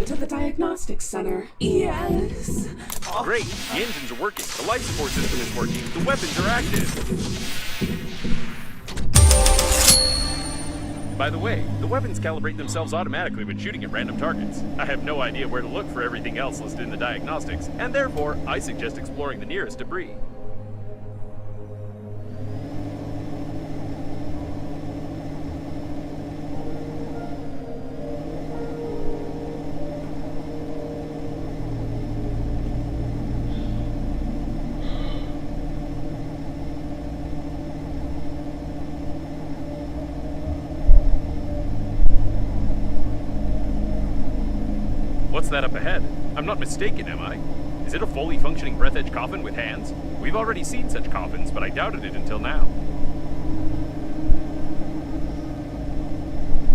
Welcome to the Diagnostics Center. Yes. Great! The engines are working, the life support system is working, the weapons are active! By the way, the weapons calibrate themselves automatically when shooting at random targets. I have no idea where to look for everything else listed in the diagnostics, and therefore, I suggest exploring the nearest debris. What's that up ahead? I'm not mistaken, am I? Is it a fully functioning Breathedge coffin with hands? We've already seen such coffins, but I doubted it until now.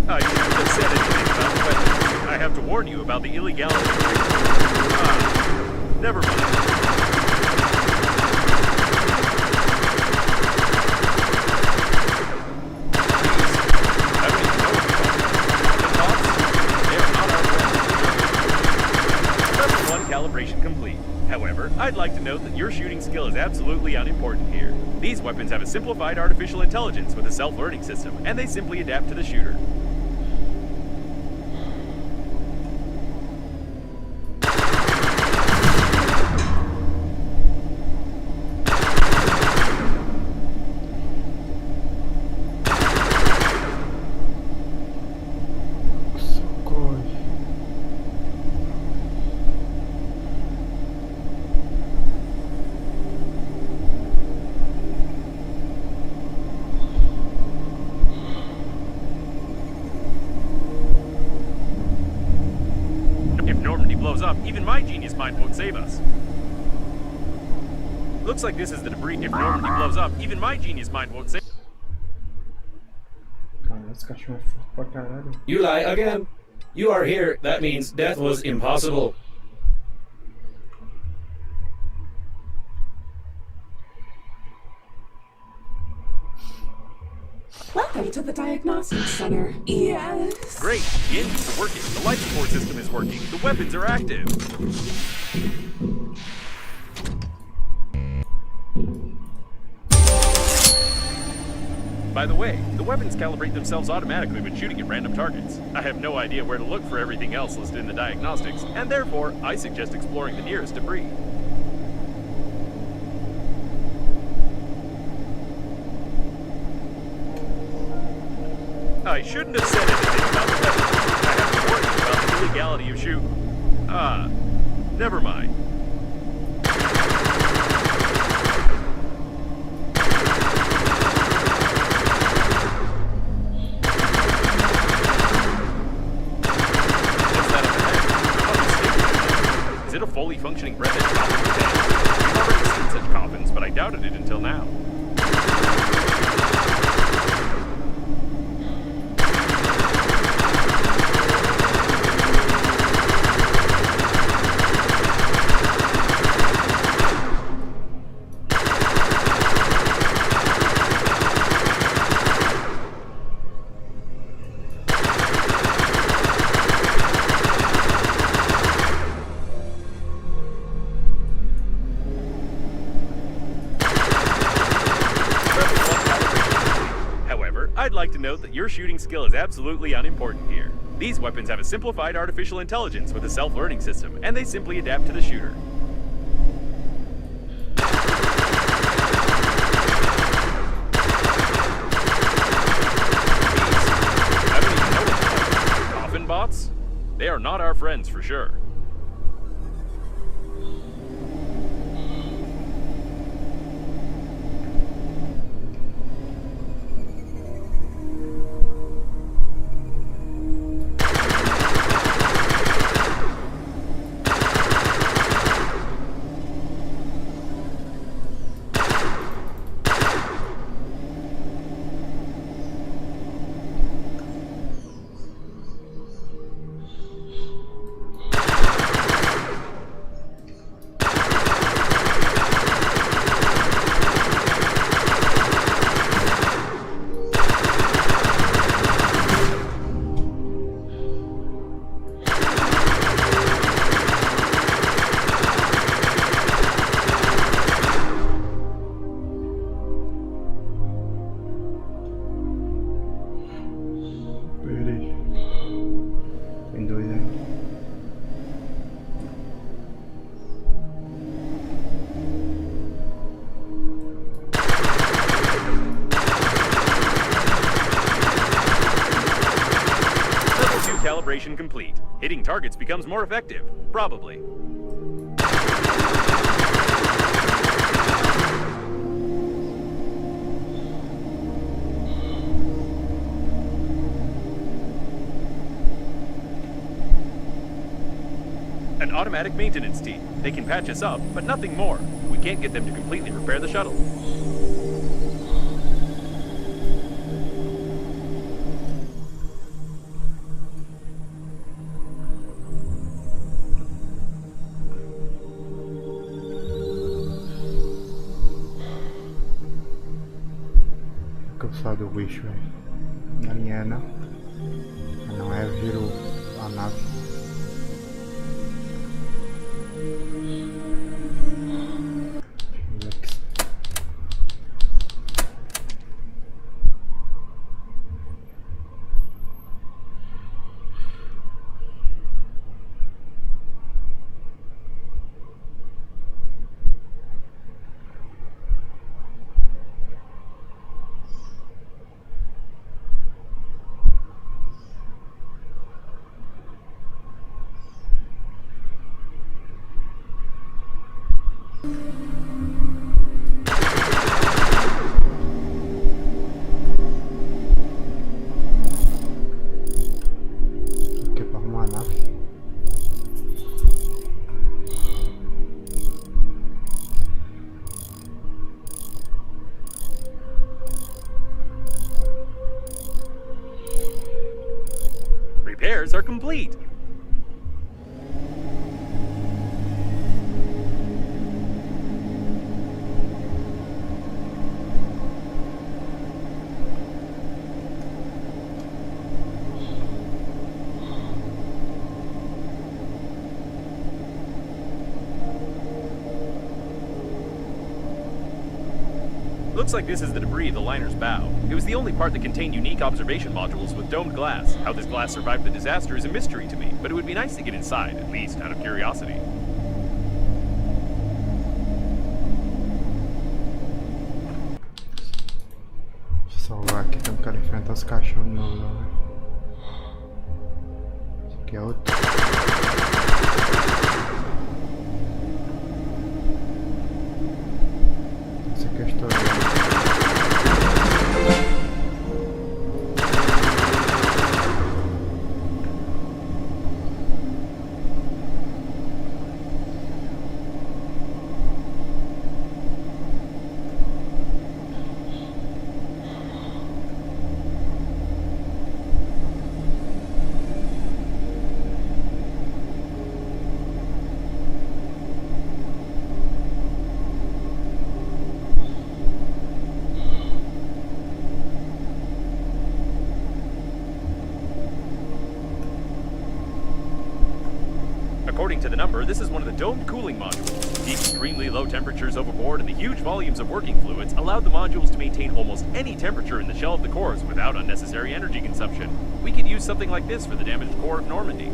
You shouldn't have said anything about the weapons. I have to warn you about the illegality of never mind. Calibration complete. However, I'd like to note that your shooting skill is absolutely unimportant here. These weapons have a simplified artificial intelligence with a self-learning system, and they simply adapt to the shooter. Up, even my genius mind won't save us. Looks like this is the debris. If Normandy blows up, even my genius mind won't save. You lie again. You are here. That means death was impossible. Welcome to the Diagnostics Center. Yes. Great! The engines are working, the life support system is working, the weapons are active! By the way, the weapons calibrate themselves automatically when shooting at random targets. I have no idea where to look for everything else listed in the diagnostics, and therefore, I suggest exploring the nearest debris. I shouldn't have said anything about the weapons. I have to warn you about the illegality of shooting. Never mind. What's that up ahead? Is it a fully functioning Breathedge coffin with hands? We've already seen such coffins, but I doubted it until now. I'd like to note that your shooting skill is absolutely unimportant here. These weapons have a simplified artificial intelligence with a self-learning system, and they simply adapt to the shooter. I don't even know what coffin bots? They are not our friends for sure. calibration complete. Hitting targets becomes more effective. Probably. An automatic maintenance team. They can patch us up, but nothing more. We can't get them to completely repair the shuttle. Cansado do bicho, velho. Ariana. Não é, virou a nave. Repairs are complete. Looks like this is the debris of the liner's bow. It was the only part that contained unique observation modules with domed glass. How this glass survived the disaster is a mystery to me, but it would be nice to get inside, at least out of curiosity. Deixa eu salvar aqui, tem um cara enfrentando os cachorros novos lá, né? Esse aqui é outro. Esse aqui é a história. According to the number, this is one of the domed cooling modules. The extremely low temperatures overboard and the huge volumes of working fluids allowed the modules to maintain almost any temperature in the shell of the cores without unnecessary energy consumption. We could use something like this for the damaged core of Normandy.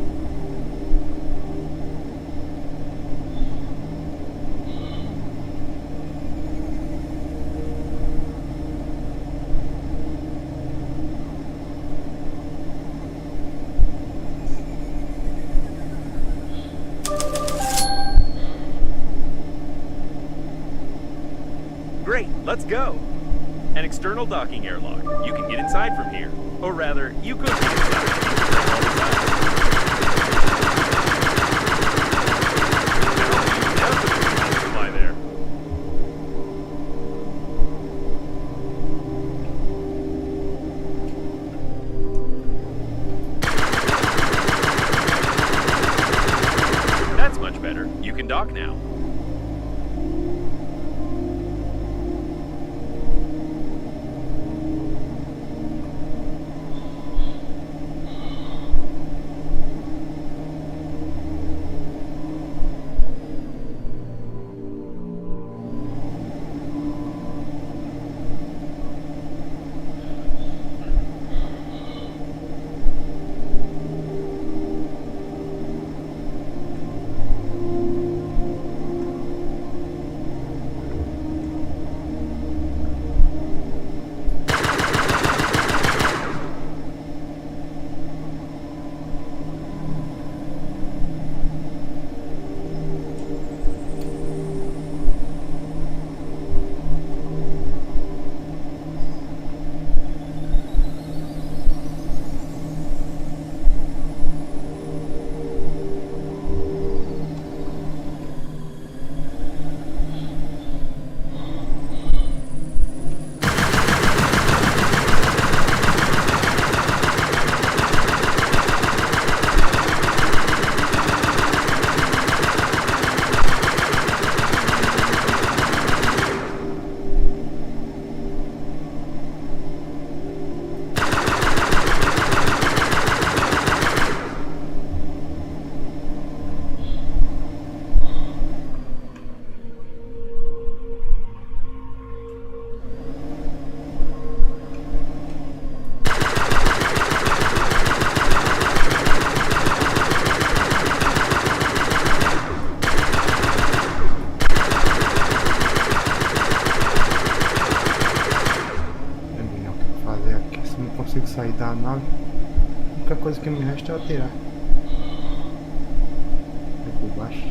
Great, let's go! An external docking airlock. You can get inside from here. Or rather, you could get inside. Fly there. That's much better. You can dock now. sair da nave. A única coisa que me resta é atirar. É por baixo.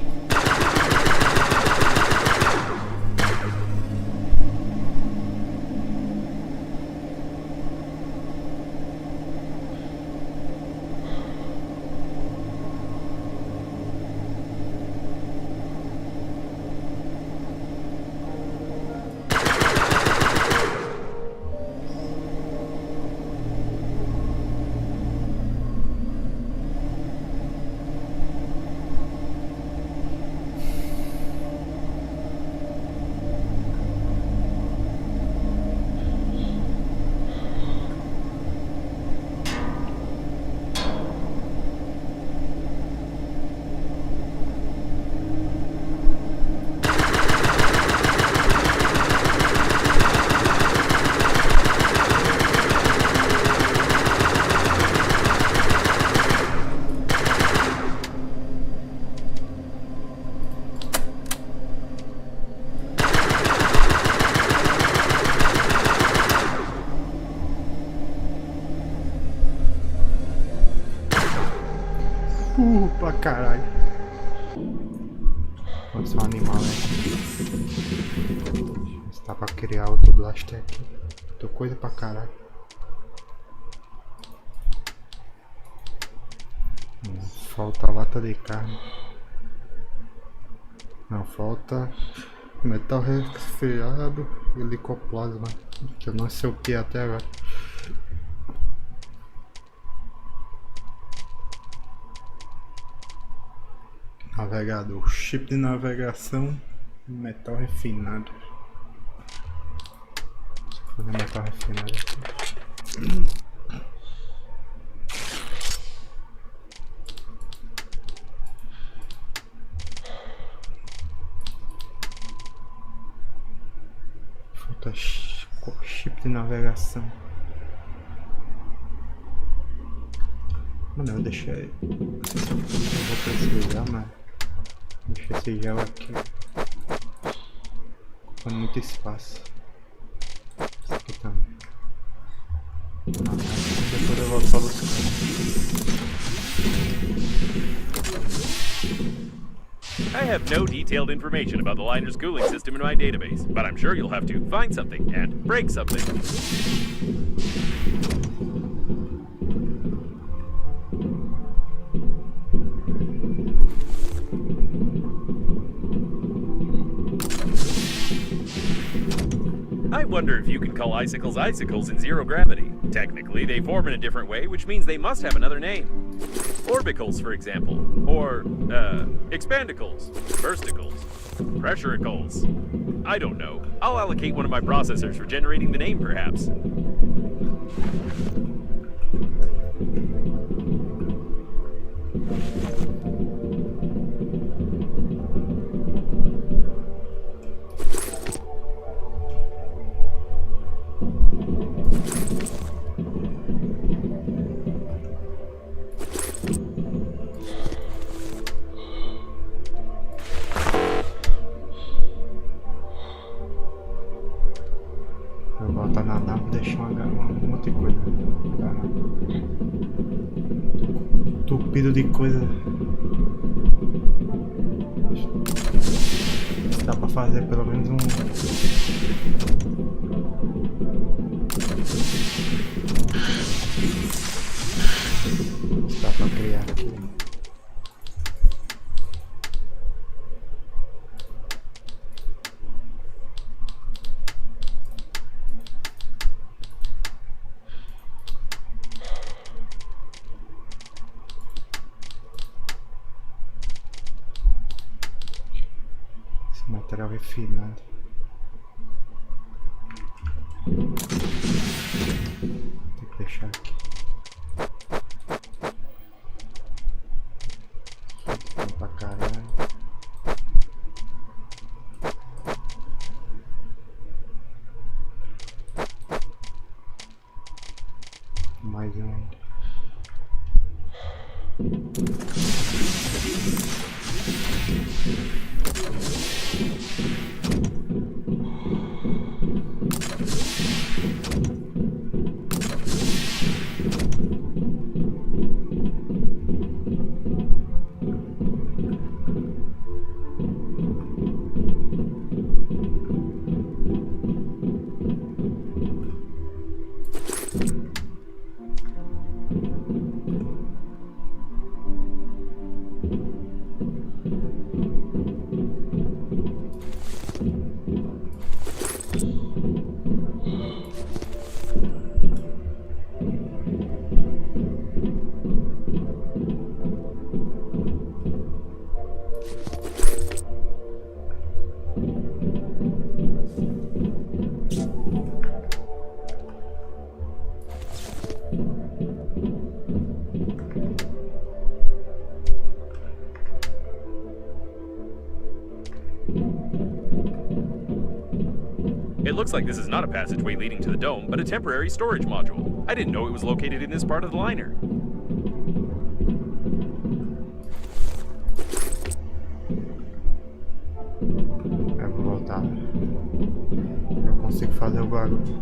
Pra caralho. Pode ser um animal, né? Se dá pra criar outro blaster aqui. Tô coisa pra caralho. Falta lata de carne. Não, falta metal resfriado e licoplasma. Que eu não sei o que até agora. Navegador, chip de navegação, metal refinado. Deixa eu fazer metal refinado aqui. Falta chip de navegação. Mano, eu deixei. Não sei se eu vou precisar, mas. Deixa esse gel aqui. Ocupando muito espaço. Isso aqui também. Depois eu volto pra buscar. I have no detailed information about the liner's cooling system in my database, but I'm sure you'll have to find something and break something. I wonder if you can call icicles icicles in zero gravity. Technically, they form in a different way, which means they must have another name. Orbicles, for example. Or, expandicles, bursticles, pressuricles. I don't know. I'll allocate one of my processors for generating the name, perhaps. Volta na nave e deixar um monte de coisa. Tupido de coisa. Dá pra fazer pelo menos um. Dá pra criar aqui. Material refinado. Tem que deixar aqui. Bom pra caralho. Mais um ainda. It looks like this is not a passageway leading to the dome, but a temporary storage module. I didn't know it was located in this part of the liner. Eu vou voltar. Eu consigo fazer o barulho.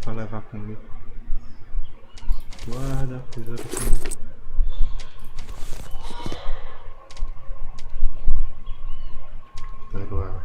Pra levar comigo. Guarda, tesouro aqui. Pego ela.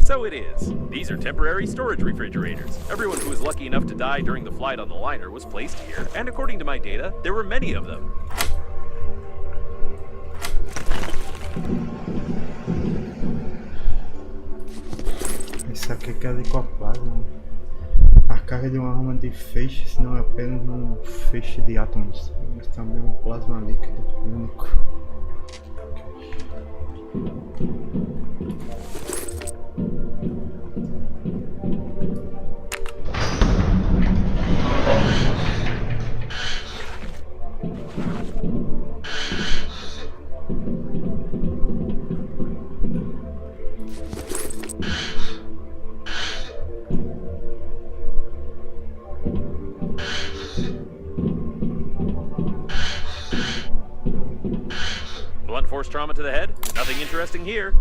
So it is. These are temporary storage refrigerators. Everyone who was lucky enough to die during the flight on the liner was placed here, and according to my data, there were many of them. Isso aqui é licoplasma. A carga de uma arma de feixes não é apenas um feixe de átomos, mas também um plasma líquido único. Blunt force trauma to the head? Nothing interesting here.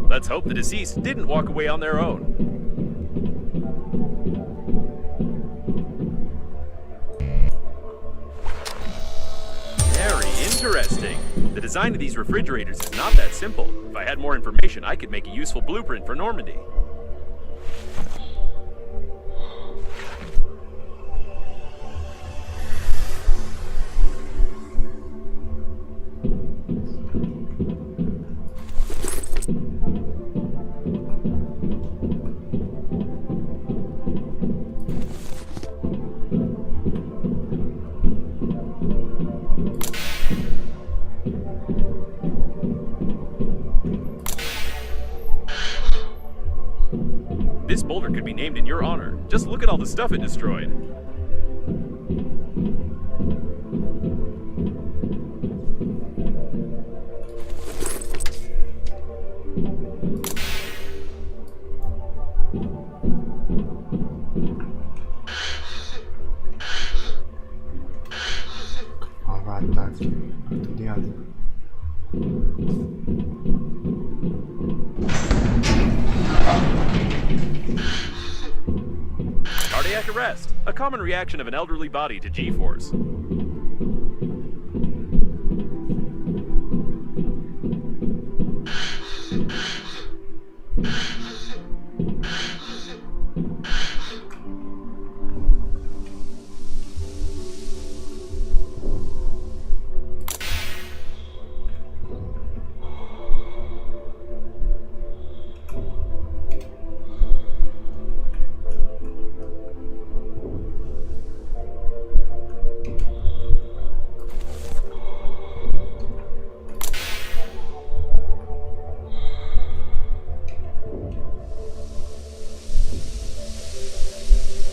Let's hope the deceased didn't walk away on their own. Very interesting. The design of these refrigerators is not that simple. If I had more information, I could make a useful blueprint for Normandy. This boulder could be named in your honor. Just look at all the stuff it destroyed. Avatar, tudo em azul. Cardiac arrest, a common reaction of an elderly body to G-force.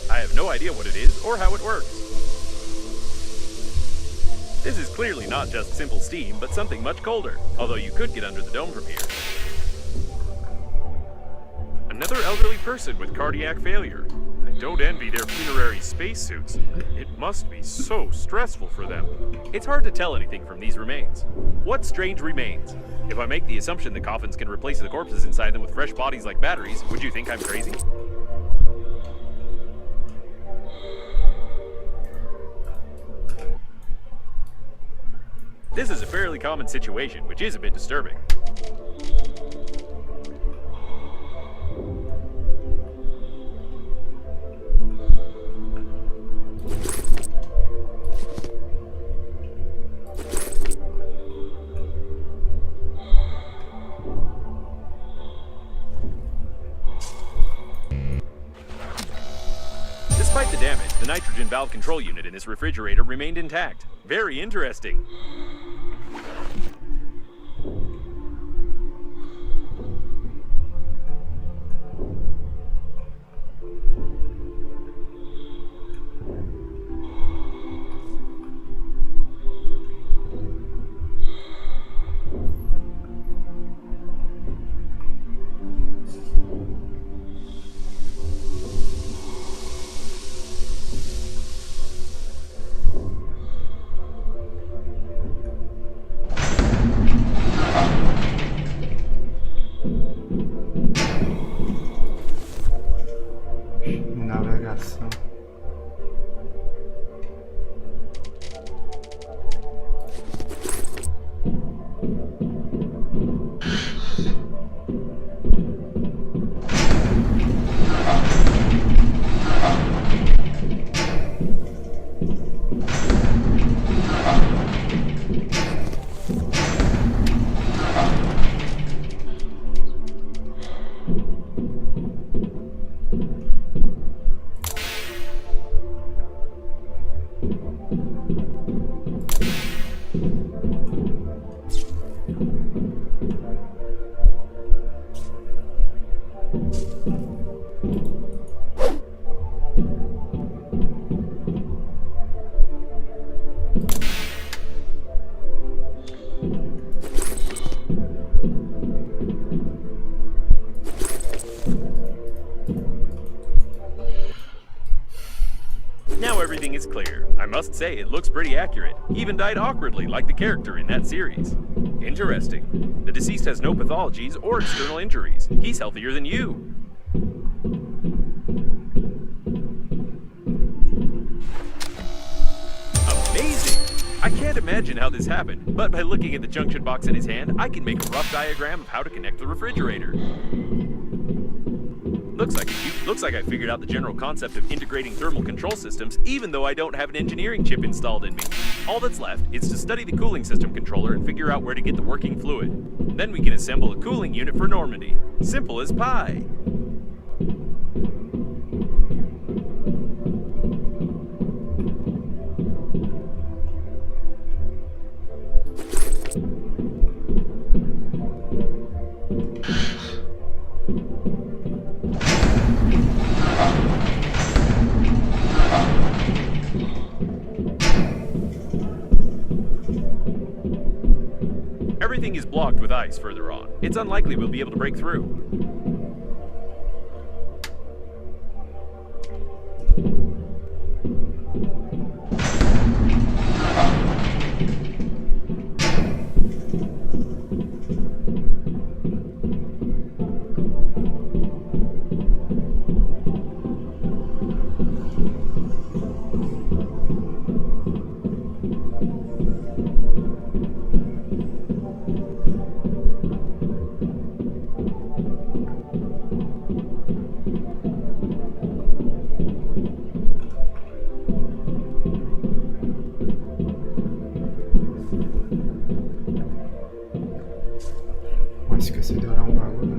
I have no idea what it is or how it works. This is clearly not just simple steam, but something much colder, although you could get under the dome from here. Another elderly person with cardiac failure. I don't envy their funerary spacesuits. It must be so stressful for them. It's hard to tell anything from these remains. What strange remains? If I make the assumption that coffins can replace the corpses inside them with fresh bodies like batteries, would you think I'm crazy? This is a fairly common situation, which is a bit disturbing. Despite the damage, the nitrogen valve control unit in this refrigerator remained intact. Very interesting. Navegação. must say it looks pretty accurate. He even died awkwardly like the character in that series. Interesting. The deceased has no pathologies or external injuries. He's healthier than you. Amazing! I can't imagine how this happened, but by looking at the junction box in his hand, I can make a rough diagram of how to connect the refrigerator. Looks like I figured out the general concept of integrating thermal control systems, even though I don't have an engineering chip installed in me. All that's left is to study the cooling system controller and figure out where to get the working fluid. Then we can assemble a cooling unit for Normandy. Simple as pie. Everything is blocked with ice further on. It's unlikely we'll be able to break through. Esqueci de olhar um bagulho.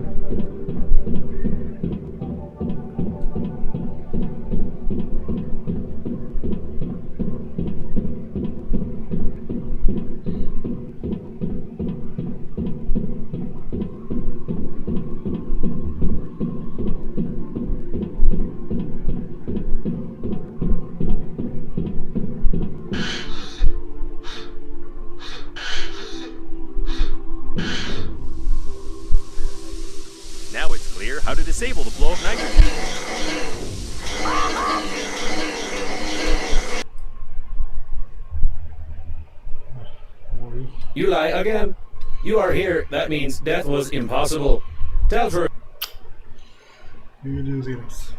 Now it's clear how to disable the flow of nitrogen. You lie again. You are here. That means death was impossible. Tell truth. Meu Deus, graça.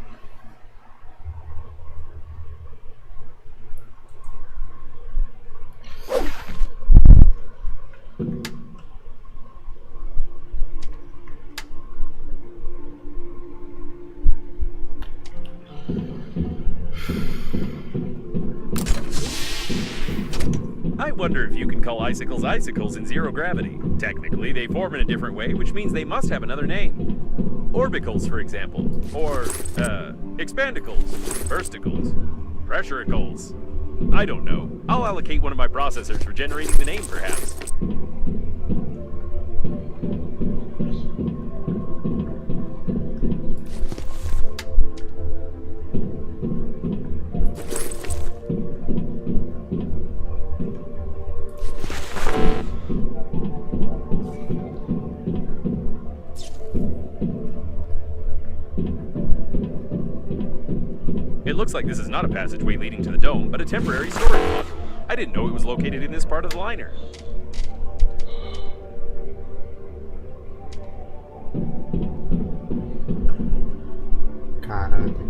I wonder if you can call icicles icicles in zero gravity. Technically, they form in a different way, which means they must have another name. Orbicles, for example. Or, expandicles, bursticles, pressuricles. I don't know. I'll allocate one of my processors for generating the name, perhaps. It looks like this is not a passageway leading to the dome, but a temporary storage module. I didn't know it was located in this part of the liner.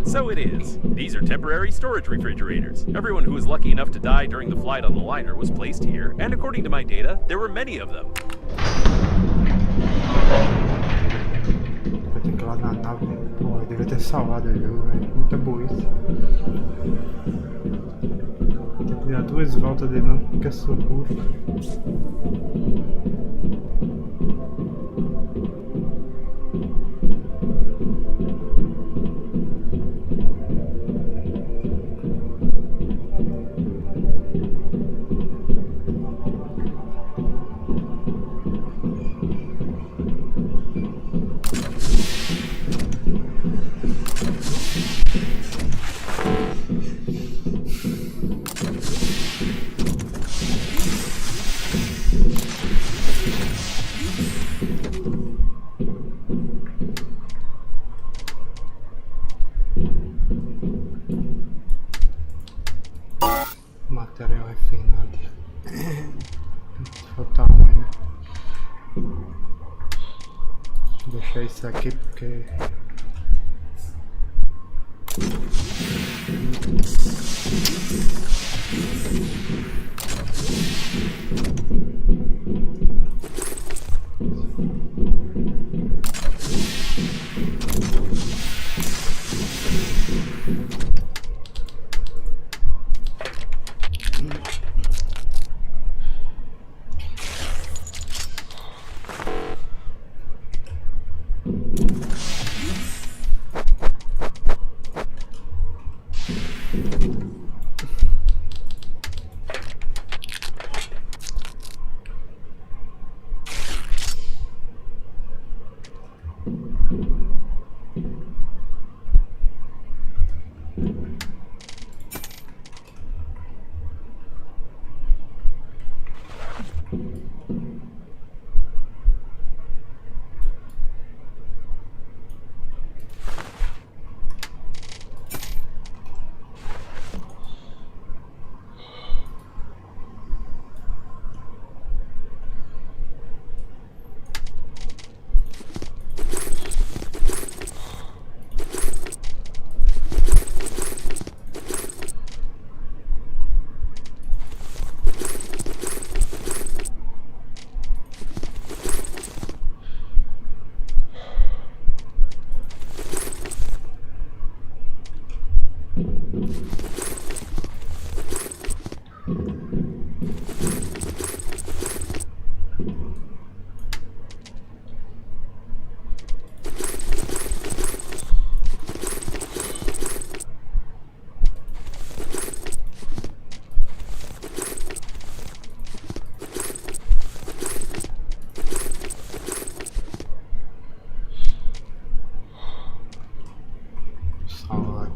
So it is. These are temporary storage refrigerators. Everyone who was lucky enough to die during the flight on the liner was placed here, and according to my data, there were many of them. Vai ter que ir lá na nave. Pô, eu devia ter salvado o jogo, velho. Muita burrice. Tem que dar 2 voltas de novo porque eu sou burro. Vou deixar isso aqui porque...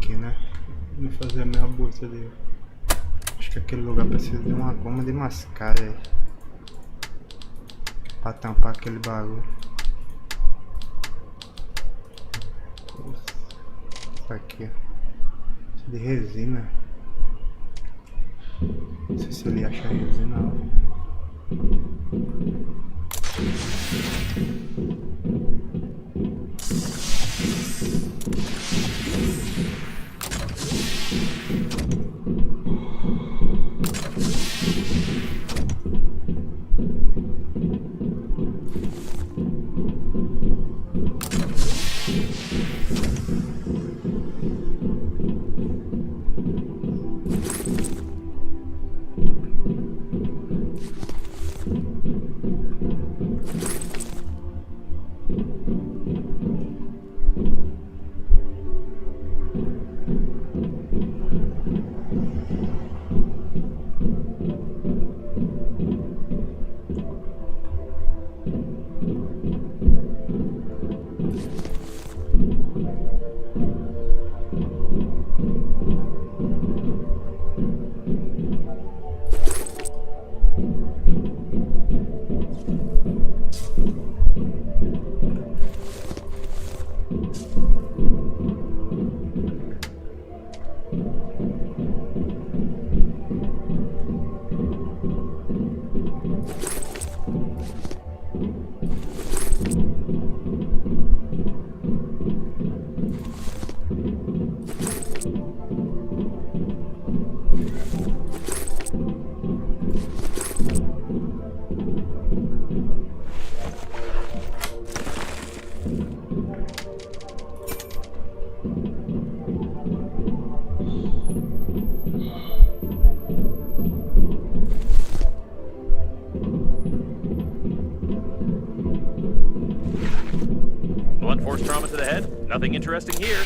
Aqui, né? Vou fazer a minha bolsa dele. Acho que aquele lugar precisa de uma goma de mascar aí, pra tampar aquele bagulho. Isso aqui, ó. Isso de resina. Não sei se ele acha resina lá. Blunt force trauma to the head? Nothing interesting here.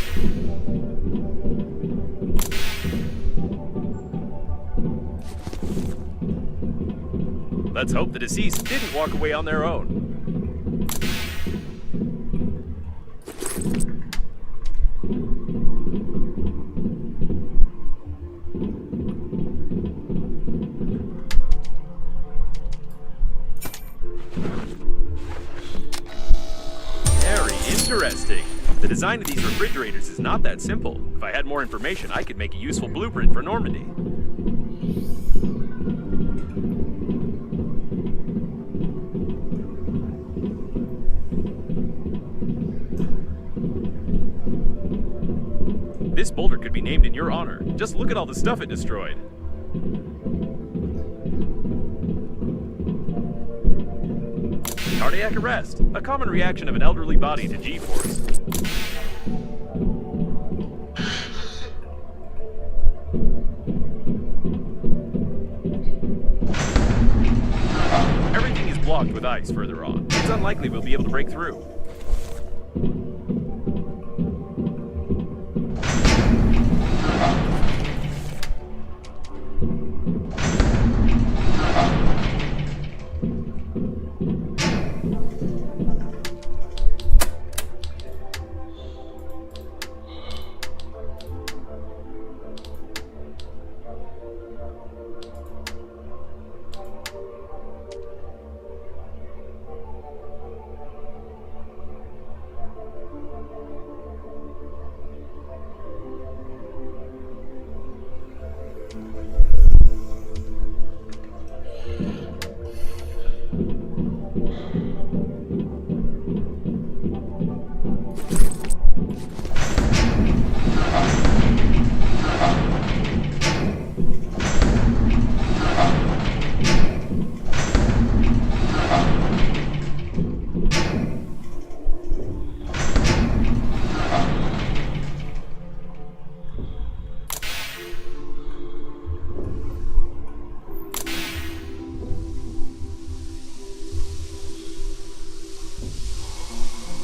Let's hope the deceased didn't walk away on their own. Interesting. The design of these refrigerators is not that simple. If I had more information, I could make a useful blueprint for Normandy. This boulder could be named in your honor. Just look at all the stuff it destroyed. Cardiac arrest, a common reaction of an elderly body to G-force. Everything is blocked with ice further on. It's unlikely we'll be able to break through.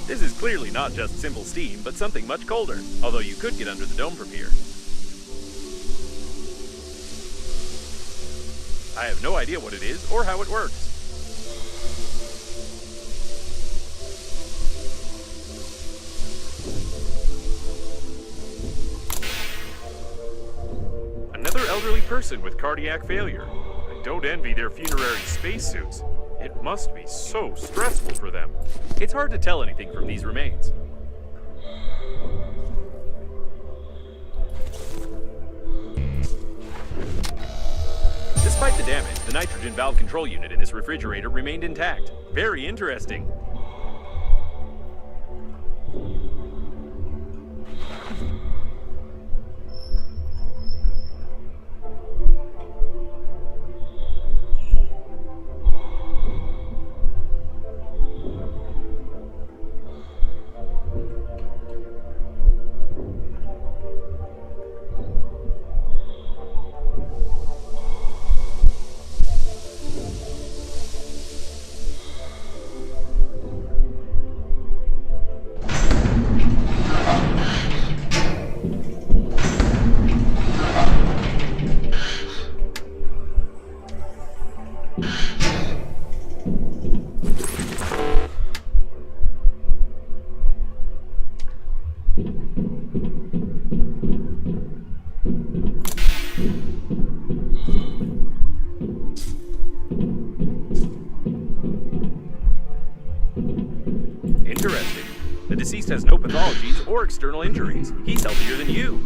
This is clearly not just simple steam, but something much colder, although you could get under the dome from here. I have no idea what it is or how it works. Another elderly person with cardiac failure. I don't envy their funerary spacesuits. It must be so stressful for them. It's hard to tell anything from these remains. Despite the damage, the nitrogen valve control unit in this refrigerator remained intact. Very interesting. Interesting. The deceased has no pathologies or external injuries. He's healthier than you.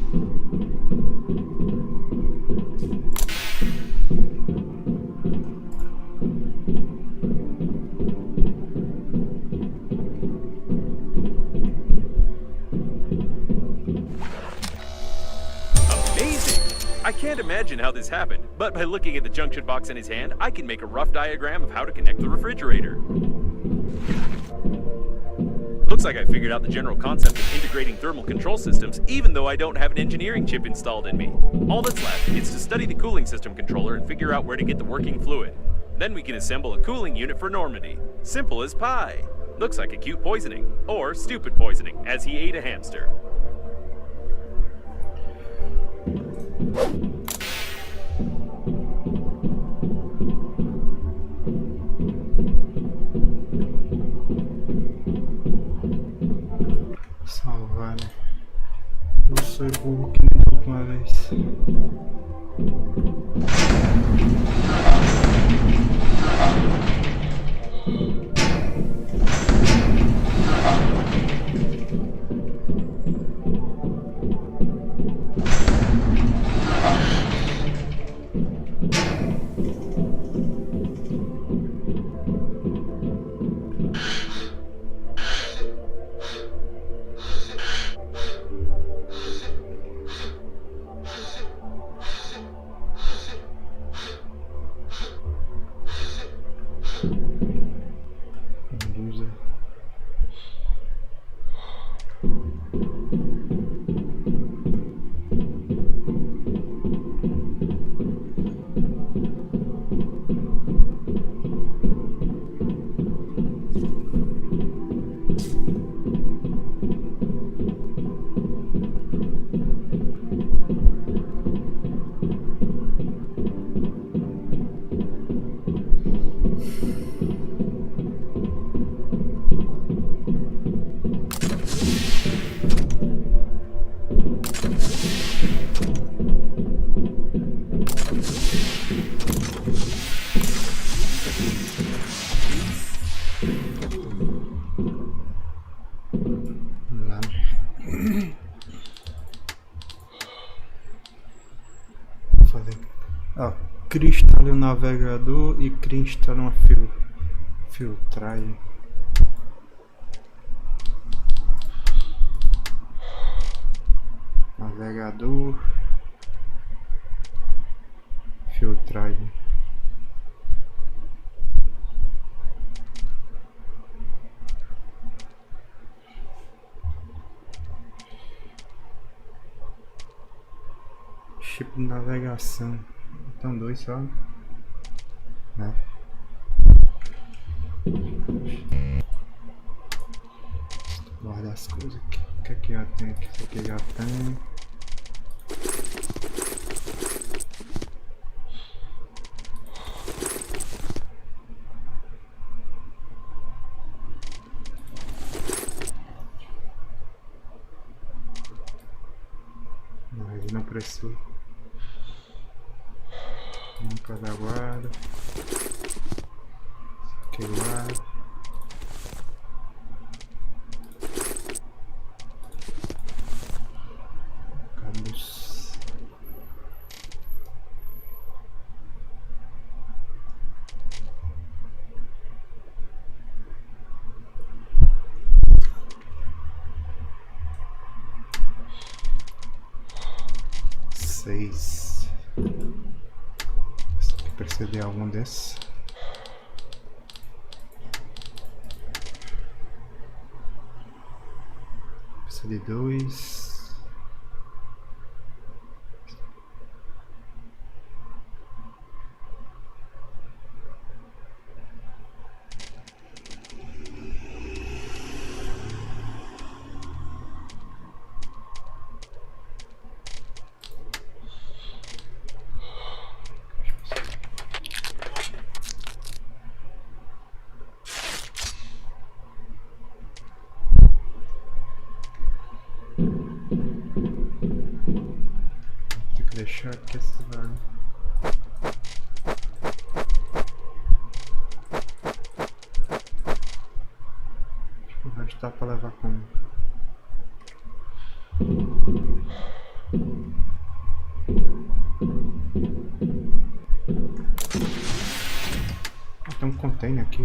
Amazing! I can't imagine how this happened, but by looking at the junction box in his hand, I can make a rough diagram of how to connect the refrigerator. Looks like I figured out the general concept of integrating thermal control systems, even though I don't have an engineering chip installed in me. All that's left is to study the cooling system controller and figure out where to get the working fluid. Then we can assemble a cooling unit for Normandy. Simple as pie. Looks like acute poisoning, or stupid poisoning, as he ate a hamster. Salvar, né? Eu sou burro que nem da última vez. Cria instale o navegador e cria instale uma filtragem. Navegador, filtragem. Chip de navegação. Então 2 só, né? Guarda as coisas aqui. O que é que já tem aqui? Isso aqui já tem. Mas não precisa. Nunca da guarda. Que lá. Cabos. Seis. Precisa de algum desses. Precisa de 2. Deixar aqui esse vai. Acho que o resto dá pra levar como. Tem um container aqui.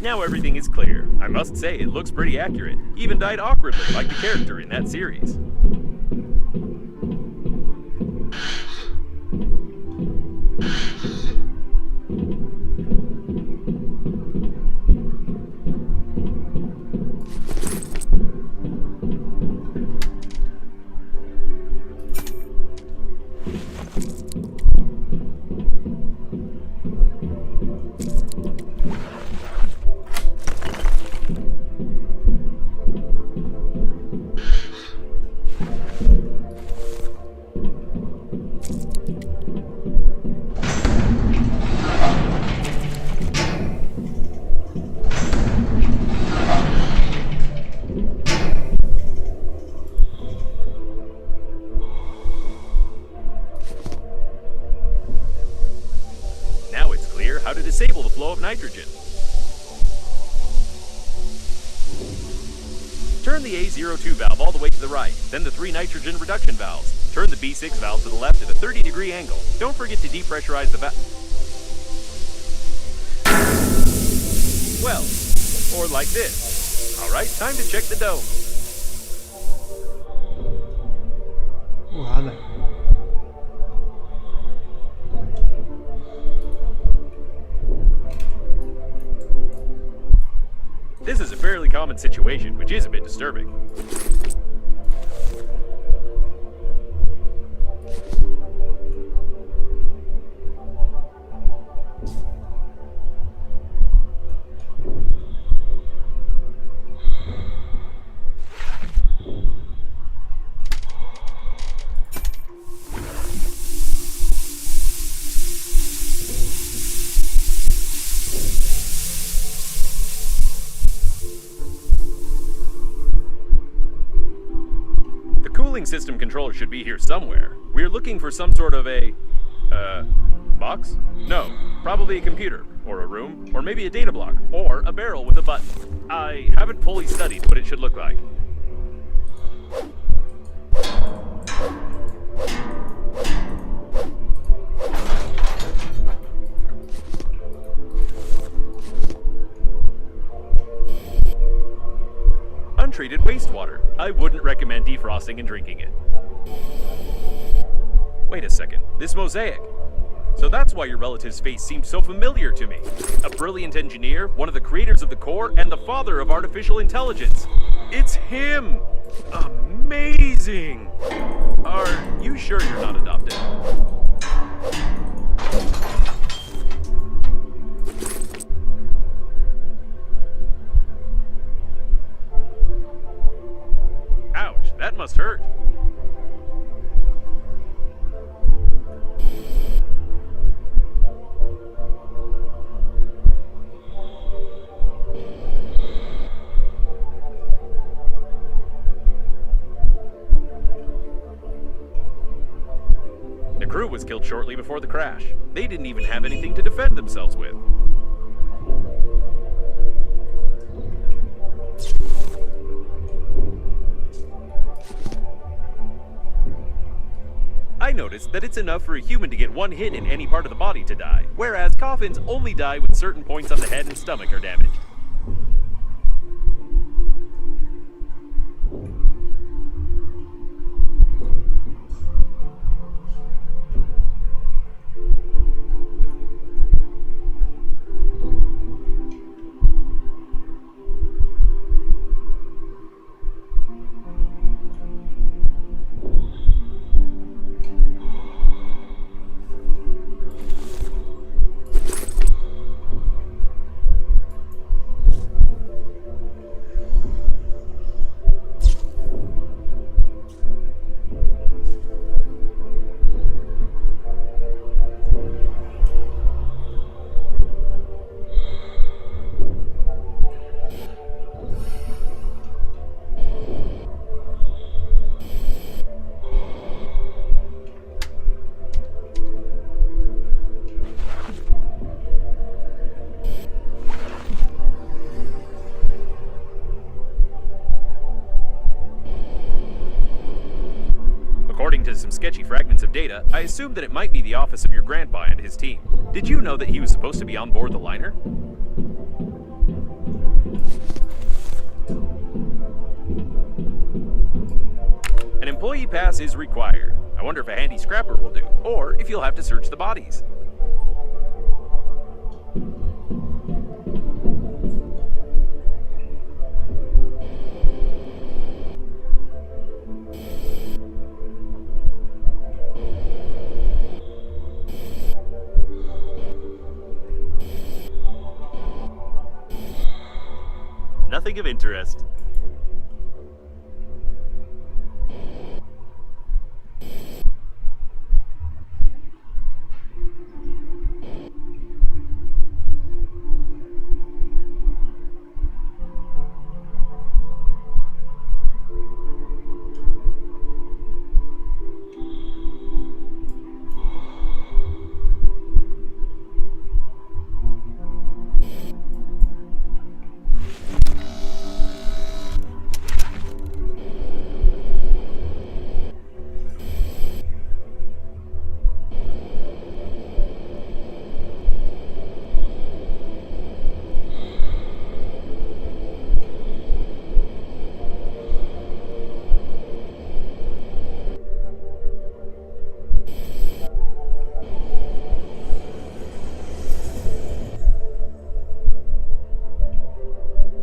Now everything is clear. I must say, it looks pretty accurate. He even died awkwardly, like the character in that series. How to disable the flow of nitrogen. Turn the A02 valve all the way to the right, then the 3 nitrogen reduction valves. Turn the B6 valve to the left at a 30-degree angle. Don't forget to depressurize the valve. Well, or like this. Alright, time to check the dome. Porrada. This is a fairly common situation, which is a bit disturbing. System controller should be here somewhere. We're looking for some sort of a, box? No, probably a computer, or a room, or maybe a data block, or a barrel with a button. I haven't fully studied what it should look like. Untreated wastewater. I wouldn't recommend defrosting and drinking it. Wait a second, this mosaic. So that's why your relative's face seemed so familiar to me. A brilliant engineer, one of the creators of the core, and the father of artificial intelligence. It's him! Amazing! Are you sure you're not adopted? Ouch, that must hurt. The crew was killed shortly before the crash. They didn't even have anything to defend themselves with. I noticed that it's enough for a human to get one hit in any part of the body to die, whereas coffins only die when certain points on the head and stomach are damaged. According to some sketchy fragments of data, I assumed that it might be the office of your grandpa and his team. Did you know that he was supposed to be on board the liner? employee pass is required. I wonder if a handy scrapper will do, or if you'll have to search the bodies. Nothing of interest.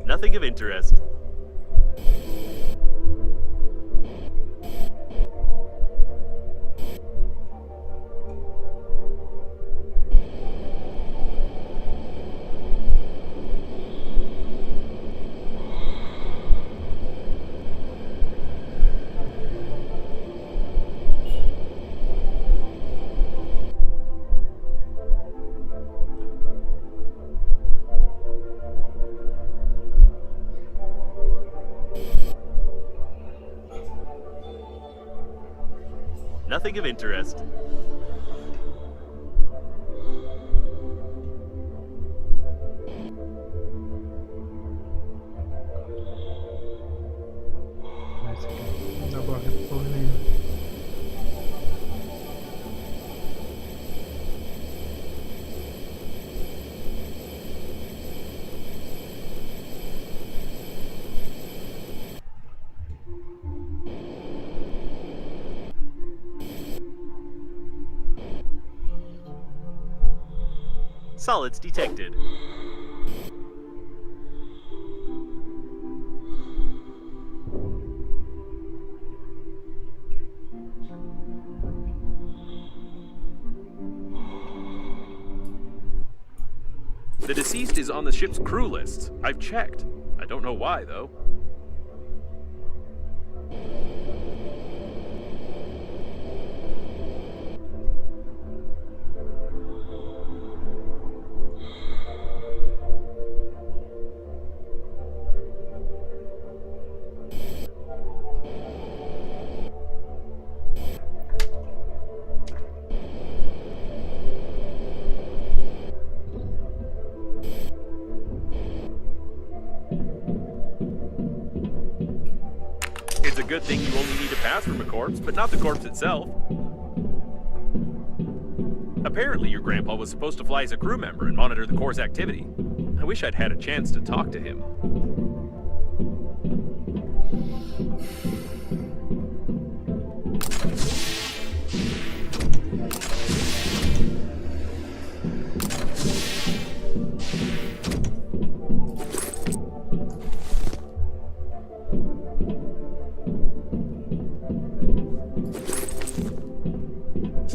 Nothing of interest. Nothing of interest. Essa aqui não dá pra ver porra nenhuma. Solids detected. The deceased is on the ship's crew lists. I've checked. I don't know why, though. It's a good thing you only need a pass from a corpse, but not the corpse itself. Apparently, your grandpa was supposed to fly as a crew member and monitor the Corps' activity. I wish I'd had a chance to talk to him.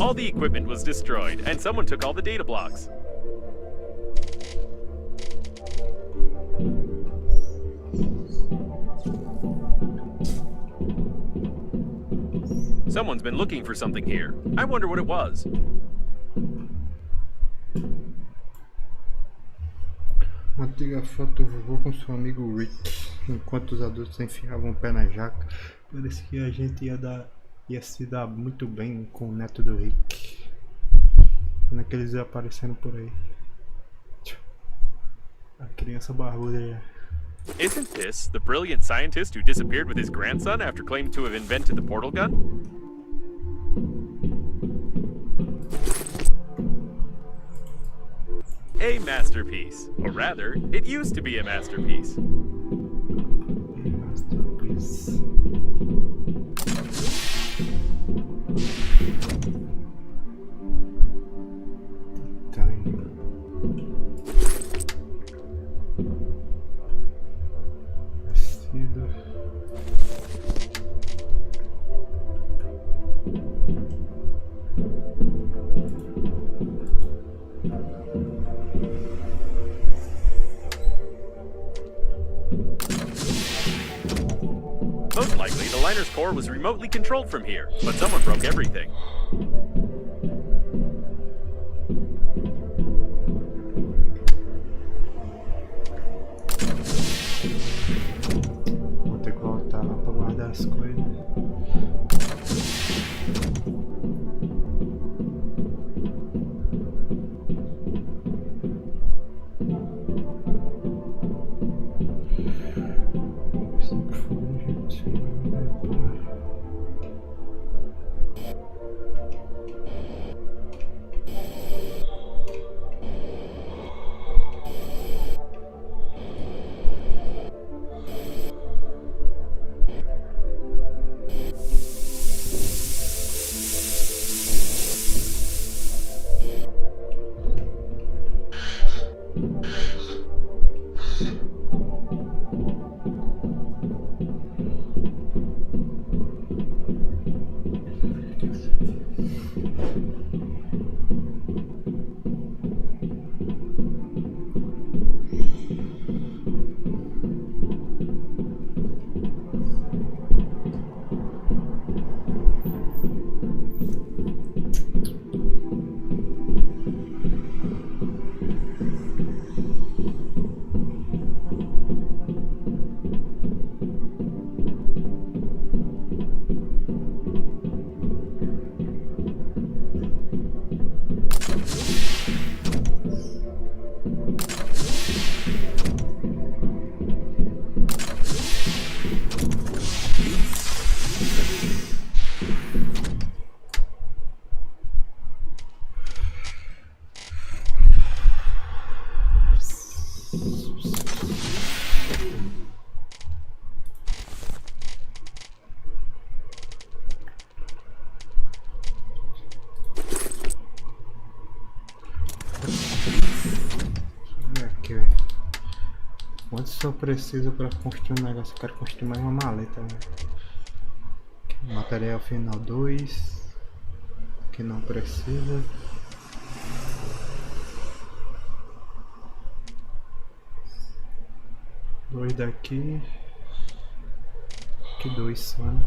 All the equipment was destroyed, and someone took all the data blocks. Someone's been looking for something here. I wonder what it was. Uma antiga foto do vovô com seu amigo Rick, enquanto os adultos enfiavam o pé na jaca. Parecia que a gente ia se dar muito bem com o neto do Rick. Quando é que eles iam aparecendo por aí? A criança barbuda. Isn't this the brilliant scientist who disappeared with his grandson after claiming to have invented the portal gun? A masterpiece. Or rather, it used to be a masterpiece. Masterpiece. core was remotely controlled from here, but someone broke everything. Vou ter que voltar lá pra guardar as coisas. Quanto eu preciso para construir um negócio? Eu quero construir mais uma maleta, né? Material final 2, que não precisa. Dois daqui. Que dois só, né?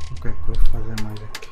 O que é que eu vou fazer mais aqui?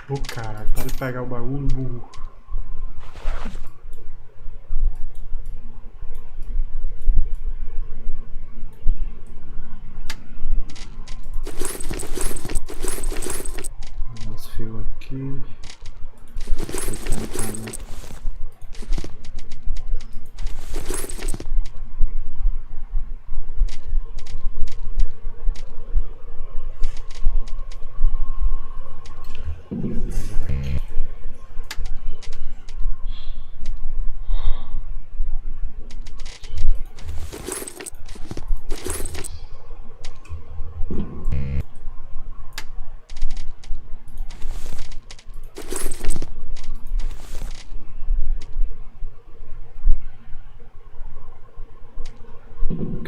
Ô caralho, para de pegar o bagulho, burro. Os fios aqui.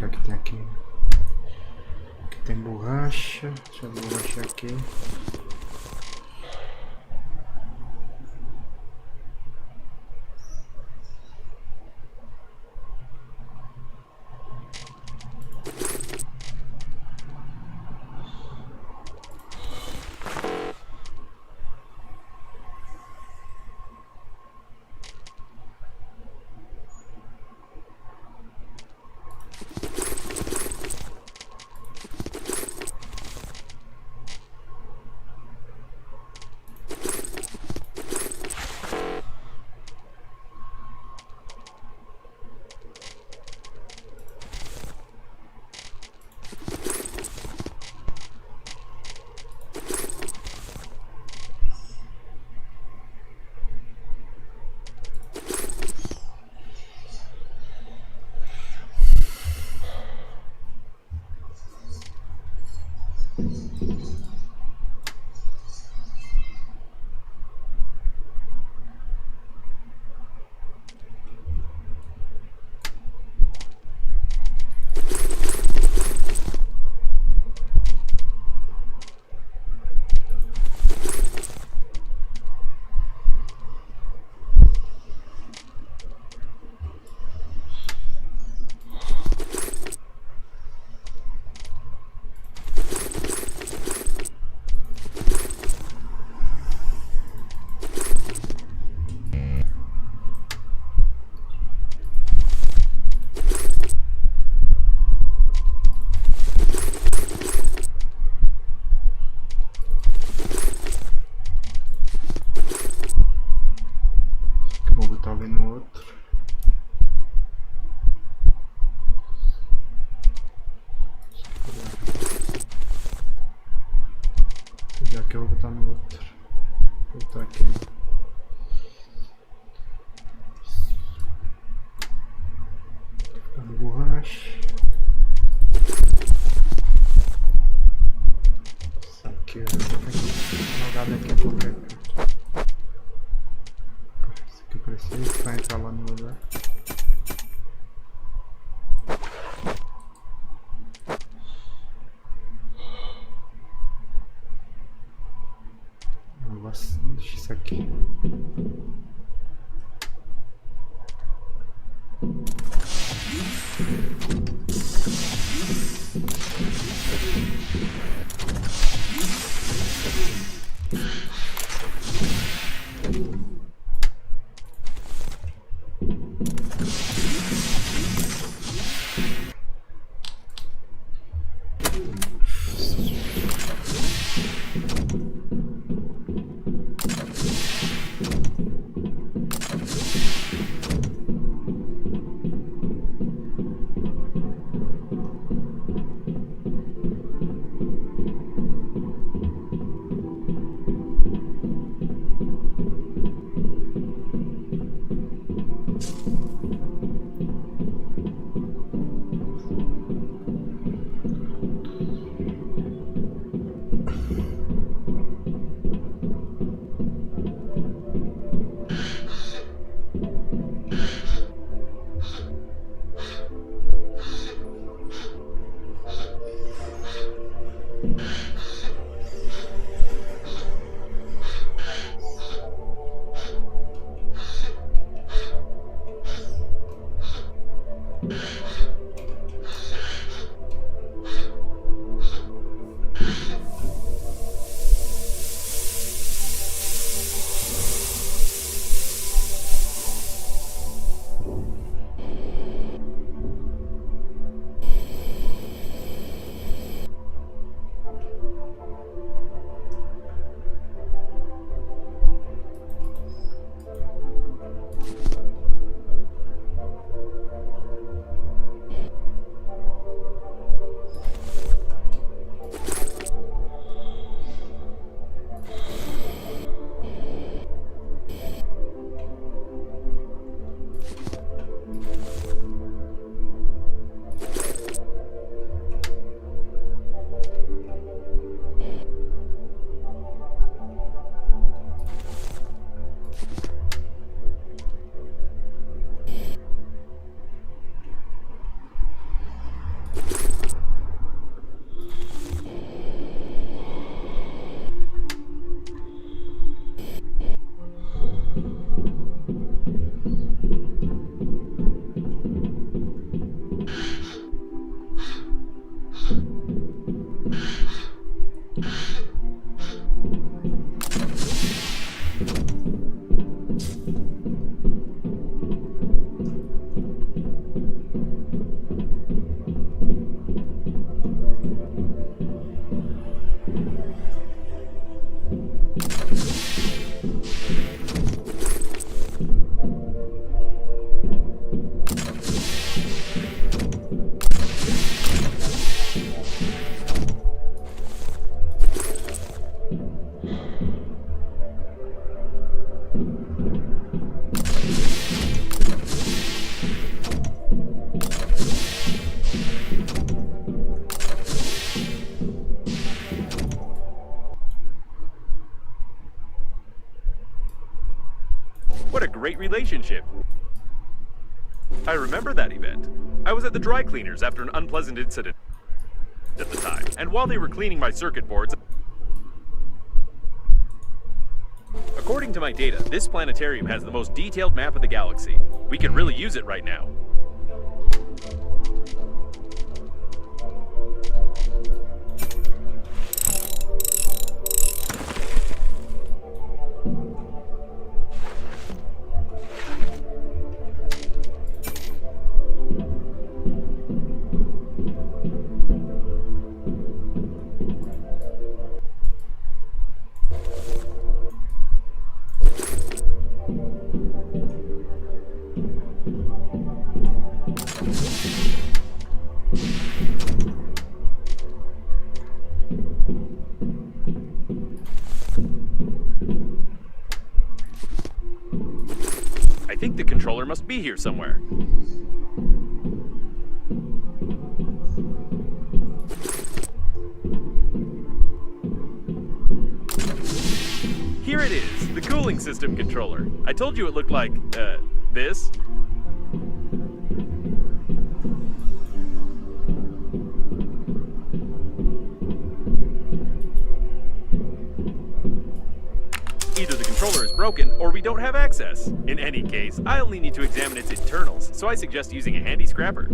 que é que tem aqui? Aqui tem borracha. Deixa eu ver a borracha aqui. Vou botar ali no outro. Já que eu vou botar no outro. Vou botar aqui. Ficando borracha. Isso aqui, ó. Jogada aqui é qualquer coisa. Isso aqui eu preciso pra entrar lá no lugar. Deixa isso aqui. relationship. I remember that event. I was at the dry cleaners after an unpleasant incident at the time, and while they were cleaning my circuit boards, according to my data, this planetarium has the most detailed map of the galaxy. We could really use it right now. I think the controller must be here somewhere. Here it is, the cooling system controller. I told you it looked like, this. Either the controller is broken, or we don't have access. In any case, I only need to examine its internals, so I suggest using a handy scrapper.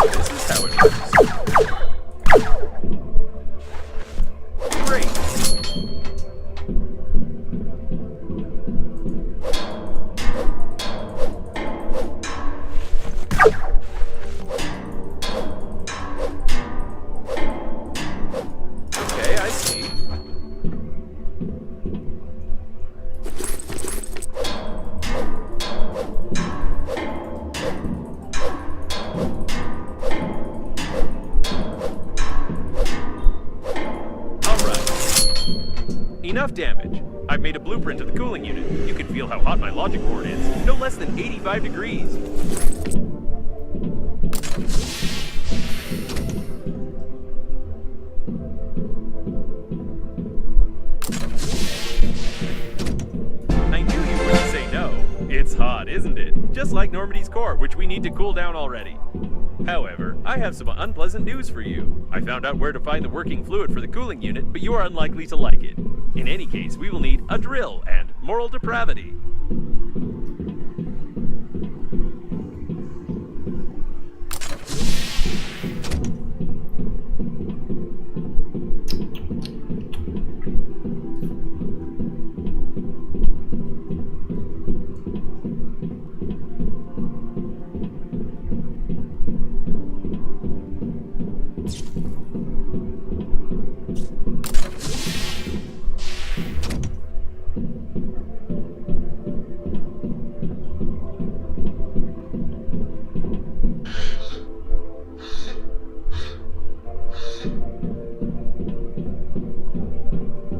This is how it works. Great. Okay, I see. Enough damage. I've made a blueprint of the cooling unit. You can feel how hot my logic board is. No less than 85 degrees. I knew you wouldn't say no. It's hot, isn't it? Just like Normandy's core, which we need to cool down already. However, I have some unpleasant news for you. I found out where to find the working fluid for the cooling unit, but you are unlikely to like it. In any case, we will need a drill and moral depravity.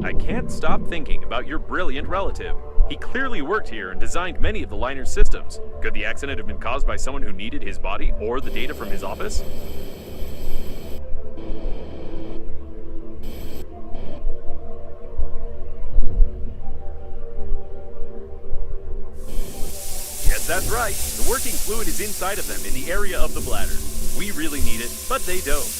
I can't stop thinking about your brilliant relative. He clearly worked here and designed many of the liner's systems. Could the accident have been caused by someone who needed his body or the data from his office? Yes, that's right. The working fluid is inside of them in the area of the bladder. We really need it, but they don't.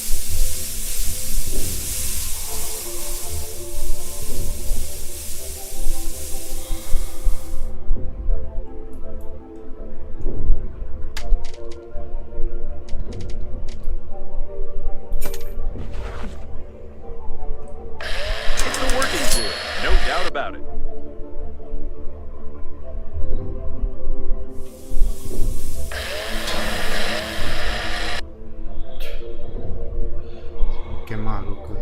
About it. Que maluco.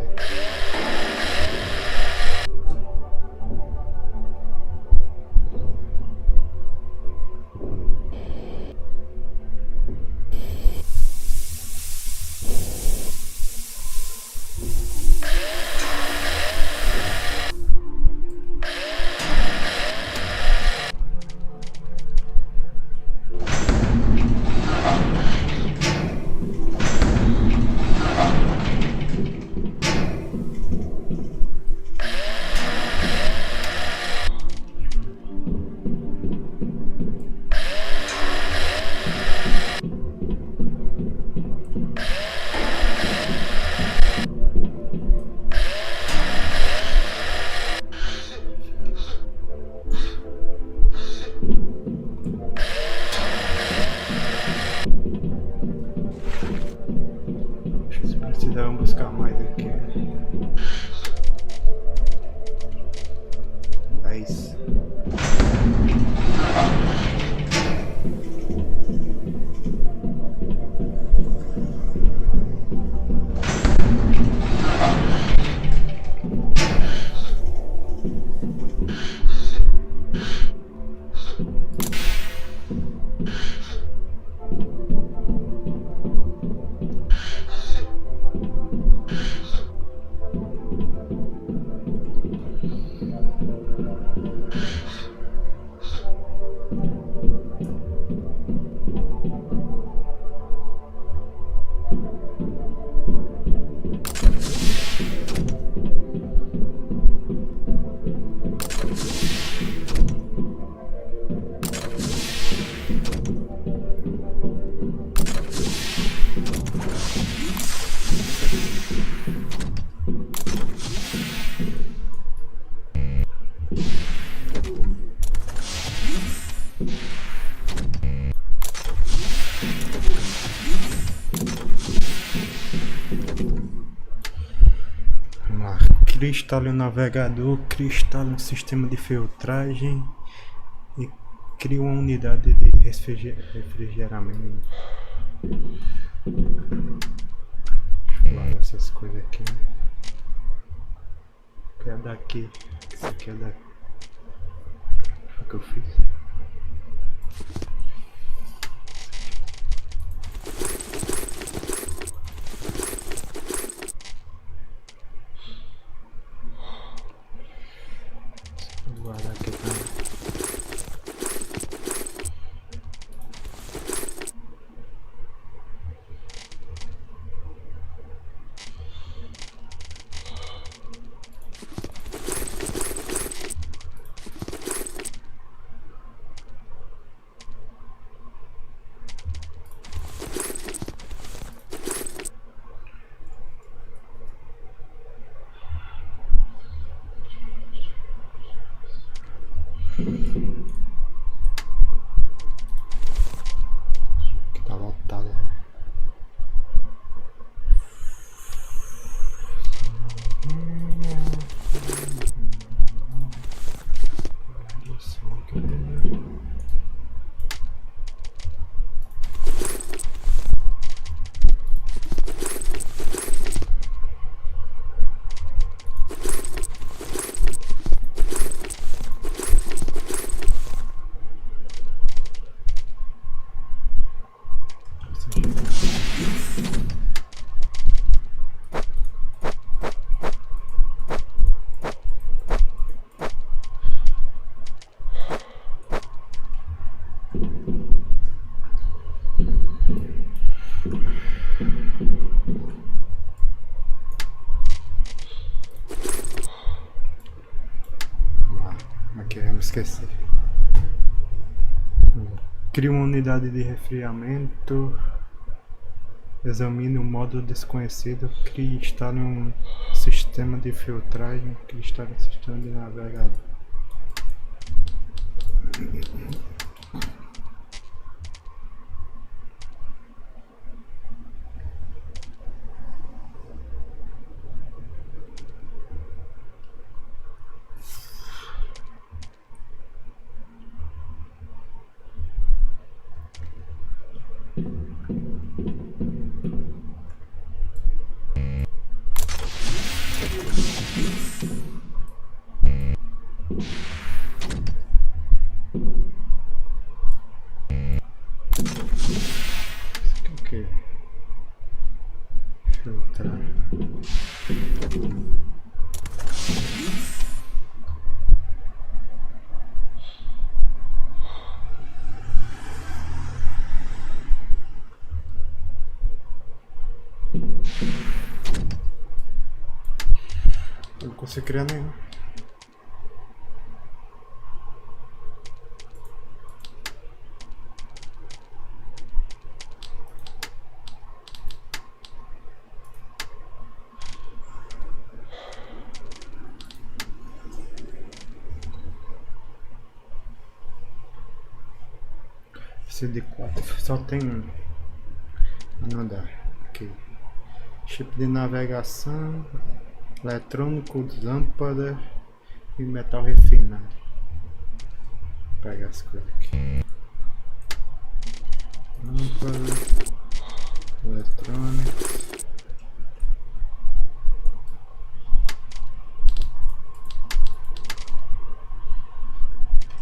instale o navegador, instale um sistema de filtragem e crie uma unidade de refrigeramento. Deixa eu guardar essas coisas aqui. Que é daqui. Isso aqui é daqui. O que eu fiz? Vou guardar aqui também. Que tá lotado. Aqui eu me esqueci. Crie uma unidade de resfriamento. Examine o módulo desconhecido. Crie e instale um sistema de filtragem. Crie e instale um sistema de navegador. Ok. Filtrar. Eu não consigo criar nenhum. CD4 só tem um. Não dá. Ok. Chip de navegação, eletrônico, lâmpada e metal refinado. Vou pegar as coisas aqui. Lâmpada, eletrônico.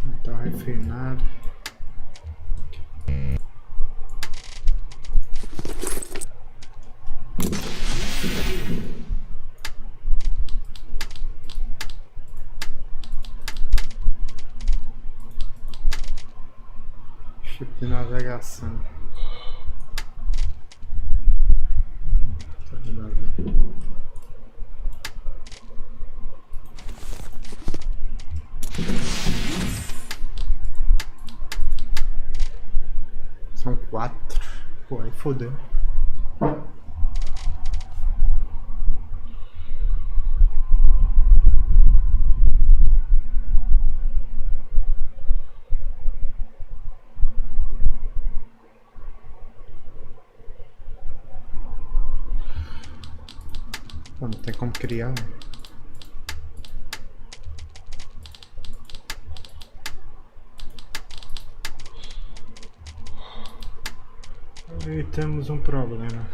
Metal refinado. Chip de navegação. São 4. Pô, aí fodeu. Não tem como criar, né? E temos um problema.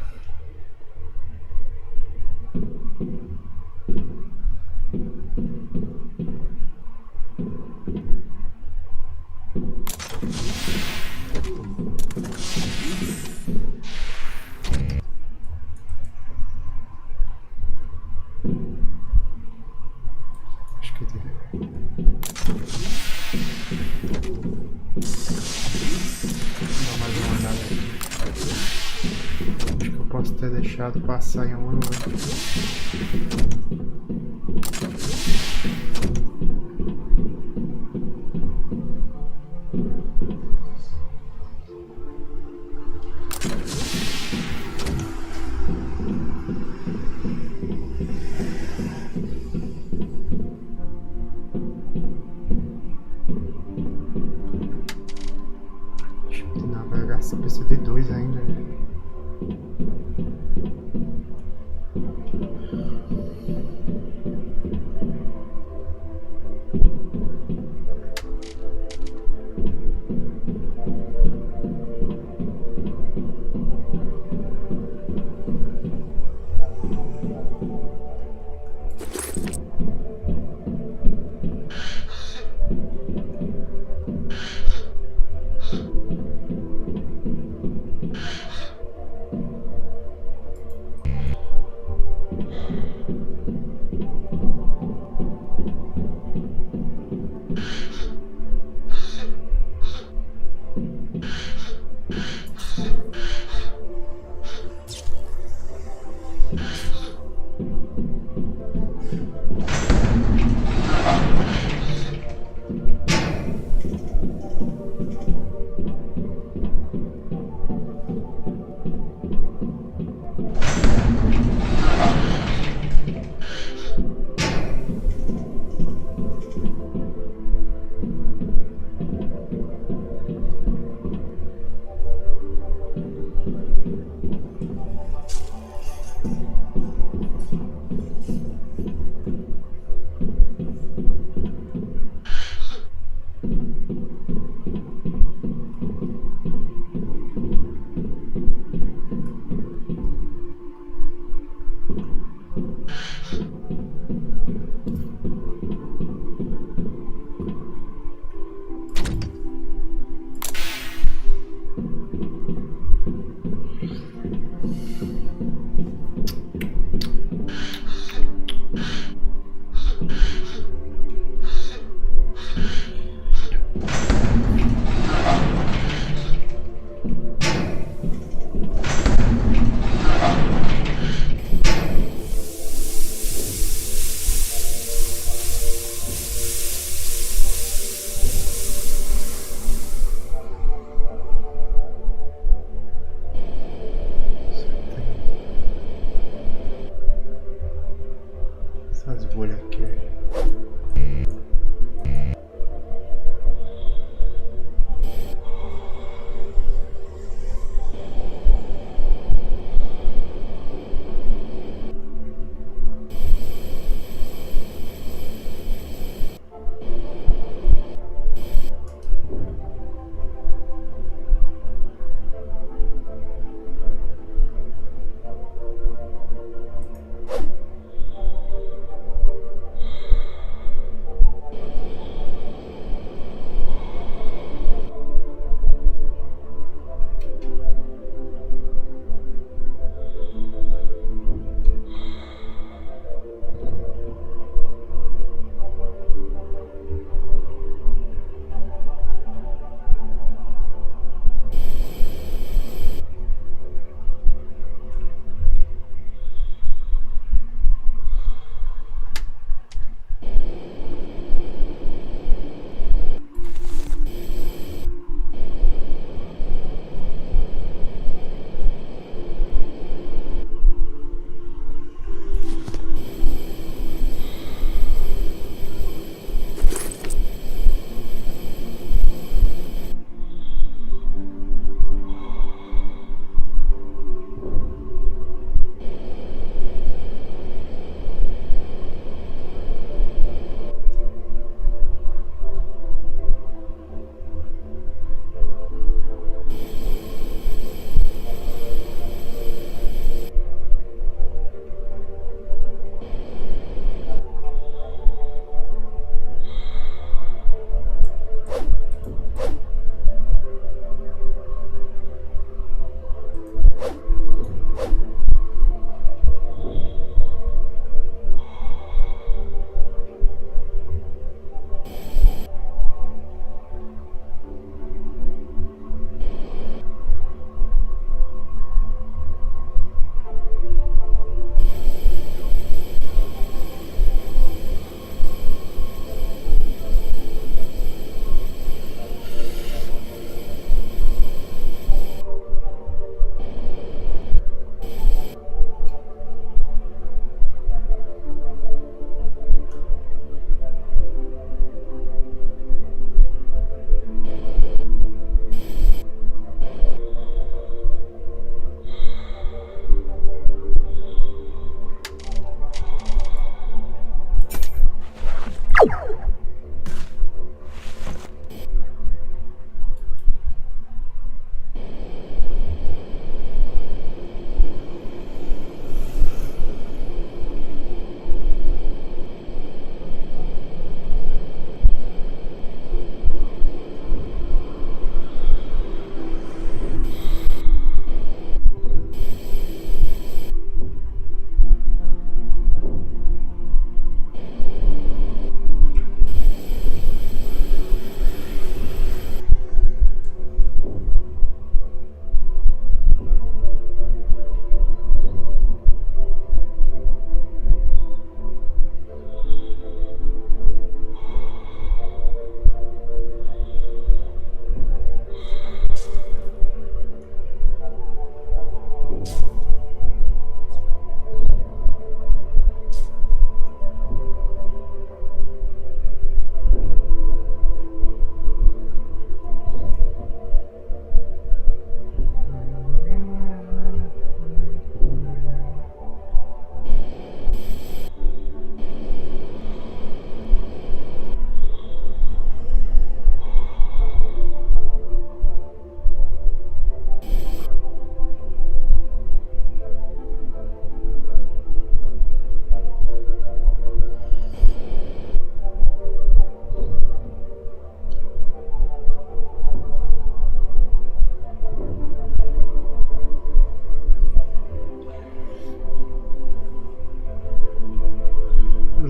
Acho que deve. Vou dar mais uma olhada aqui. Acho que eu posso ter deixado passar em algum lugar. Navegação PCD2 ainda. Essas bolhas aqui.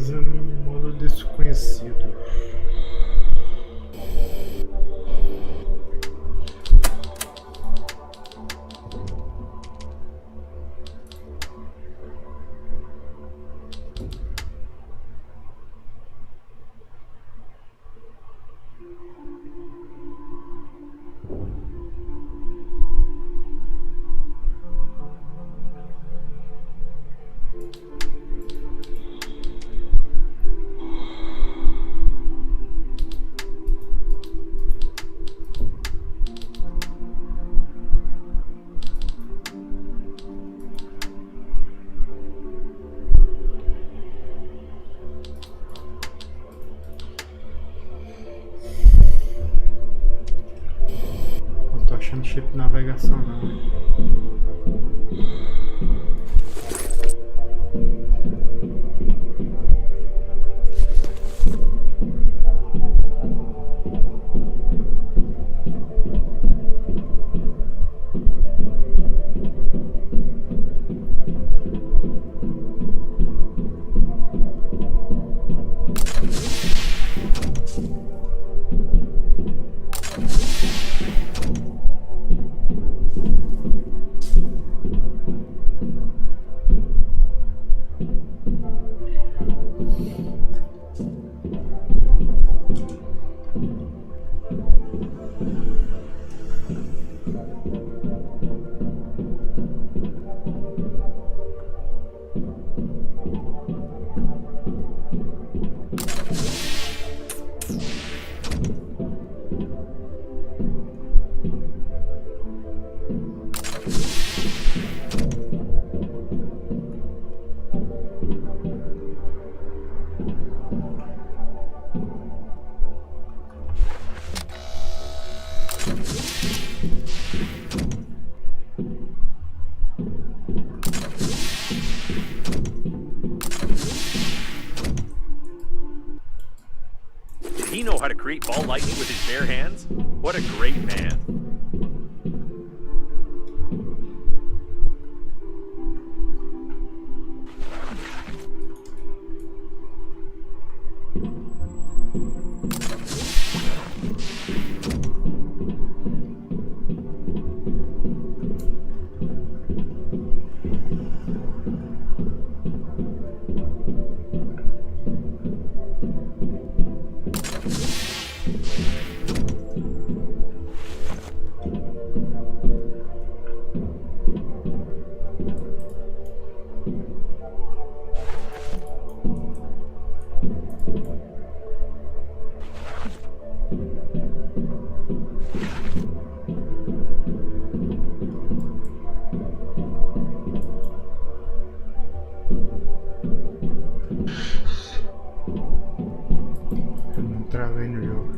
Examine o modo desconhecido. Não tô achando chip de navegação não. Did he know how to create ball lightning with his bare hands? What a great man. Travei no jogo.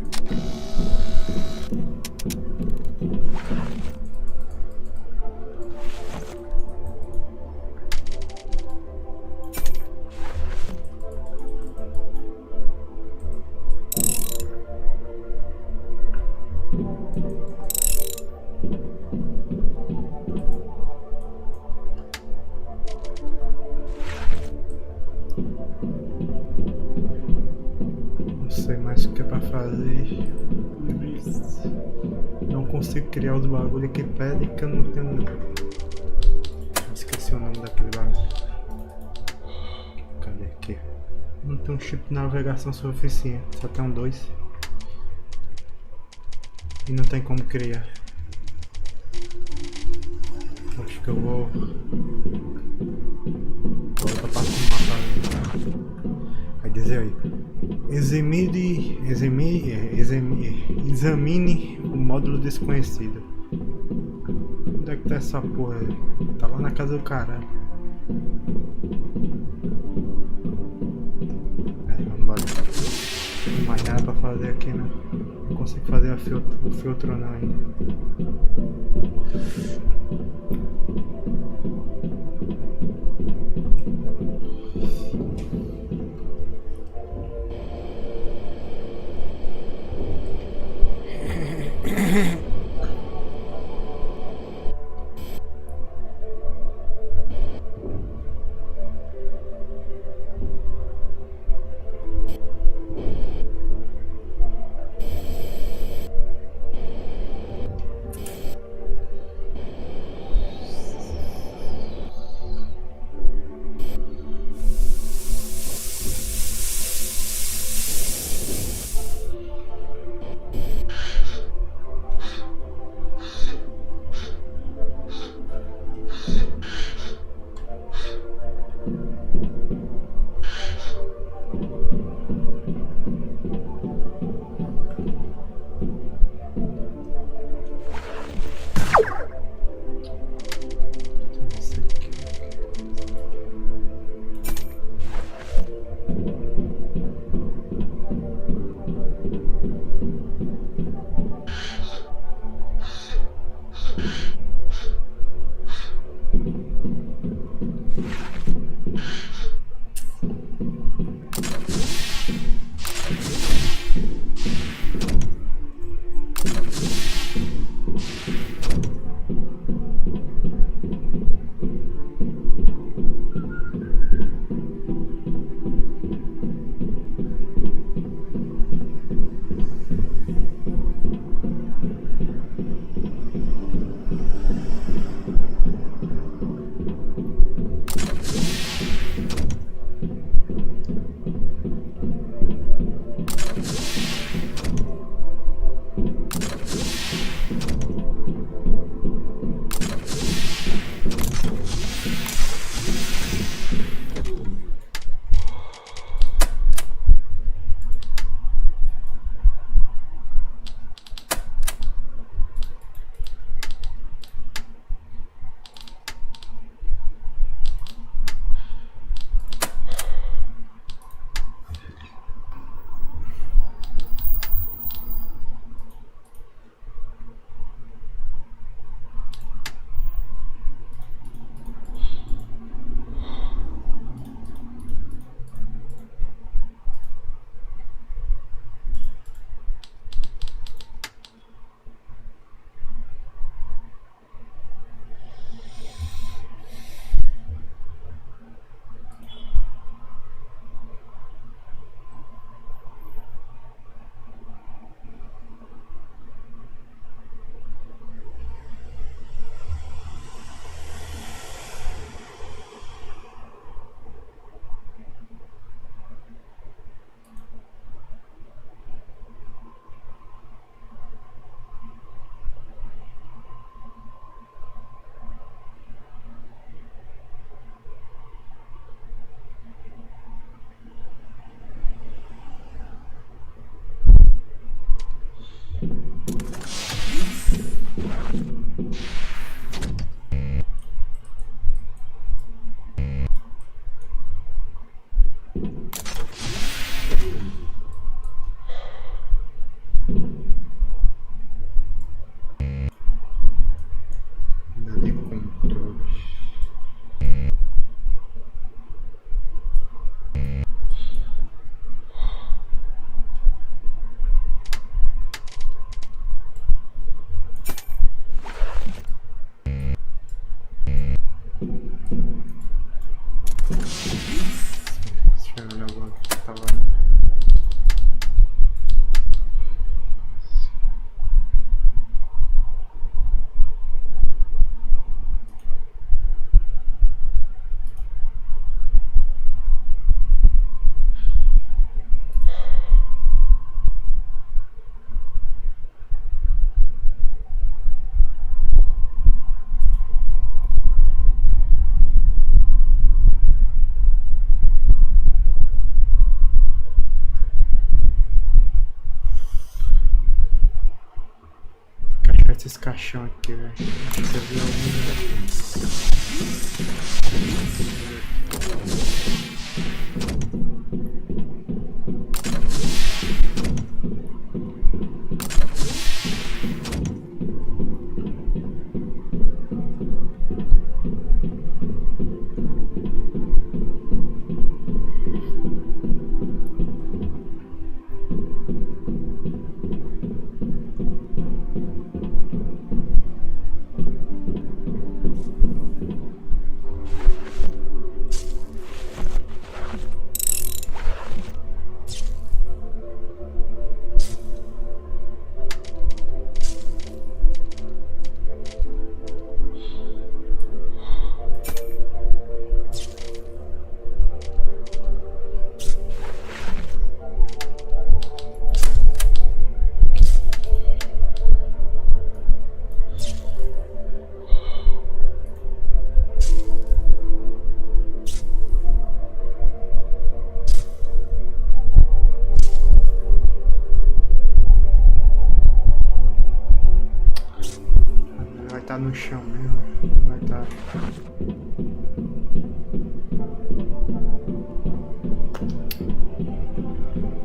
Não sei mais o que é pra fazer. Não consigo criar os bagulho que pede que eu não tenho. Esqueci o nome daquele bagulho. Cadê aqui? Não tem um chip de navegação suficiente, só tem um 2. E não tem como criar. Acho que eu vou voltar para o mapa. Vai dizer aí. Examine o módulo desconhecido. Onde é que tá essa porra aí? Tá lá na casa do caralho. Aí, vambora. Não tem mais nada pra fazer aqui, né? Não consigo fazer o filtro não ainda. tava, né? Esses caixão aqui, velho. Acho que eu vi vai estar no chão mesmo. Vai estar.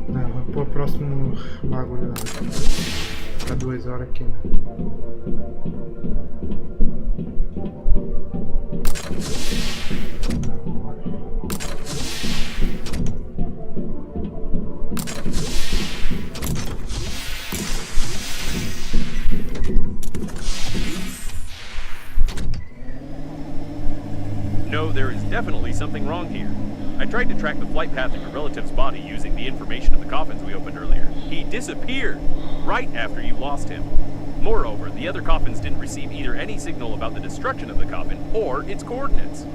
Não, vou pôr o próximo bagulho lá. Fica 2 horas aqui, né? No, there is definitely something wrong here. I tried to track the flight path of your relative's body using the information of the coffins we opened earlier. He disappeared right after you lost him. Moreover, the other coffins didn't receive either any signal about the destruction of the coffin or its coordinates.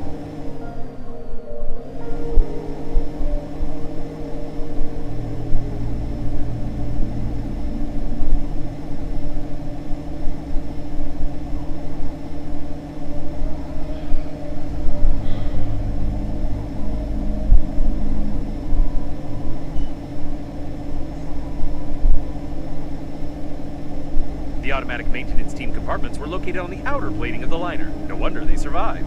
The automatic maintenance team compartments were located on the outer plating of the liner. No wonder they survived.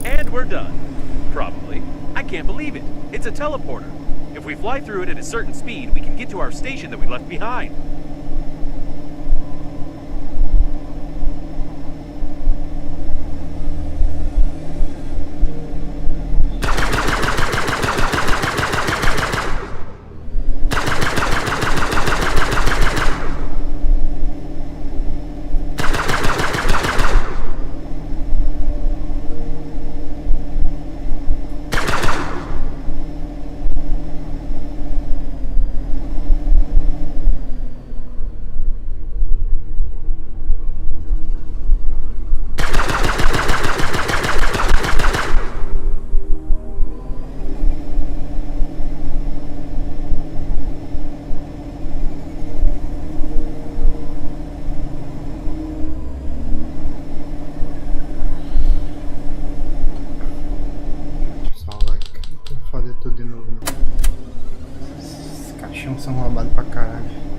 And we're done. Probably. I can't believe it. It's a teleporter. If we fly through it at a certain speed, we can get to our station that we left behind. Tudo de novo, não. Esses caixão são roubados pra caralho.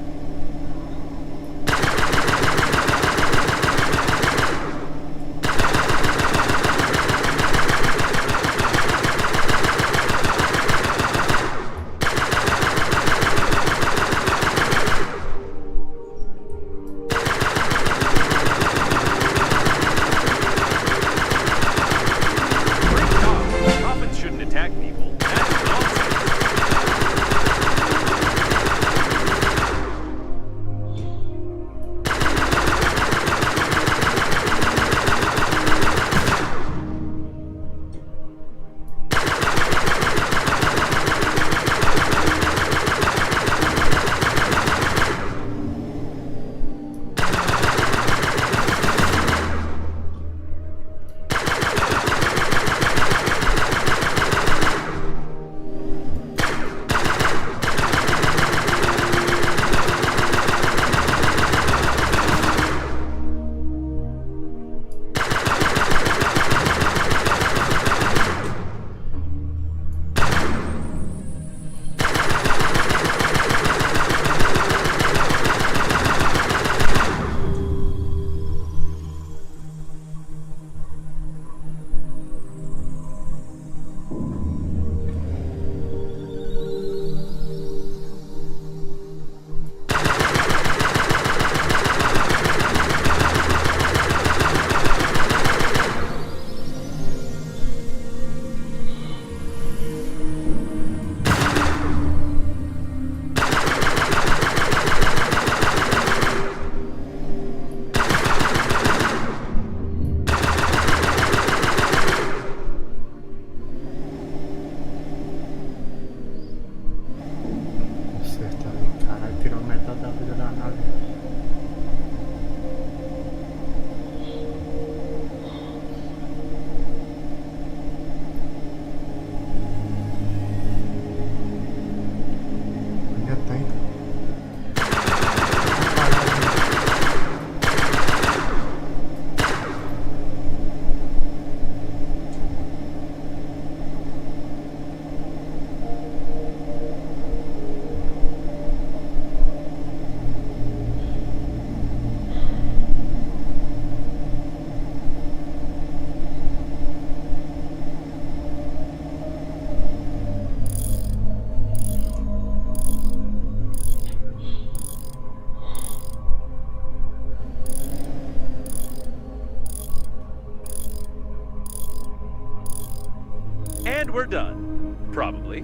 And we're done. Probably.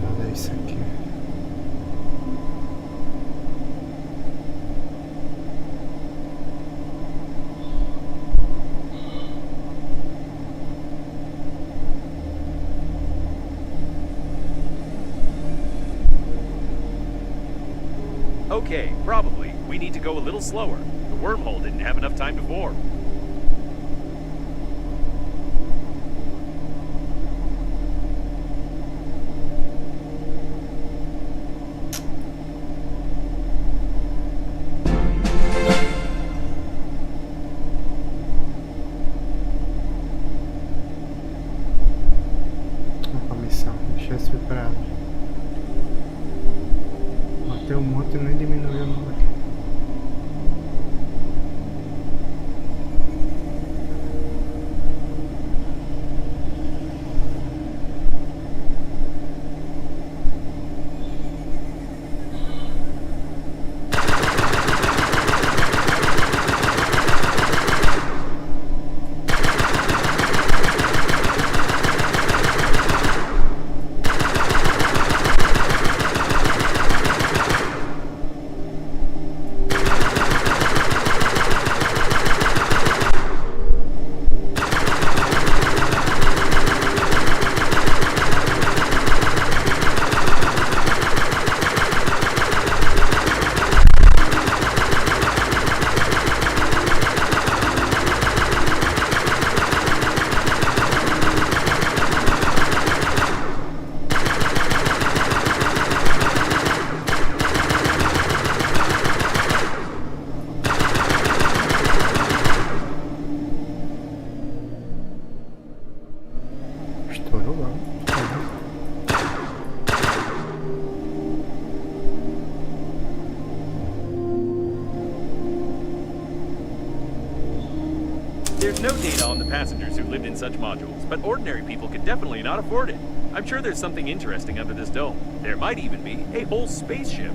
Olha isso aqui. Okay, probably. We need to go a little slower. The wormhole didn't have enough time to form. Vamos pra missão. Deixa eu subir pra ela. Bateu um monte e nem diminuiu o número. Estourou lá. There's no data on the passengers who lived in such modules, but ordinary people could definitely not afford it. I'm sure there's something interesting under this dome. There might even be a whole spaceship.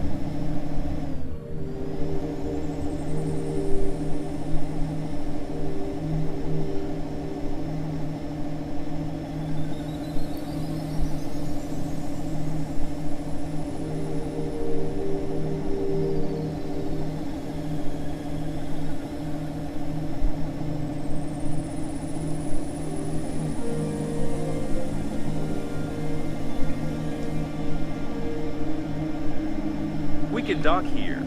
We can dock here.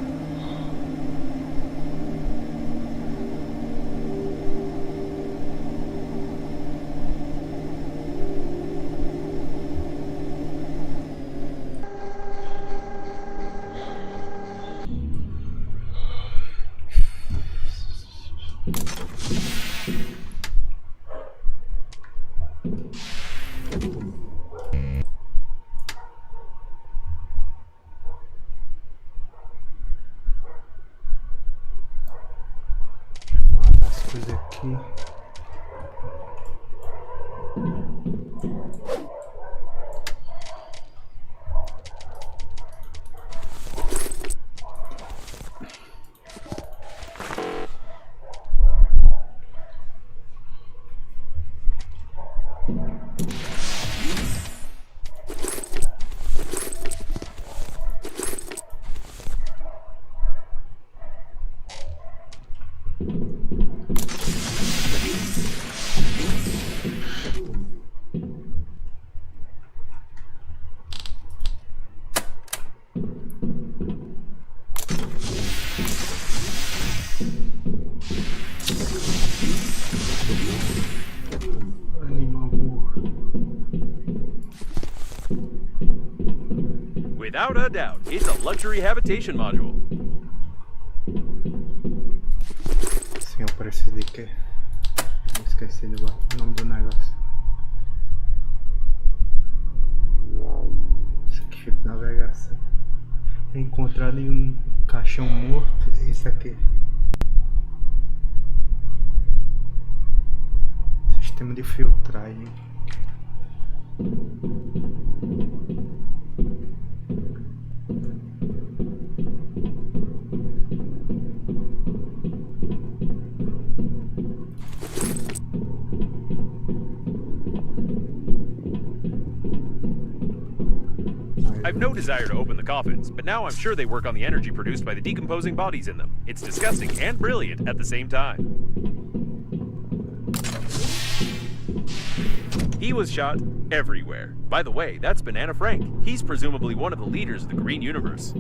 As coisas aqui. Animal burro. Without a doubt, it's a luxury habitation module. Sim, eu preciso de quê? Esqueci do nome do negócio. Isso aqui fica navegação. Encontrado em um caixão morto. Isso aqui. Sistema de filtragem. I've no desire to open the coffins, but now I'm sure they work on the energy produced by the decomposing bodies in them. It's disgusting and brilliant at the same time. He was shot everywhere. By the way, that's Banana Frank. He's presumably one of the leaders of the Green Universe.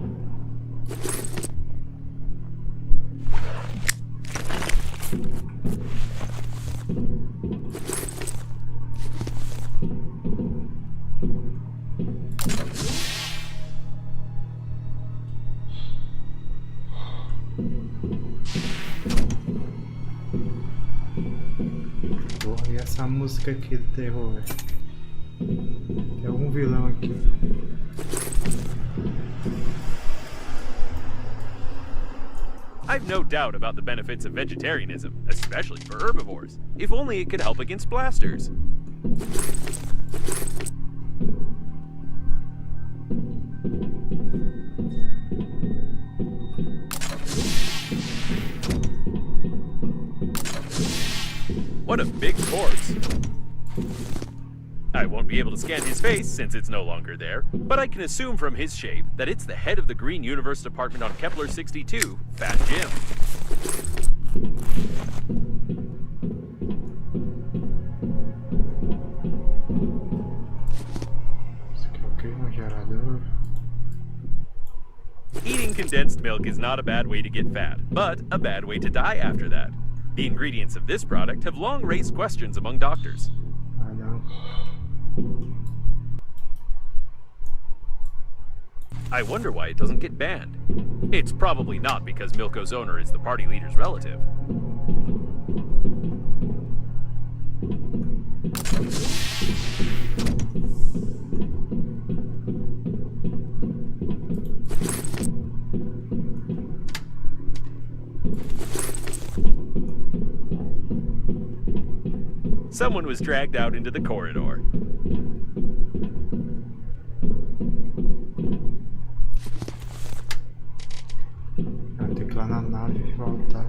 Porra, e essa música aqui do terror, velho? Tem algum vilão aqui. I've no doubt about the benefits of vegetarianism, especially for herbivores. If only it could help against blasters. What a big corpse. I won't be able to scan his face since it's no longer there, but I can assume from his shape that it's the head of the Green Universe Department on Kepler 62, Fat Jim. Isso aqui é o quê? Um gerador? Eating condensed milk is not a bad way to get fat, but a bad way to die after that. The ingredients of this product have long raised questions among doctors. Ah, não. I wonder why it doesn't get banned. It's probably not because Milko's owner is the party leader's relative. Someone was dragged out into the corridor. Tem que ir lá na nave e voltar.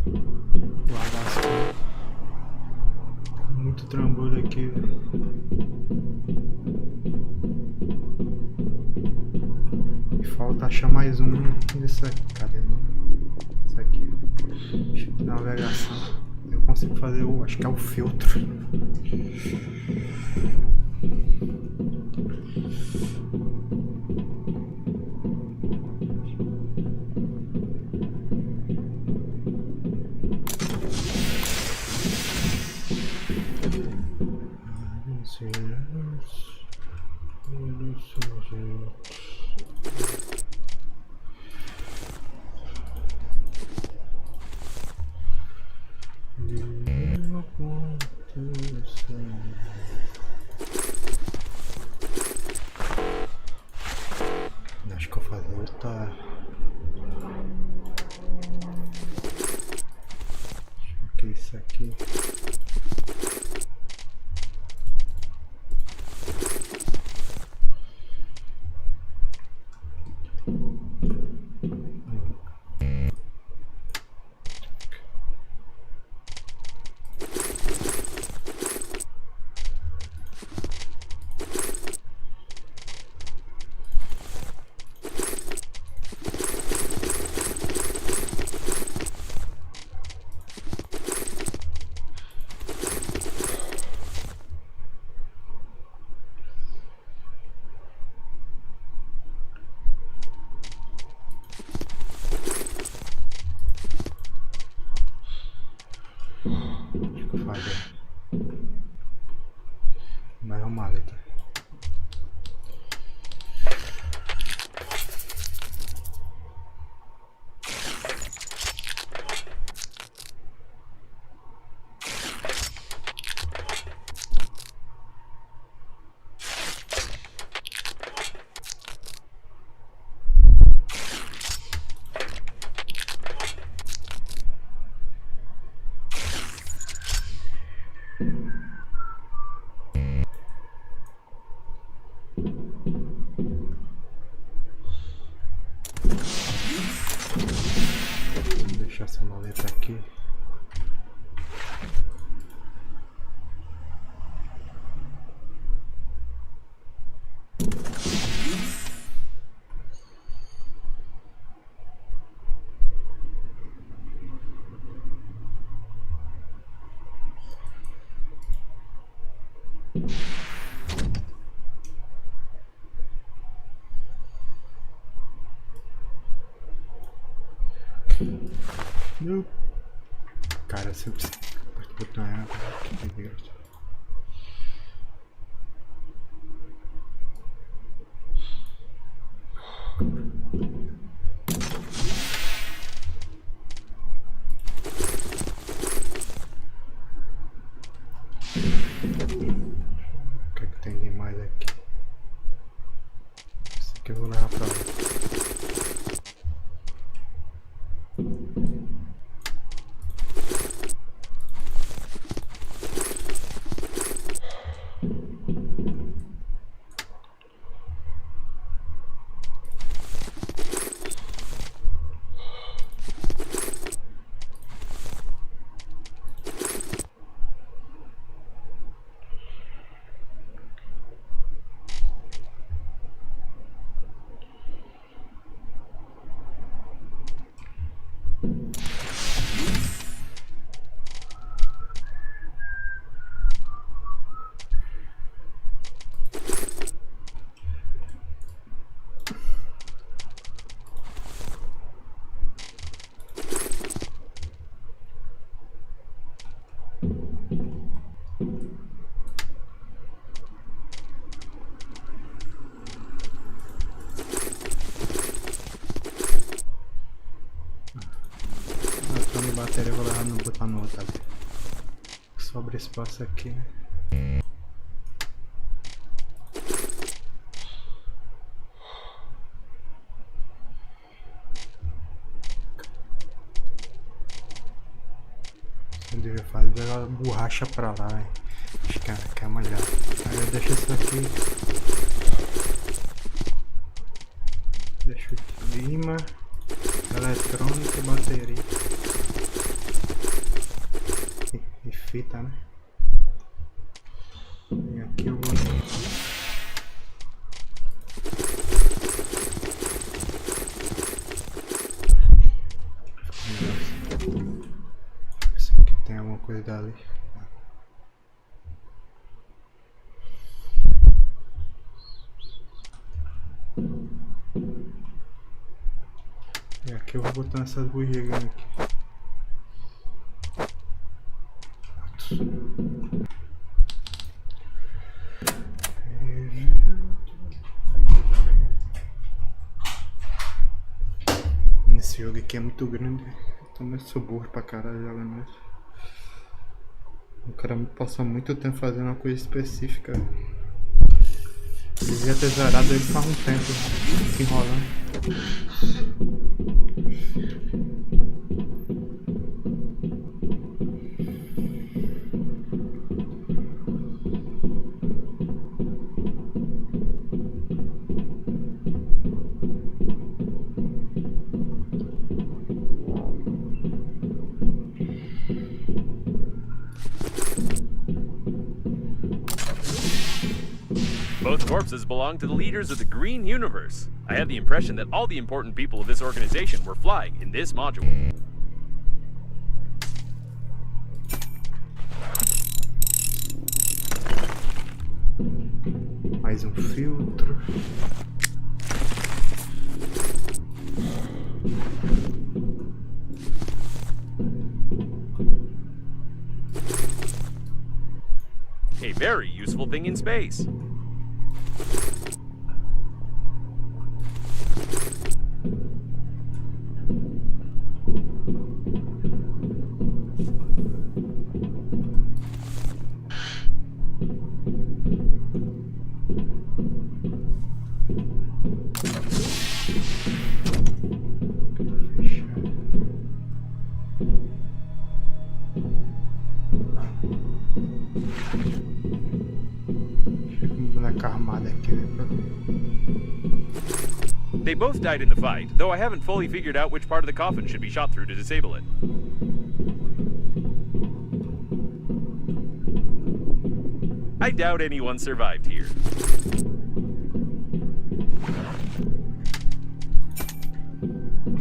Guardar as coisas. Muito trambolho aqui, velho. E falta achar mais um desse aqui. Cadê? Isso aqui. Navegação. Eu consigo fazer o. Acho que é o filtro. Acho que eu vou fazer outra. Acho que é isso aqui. Acho que eu falei. Mais uma maleta. Vou deixar essa maleta aqui. Não. Cara, se eu preciso botar que Deus. O que é que tem de mais aqui? Esse aqui eu vou levar pra lá. Bateria eu vou levar no botar no outro ali. Sobra espaço aqui, né? Eu devia fazer a borracha pra lá, hein? Acho que é melhor. Aí eu deixo isso aqui. Deixo clima, eletrônica e bateria. E fita, né? E aqui eu vou... Esse aqui tem alguma coisa dali. E aqui eu vou botando essas bugigas aqui. Esse jogo aqui é muito grande, eu também sou burro pra caralho jogando isso. O cara passa muito tempo fazendo uma coisa específica. Devia ter zerado ele faz um tempo, fica enrolando. Both corpses belong to the leaders of the Green Universe. I have the impression that all the important people of this organization were flying in this module. Mais filtro. A very useful thing in space. They both died in the fight, though I haven't fully figured out which part of the coffin should be shot through to disable it. I doubt anyone survived here.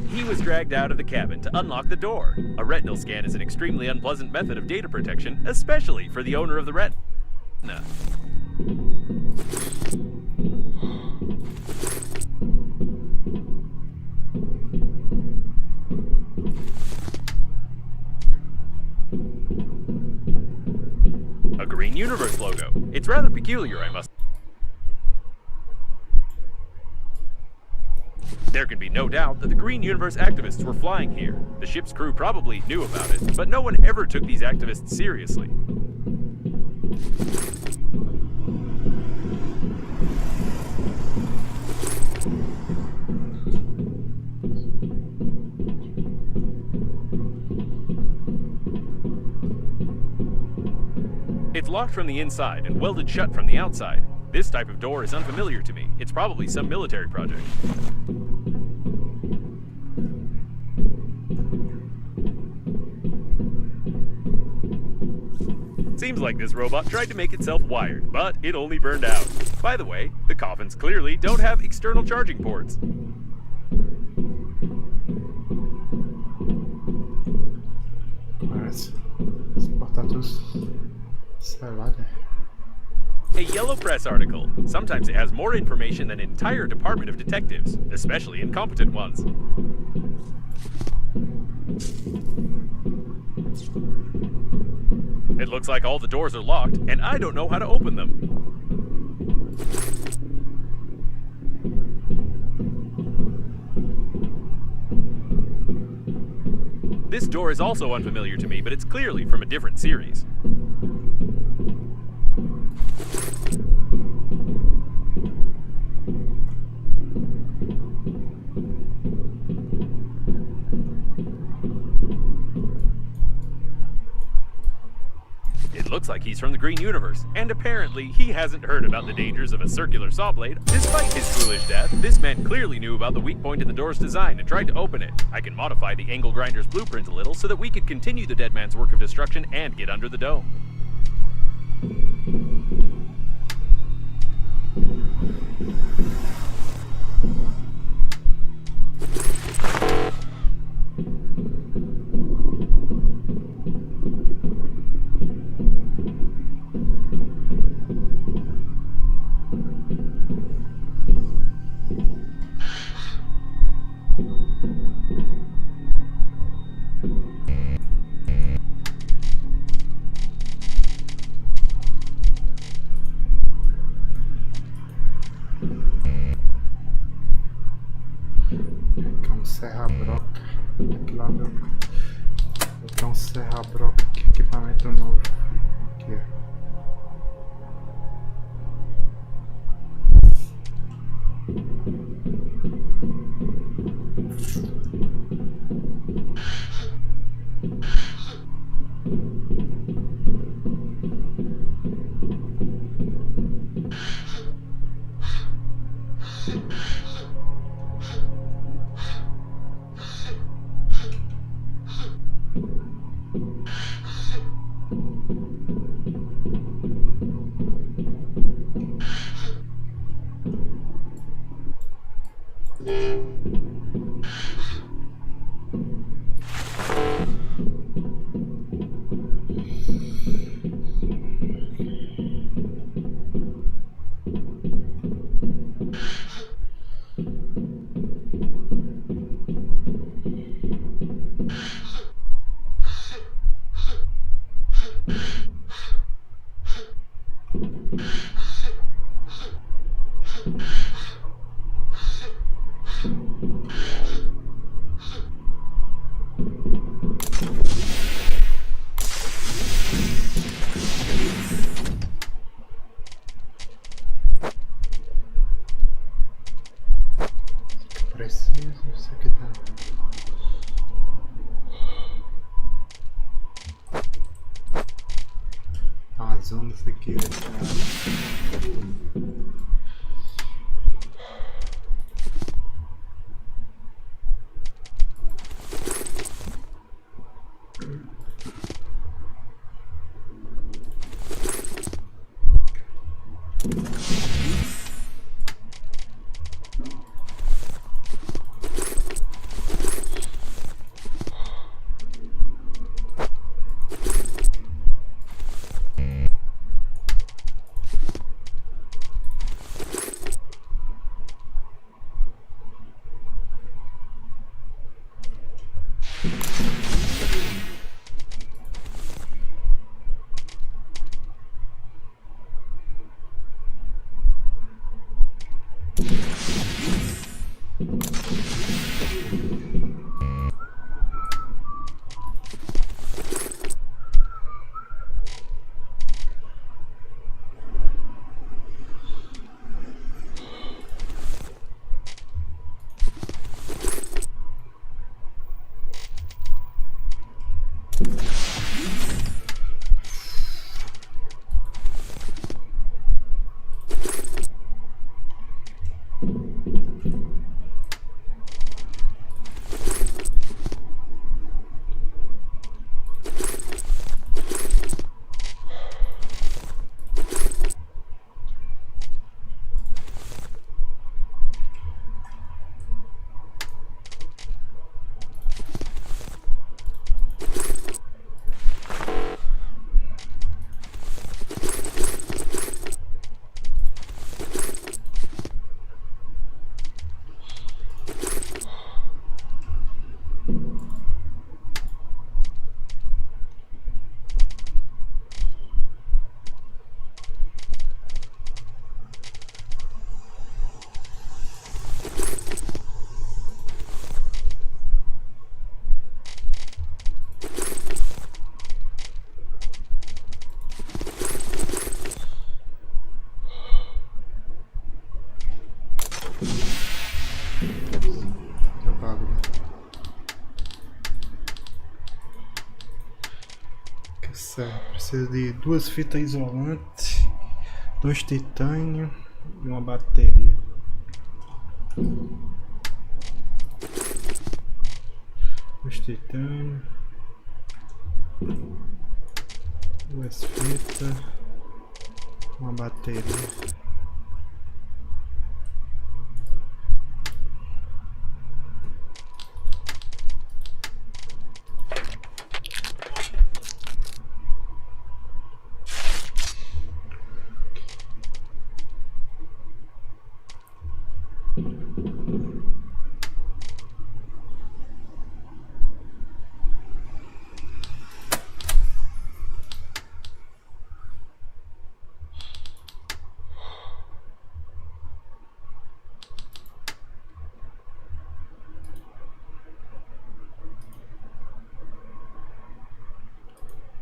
He was dragged out of the cabin to unlock the door. A retinal scan is an extremely unpleasant method of data protection, especially for the owner of the retina. ship's logo. It's rather peculiar, I must. There can be no doubt that the Green Universe activists were flying here. The ship's crew probably knew about it, but no one ever took these activists seriously. It's locked from the inside and welded shut from the outside. This type of door is unfamiliar to me. It's probably some military project. Seems like this robot tried to make itself wired, but it only burned out. By the way, the coffins clearly don't have external charging ports. Parece exportar todos. Sei lá, né? A yellow press article. Sometimes it has more information than an entire department of detectives, especially incompetent ones. It looks like all the doors are locked, and I don't know how to open them. This door is also unfamiliar to me, but it's clearly from a different series. It looks like he's from the Green Universe, and apparently he hasn't heard about the dangers of a circular saw blade. Despite his foolish death, this man clearly knew about the weak point in the door's design and tried to open it. I can modify the angle grinder's blueprint a little so that we could continue the dead man's work of destruction and get under the dome. Serra-broca. Aqui lá meu. Vou botar um serra-broca aqui, equipamento novo. Aqui. Preciso, isso aqui tá. Tá uma zona isso aqui, Certo, preciso de 2 fitas isolantes, 2 titânio e uma bateria. 2 titânio, 2 fitas, uma bateria.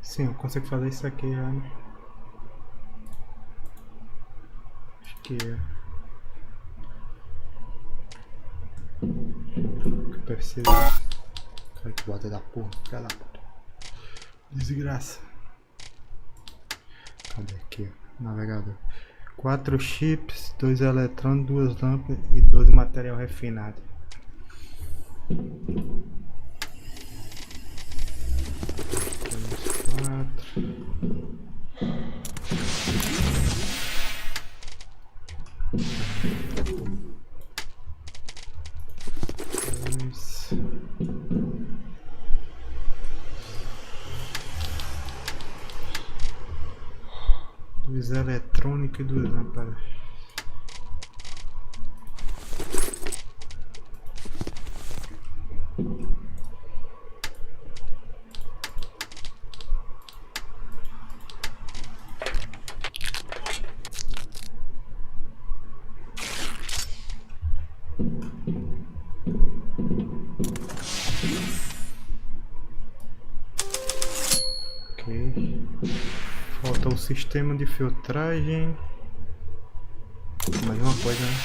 Sim, eu consigo fazer isso aqui já, né? Acho que é. Que eu preciso. Cara, que bota da porra, filha da puta. Desgraça. Cadê aqui? Navegador. 4 chips, 2 eletrônicos, 2 lâmpadas e 12 material refinado. Dois eletrônicos e 2 lâmpadas. Falta o sistema de filtragem. Mais uma coisa, né?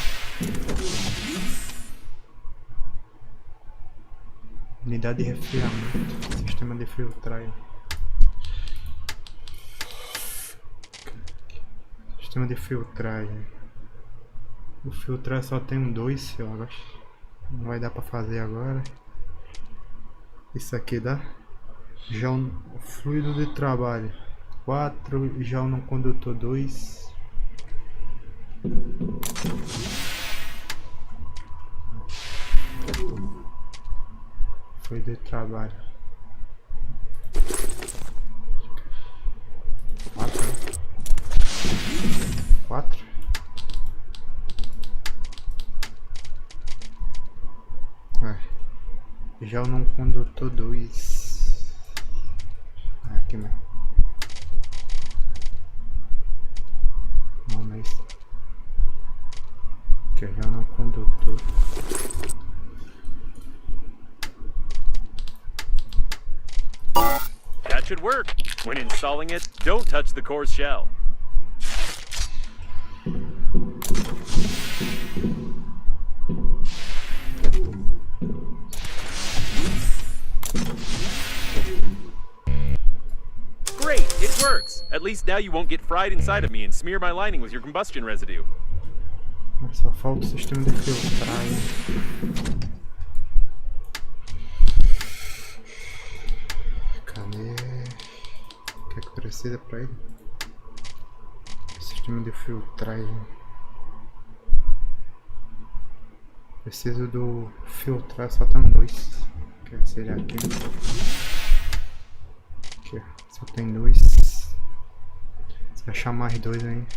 Unidade de resfriamento. Sistema de filtragem. Sistema de filtragem. O filtrar só tem um 2, eu acho. Não vai dar pra fazer agora. Isso aqui dá. Já o fluido de trabalho 4, já o não condutor 2. Fluido de trabalho 4. Já o não condutor 2. Aqui mesmo. Não, mas que já não condutor. That should work. When installing it, don't touch the core's shell. Great, it works. At least now you won't get fried inside of me and smear my lining with your combustion residue. Mas só falta o sistema de filtragem. Cadê? O que é que precisa para ele? Sistema de filtragem. Preciso do filtrar, só tem 2. Que seria aqui. Aqui, só tem 2. Se achar mais 2 aí.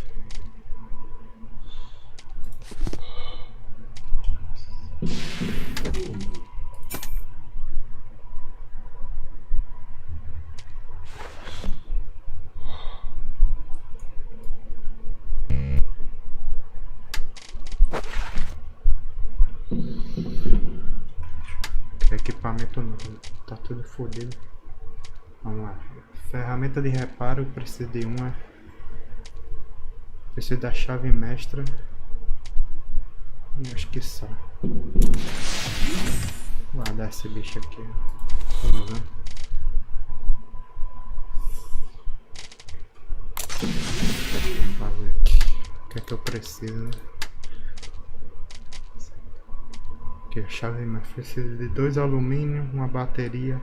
Equipamento novo, tá tudo fodido. Vamos lá. Ferramenta de reparo, preciso de uma. Preciso da chave mestra. E acho que só. Vou guardar esse bicho aqui. Vamos ver. Vamos ver aqui. O que é que eu preciso? Aqui a chave, mas preciso de 2 alumínio, uma bateria.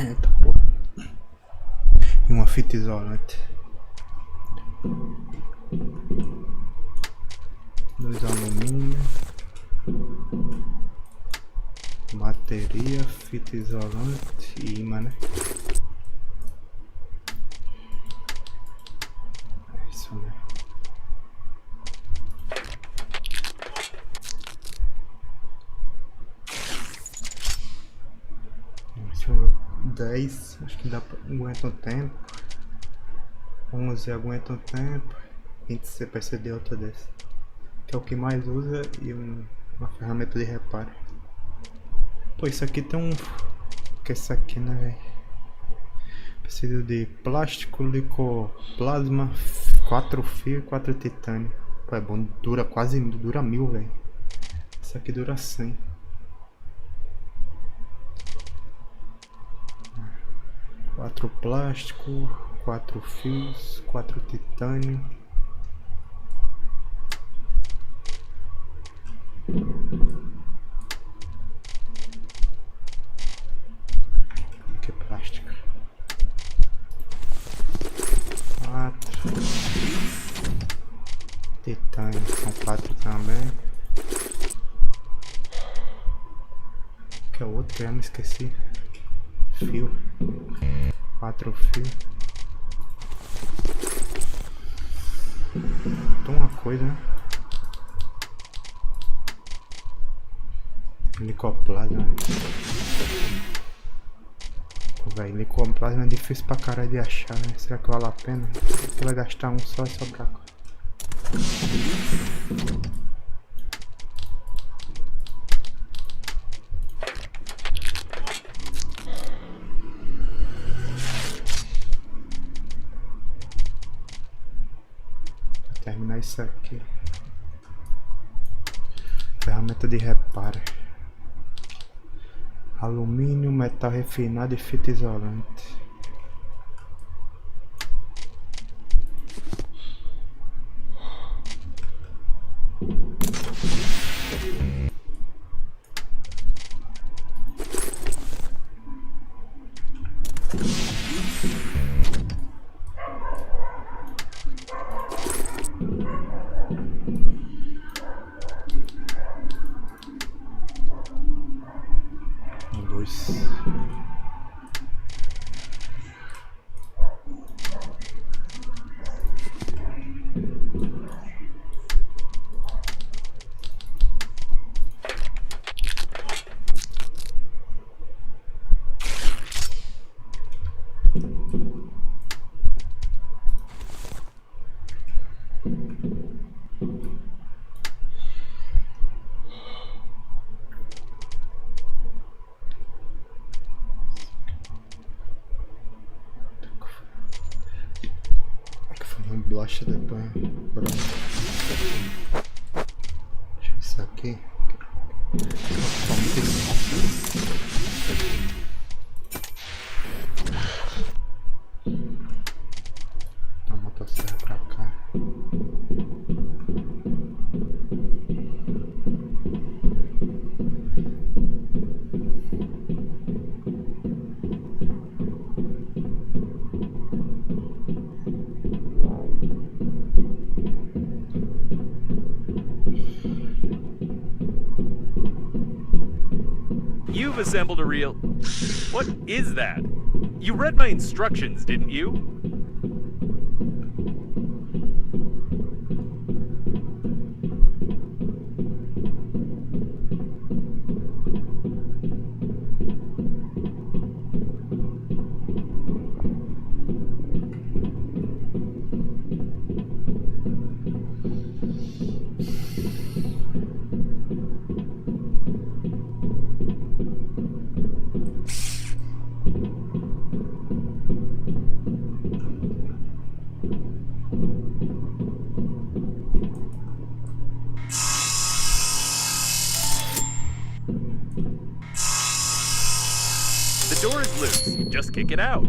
Eita porra. E uma fita isolante. 2 alumínio, bateria, fita isolante e imã, né? É isso mesmo. Deixa eu ver. 10, acho que aguenta um tempo. 11 aguenta um tempo. 20 você precisa de outra desse. Que é o que mais usa e uma ferramenta de reparo. Pô, isso aqui tem um... que é isso aqui, né, velho? Preciso de plástico, licoplasma, 4 fios e 4 titânio. Pô, é bom, dura 1000, velho. Isso aqui dura 100. 4 plástico, 4 fios, 4 titânio. Que plástico. 4 titânio, são 4 também. Que é o outro, já me esqueci. Fio. 4 fios. Então uma coisa, né? Licoplasma. Velho, licoplasma é difícil pra caralho de achar, né? Será que vale a pena? Porque vai gastar um só e sobrar. Pra terminar isso aqui. Ferramenta de reparo. Alumínio, metal refinado e fita isolante. Bolacha depois. Deixa isso aqui. A motosserra pra cá. You've assembled a real... What is that? You read my instructions, didn't you? door is loose. Just kick it out.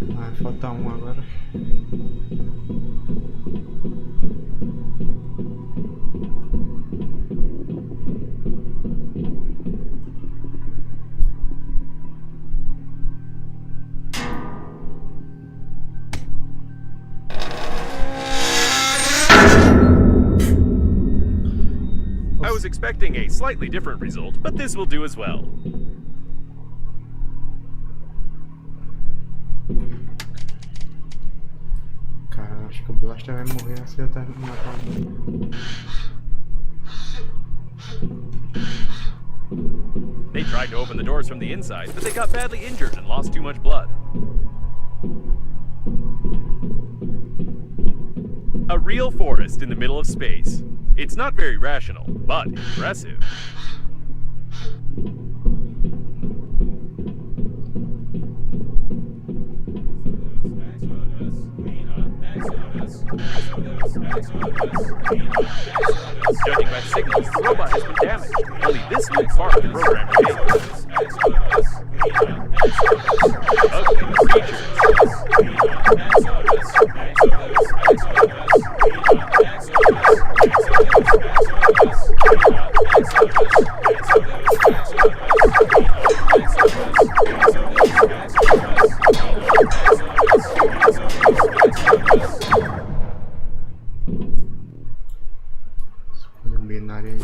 Vai faltar um agora. I was expecting a slightly different result, but this will do as well. Cara, acho que o Blaster vai morrer assim até matar o. They tried to open the doors from the inside, but they got badly injured and lost too much blood. A real forest in the middle of space. It's not very rational, but impressive. Judging by the signals, the robot has been damaged. Only this little part of the program remains. Ugly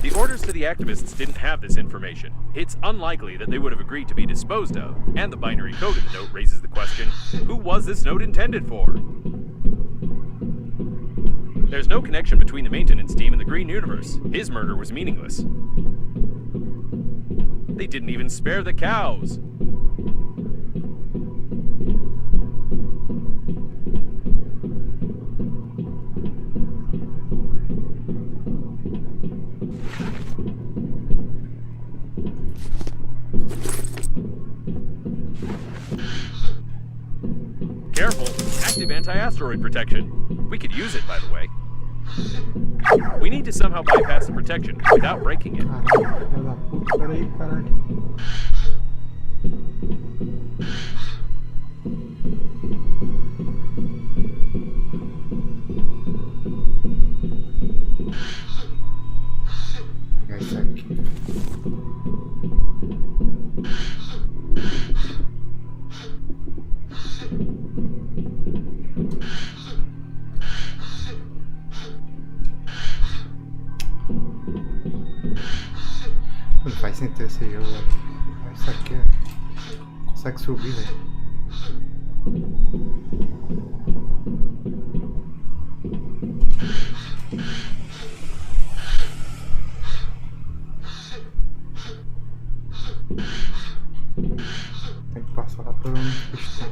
The orders to the activists didn't have this information. It's unlikely that they would have agreed to be disposed of, and the binary code in the note raises the question, who was this note intended for? There's no connection between the maintenance team and the Green Universe. His murder was meaningless. They didn't even spare the cows. Careful, active anti-asteroid protection. We could use it, by the way. We need to somehow bypass the protection without breaking it. Caralho, filha da puta, peraí, caralho. Vou pegar isso aqui. Não faz sentido esse jogo, velho. Isso aqui é... Consegue subir, velho. Tem que passar lá pelo pistão.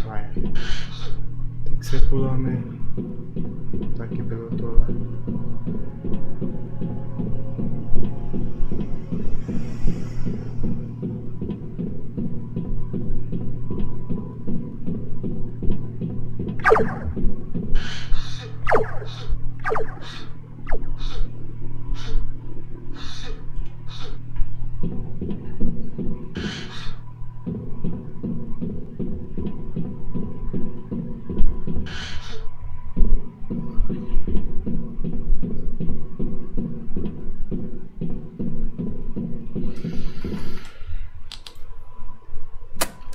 Vai. Tem que ser pular mesmo. Tá aqui pelo outro lado.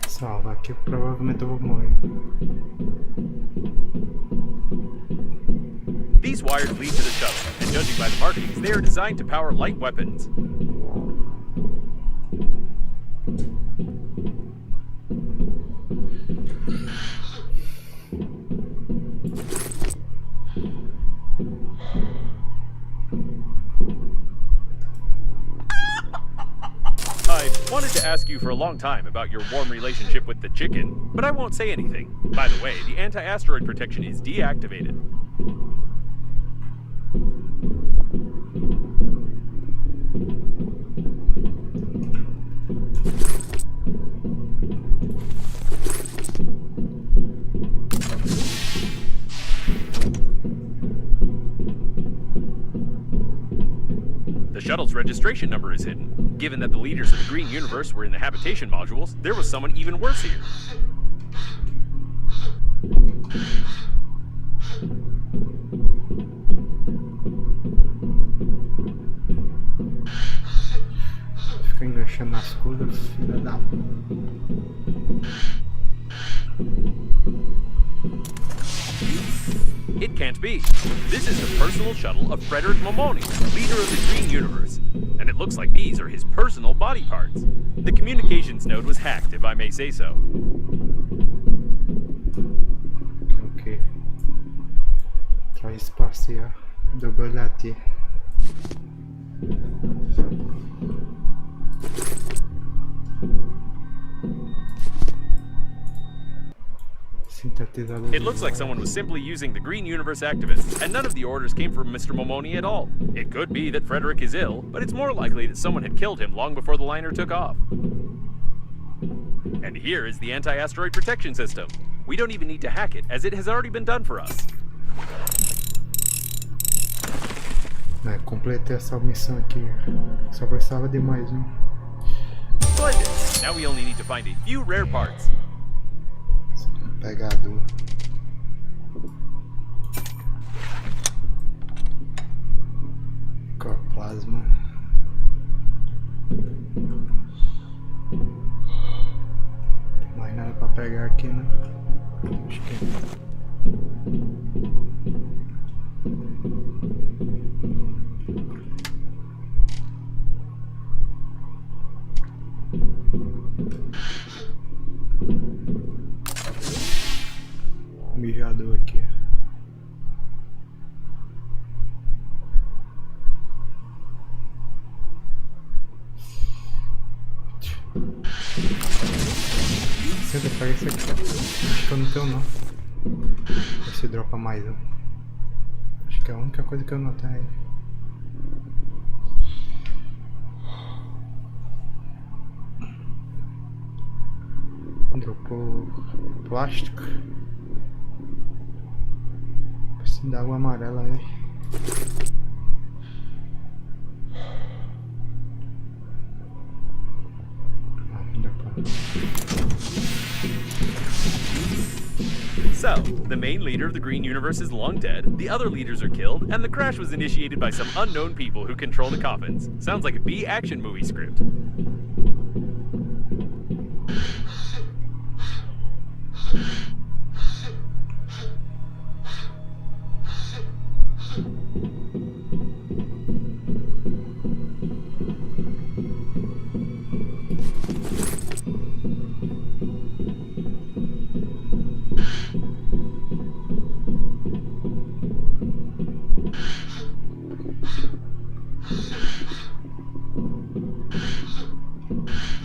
Salva aqui, provavelmente eu vou morrer. These wires lead to the shuttle, and judging by the markings, they are designed to power light weapons. Wanted to ask you for a long time about your warm relationship with the chicken, but I won't say anything. By the way, the anti-asteroid protection is deactivated. The shuttle's registration number is hidden. Given that the leaders of the Green Universe were in the habitation modules, there was someone even worse here. Fica enganchando nas coisas, filha da... It can't be. This is the personal shuttle of Frederick Momoni, leader of the Green Universe. And it looks like these are his personal body parts. The communications node was hacked, if I may say so. Ok. Transpacial. Double-AT. Sintetizador. It looks like someone was simply using the Green Universe activists, and none of the orders came from Mr. Momoni at all. It could be that Frederick is ill, but it's more likely that someone had killed him long before the liner took off. And here is the anti-asteroid protection system. We don't even need to hack it, as it has already been done for us. Completei essa missão aqui. Só precisava de mais um. Splendid! Now we only need to find a few rare parts. Pegador. Plasma. Tem mais nada pra pegar aqui, né? Acho que mijador aqui. Senta, pega esse aqui. Acho que eu não tenho não. Ver se dropa mais um. Acho que é a única coisa que eu não tenho aí. Dropou plástico. Preciso da água amarela, velho. So, the main leader of the Green Universe is long dead, the other leaders are killed, and the crash was initiated by some unknown people who control the coffins. Sounds like a B-action movie script.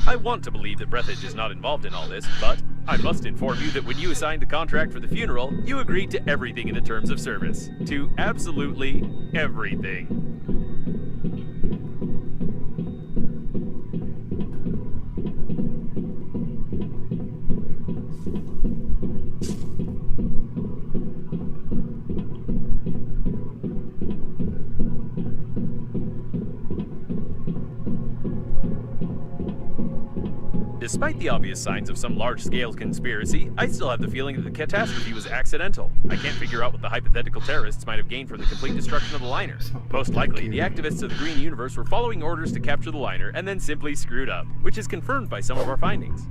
I want to believe that Breathedge is not involved in all this, but I must inform you that when you assigned the contract for the funeral, you agreed to everything in the terms of service. To absolutely everything. Despite the obvious signs of some large-scale conspiracy, I still have the feeling that the catastrophe was accidental. I can't figure out what the hypothetical terrorists might have gained from the complete destruction of the liner. Most likely, the activists of the Green Universe were following orders to capture the liner and then simply screwed up, which is confirmed by some of our findings.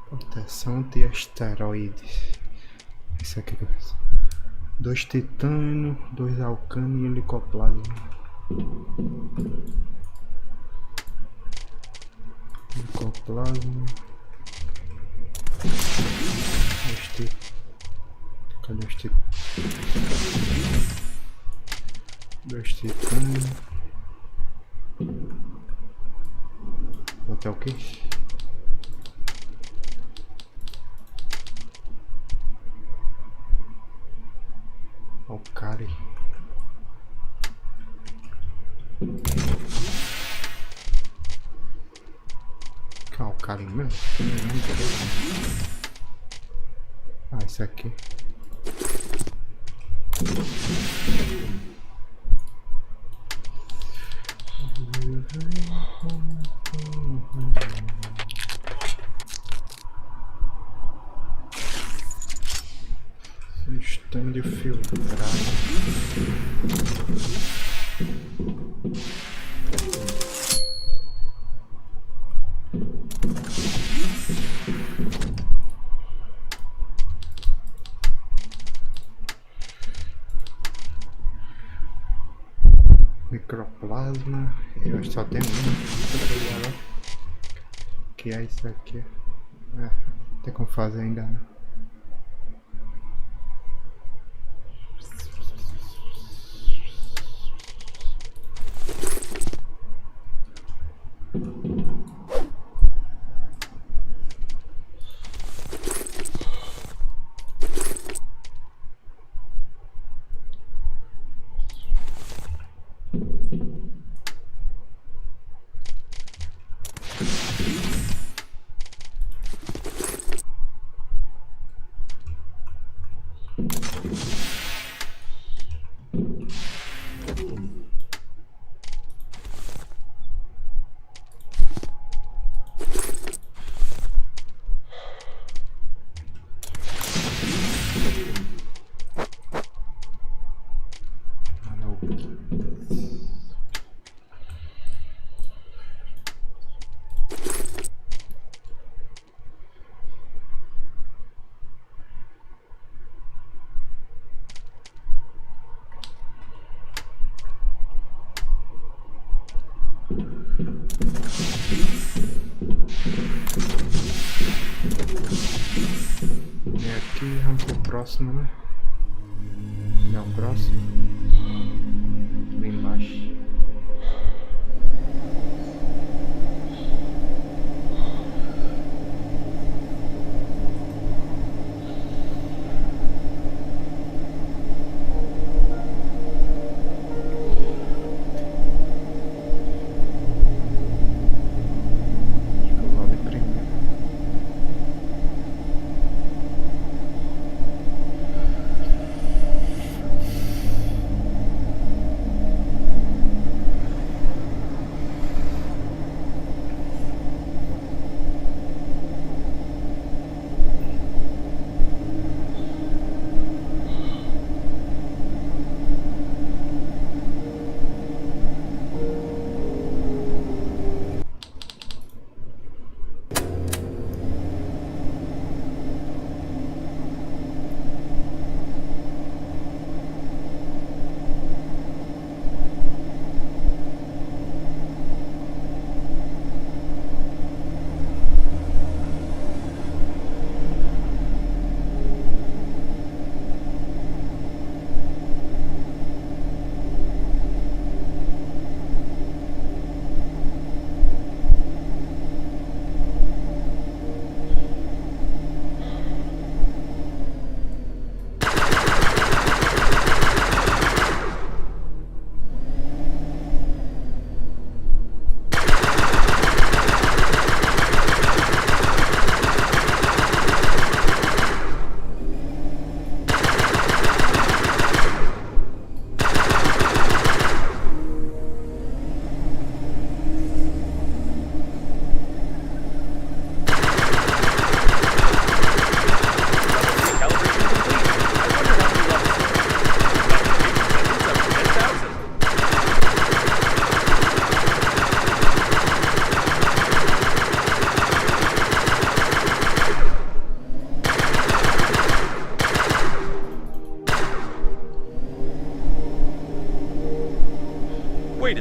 Proteção de asteroides. Isso aqui que eu fiz. 2 titânio, 2 alcano e helicoplasma. Helicoplasma. Cadê os titânio? 2 titânio. Botar o quê? O cara. Que é o cara mesmo? Ah, esse aqui. Sistema de filtragem. Microplasma. Eu acho que só tem um. Que é isso aqui. Tem como fazer ainda, né? E aqui vamos pro próximo, né? Não, o próximo. Bem embaixo.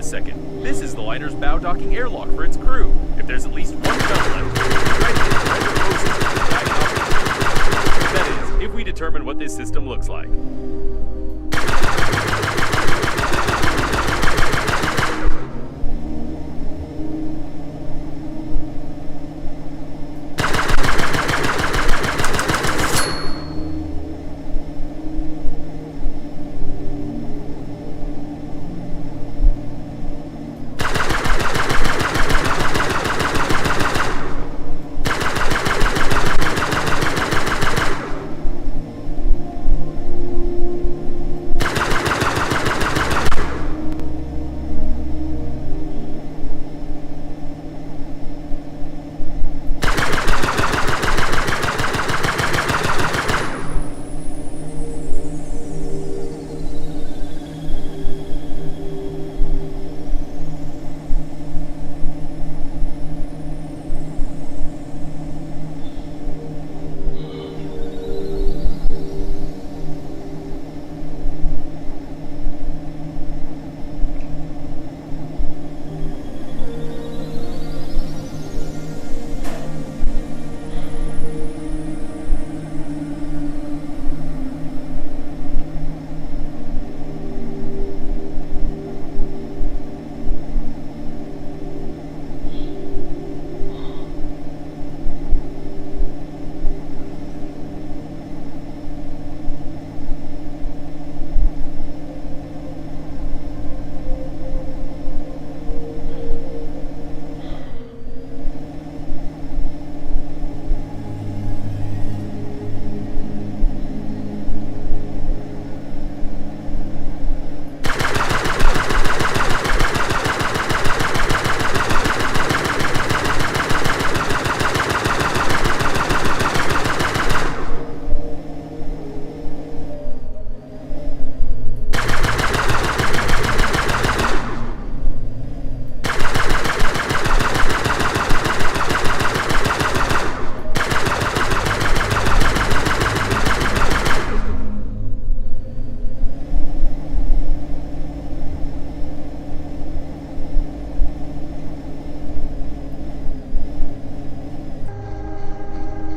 second. This is the liner's bow docking airlock for its crew. If there's at least one shell left, we're ready to render process for the diagnostic. That is, if we determine what this system looks like.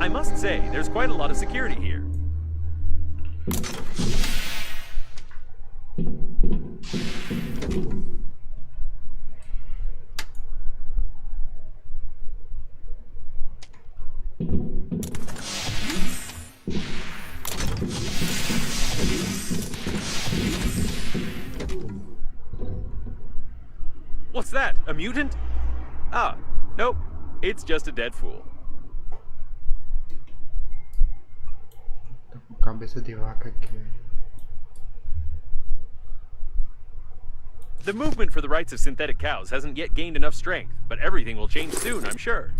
I must say, there's quite a lot of security here. What's that? A mutant? Ah, nope. It's just a dead fool. Tá com cabeça de vaca aqui. The movement for the rights of synthetic cows hasn't yet gained enough strength, but everything will change soon, I'm sure.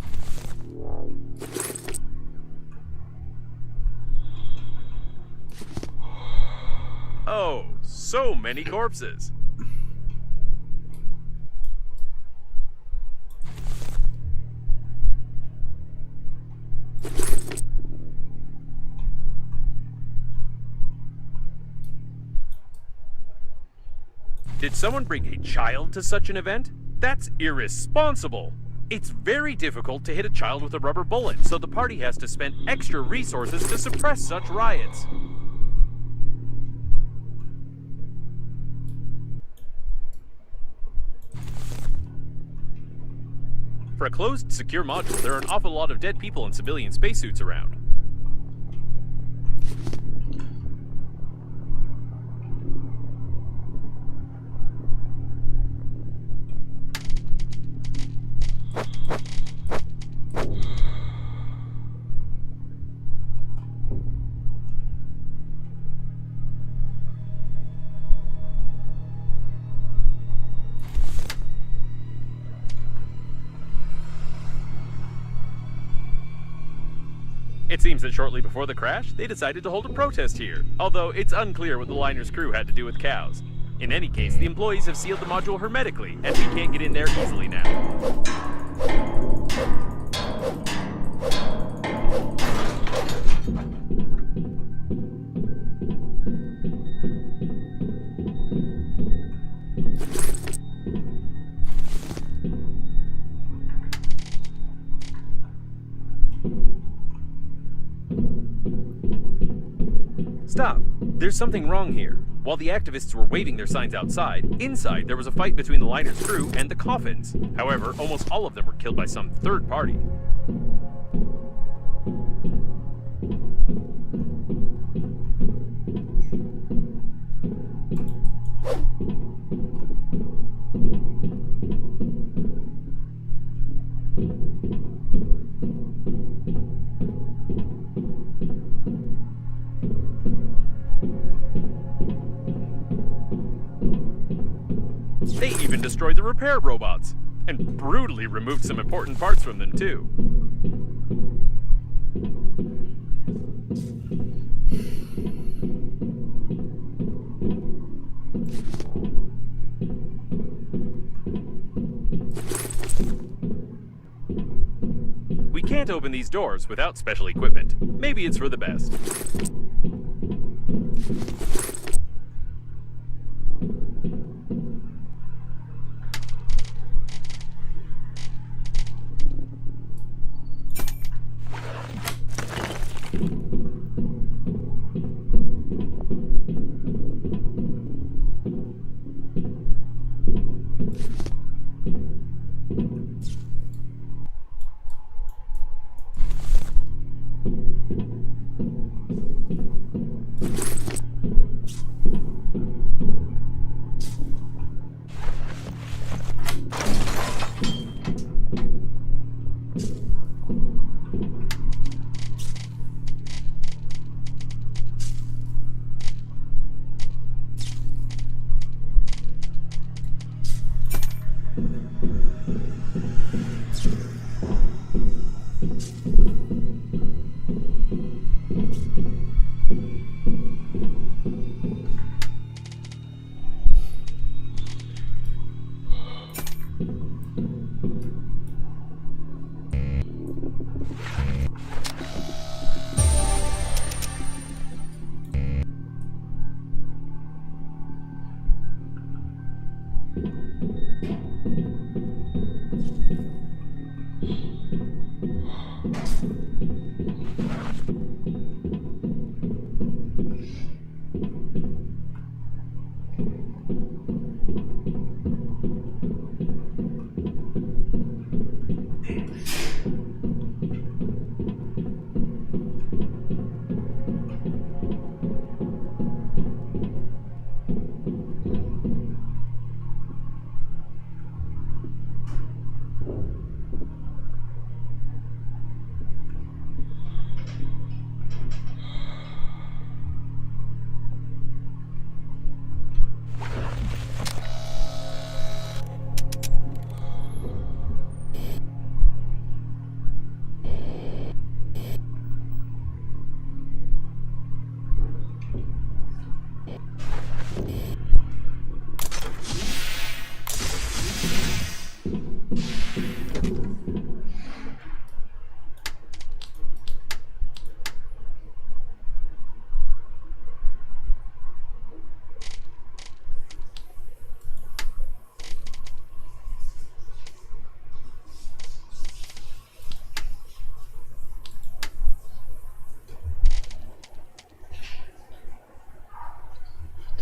Oh, so many corpses. Did someone bring a child to such an event? That's irresponsible! It's very difficult to hit a child with a rubber bullet, so the party has to spend extra resources to suppress such riots. For a closed, secure module, there are an awful lot of dead people in civilian spacesuits around. It seems that shortly before the crash, they decided to hold a protest here, although it's unclear what the liner's crew had to do with cows. In any case, the employees have sealed the module hermetically, and we can't get in there easily now. Stop. There's something wrong here. While the activists were waving their signs outside, inside there was a fight between the liner's crew and the coffins. However, almost all of them were killed by some third party. They even destroyed the repair robots, and brutally removed some important parts from them too. We can't open these doors without special equipment. Maybe it's for the best.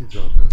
Jogando.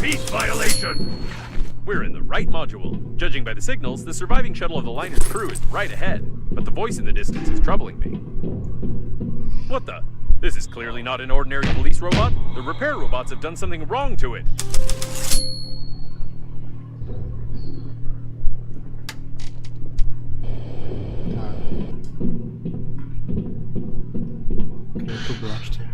Peace violation! We're in the right module. Judging by the signals, the surviving shuttle of the liner's crew is right ahead, but the voice in the distance is troubling me. What the? This is clearly not an ordinary police robot. The repair robots have done something wrong to it. Outro blaster.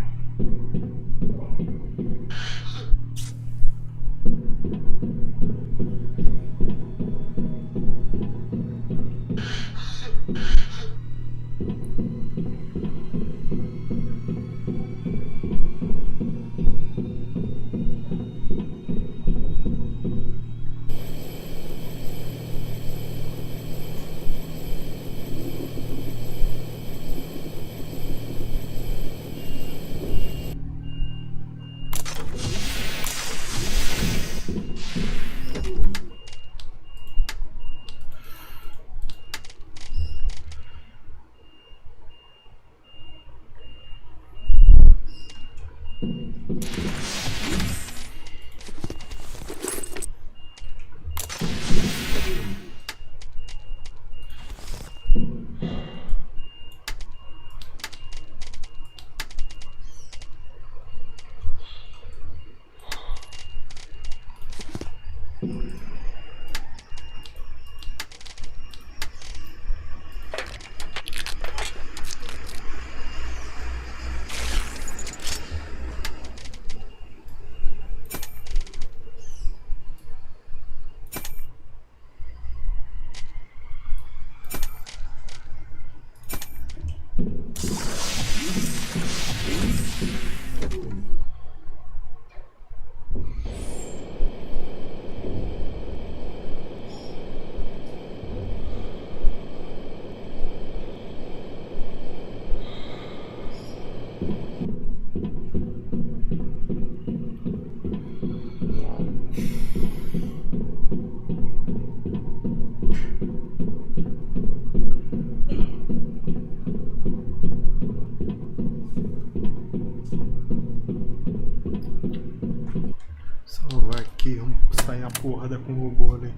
Salvar aqui, vamos sair a porrada com o robô ali.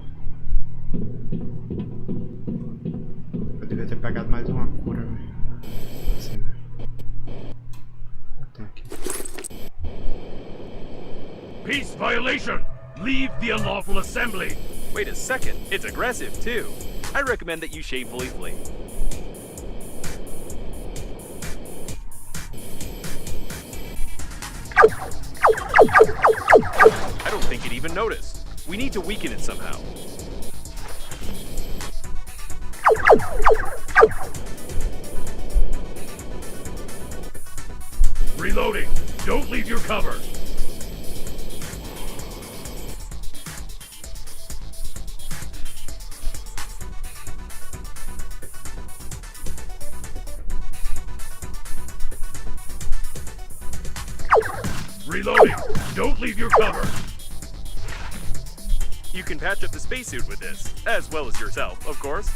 Eu devia ter pegado mais uma cura, velho. Assim, né? Tem aqui. Peace violation! Leave the unlawful assembly! Wait a second, it's aggressive too. I recommend that you shamefully flee. I don't think it even noticed. We need to weaken it somehow. don't leave your cover. Reloading, don't leave your cover. You can patch up the spacesuit with this, as well as yourself, of course.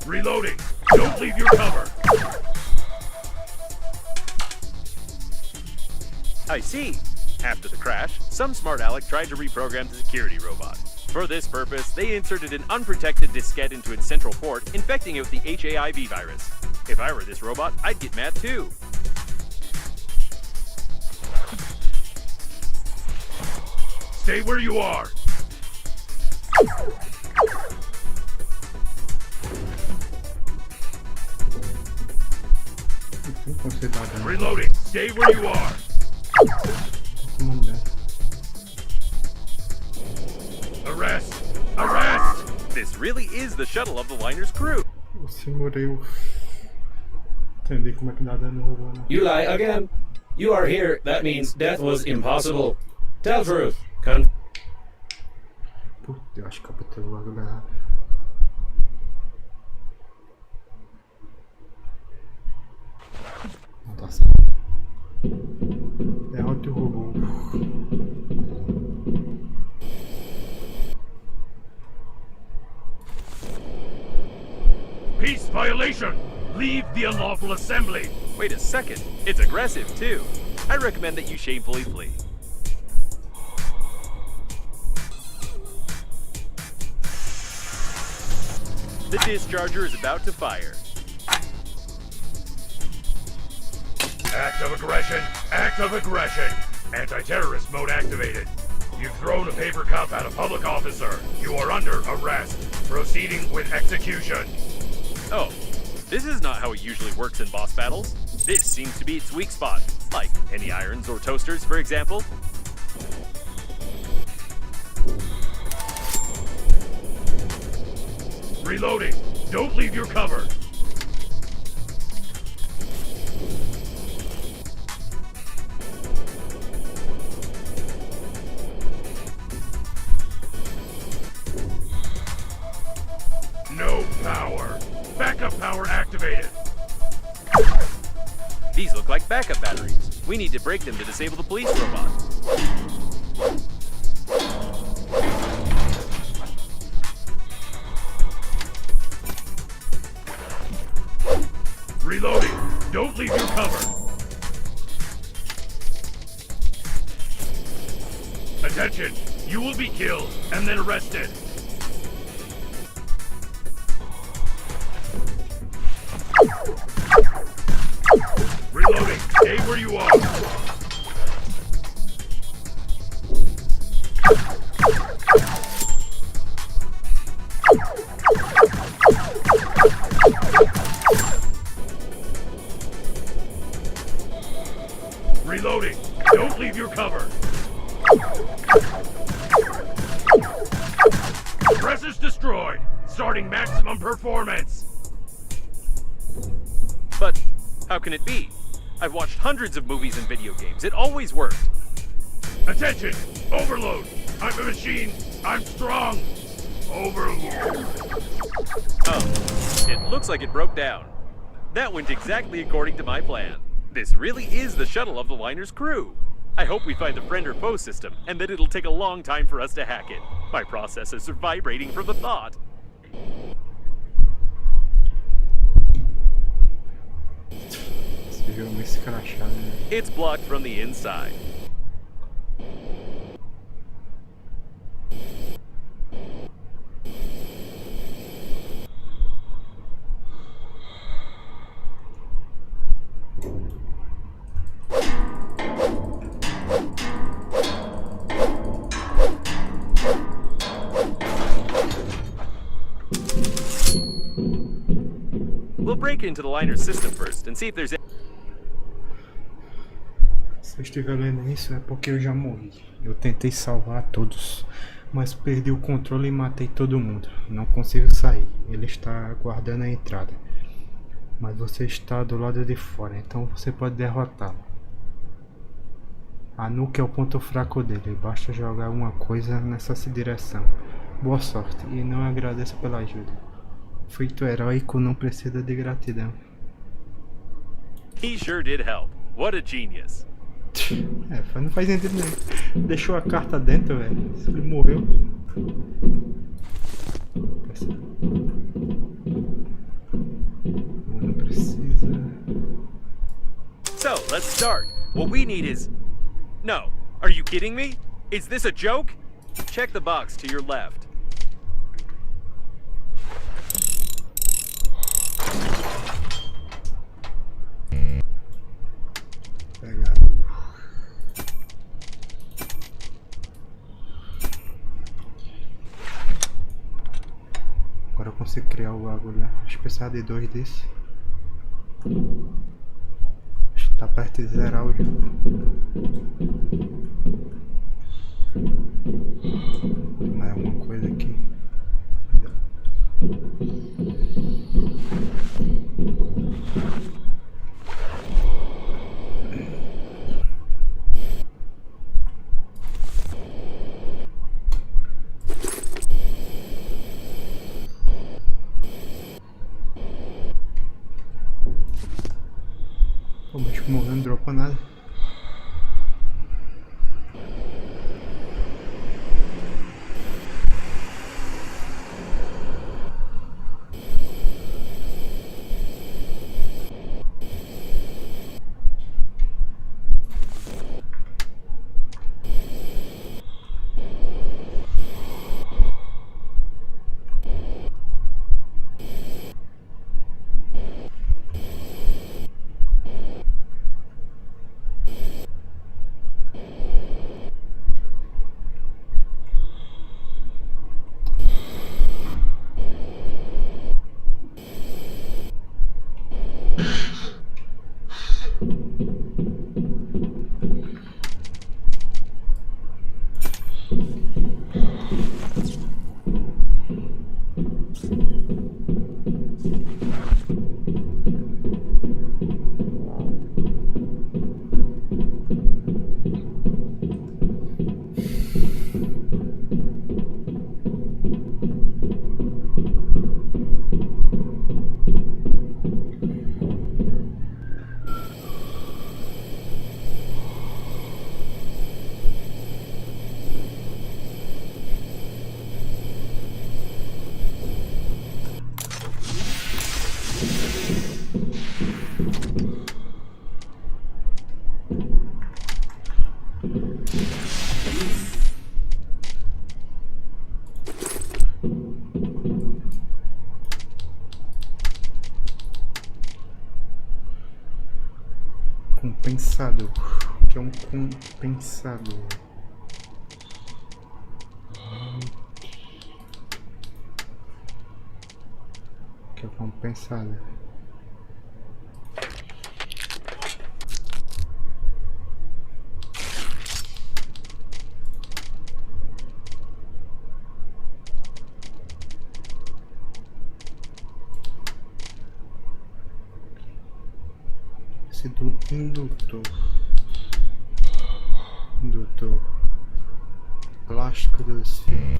Reloading, don't leave your cover. I see. After the crash, some smart aleck tried to reprogram the security robot. For this purpose, they inserted an unprotected diskette into its central port, infecting it with the HAIV virus. If I were this robot, I'd get mad too. Stay where you are. Reloading, stay where you are. Arrest! Arrest! This really is the shuttle of the liner's crew. Você morreu. Entendi como é que dá dano no robô, né? You lie again. You are here. That means death was impossible. Tell truth. Puta, eu acho que eu botei o bagulho errado. Não tá certo. É outro robô. Peace violation! Leave the unlawful assembly! Wait a second. It's aggressive, too. I recommend that you shamefully flee. The discharger is about to fire. Act of aggression! Act of aggression! Anti-terrorist mode activated. You've thrown a paper cup at a public officer. You are under arrest. Proceeding with execution. Oh, this is not how it usually works in boss battles. This seems to be its weak spot, like any irons or toasters, for example. Reloading. Don't leave your cover. No power. Backup power activated. These look like backup batteries. We need to break them to disable the police robot. Reloading. Don't leave your cover. Attention. You will be killed and then arrested. Reloading. Stay where you are. Reloading. Don't leave your cover. Press is destroyed. Starting maximum performance. But how can it be? I've watched hundreds of movies and video games. It always worked. Attention! Overload! I'm a machine! I'm strong! Overload! Oh, it looks like it broke down. That went exactly according to my plan. This really is the shuttle of the liner's crew. I hope we find the friend or foe system, and that it'll take a long time for us to hack it. My processors are vibrating from the thought. It's blocked from the inside. We'll break into the liner's system first and see if there's any. Se eu estiver lendo isso é porque eu já morri. Eu tentei salvar todos, mas perdi o controle e matei todo mundo. Não consigo sair. Ele está guardando a entrada. Mas você está do lado de fora, então você pode derrotá-lo. A nuca é o ponto fraco dele, basta jogar alguma coisa nessa direção. Boa sorte e não agradeço pela ajuda. Feito heróico não precisa de gratidão. He sure did help. What a genius. Não faz sentido nenhum. Deixou a carta dentro, velho. Se ele morreu. Não precisa. So, let's start. What we need is... No. Are you kidding me? Is this a joke? Check the box to your left. Agora eu consigo criar o bagulho, né? Acho que precisar de 2 desse. Acho que tá perto de zerar o jogo. Tem mais alguma coisa aqui? O bicho morreu, não dropa nada. Compensador. O que é um compensador? O que é compensador? Do indutor plástico dos fios.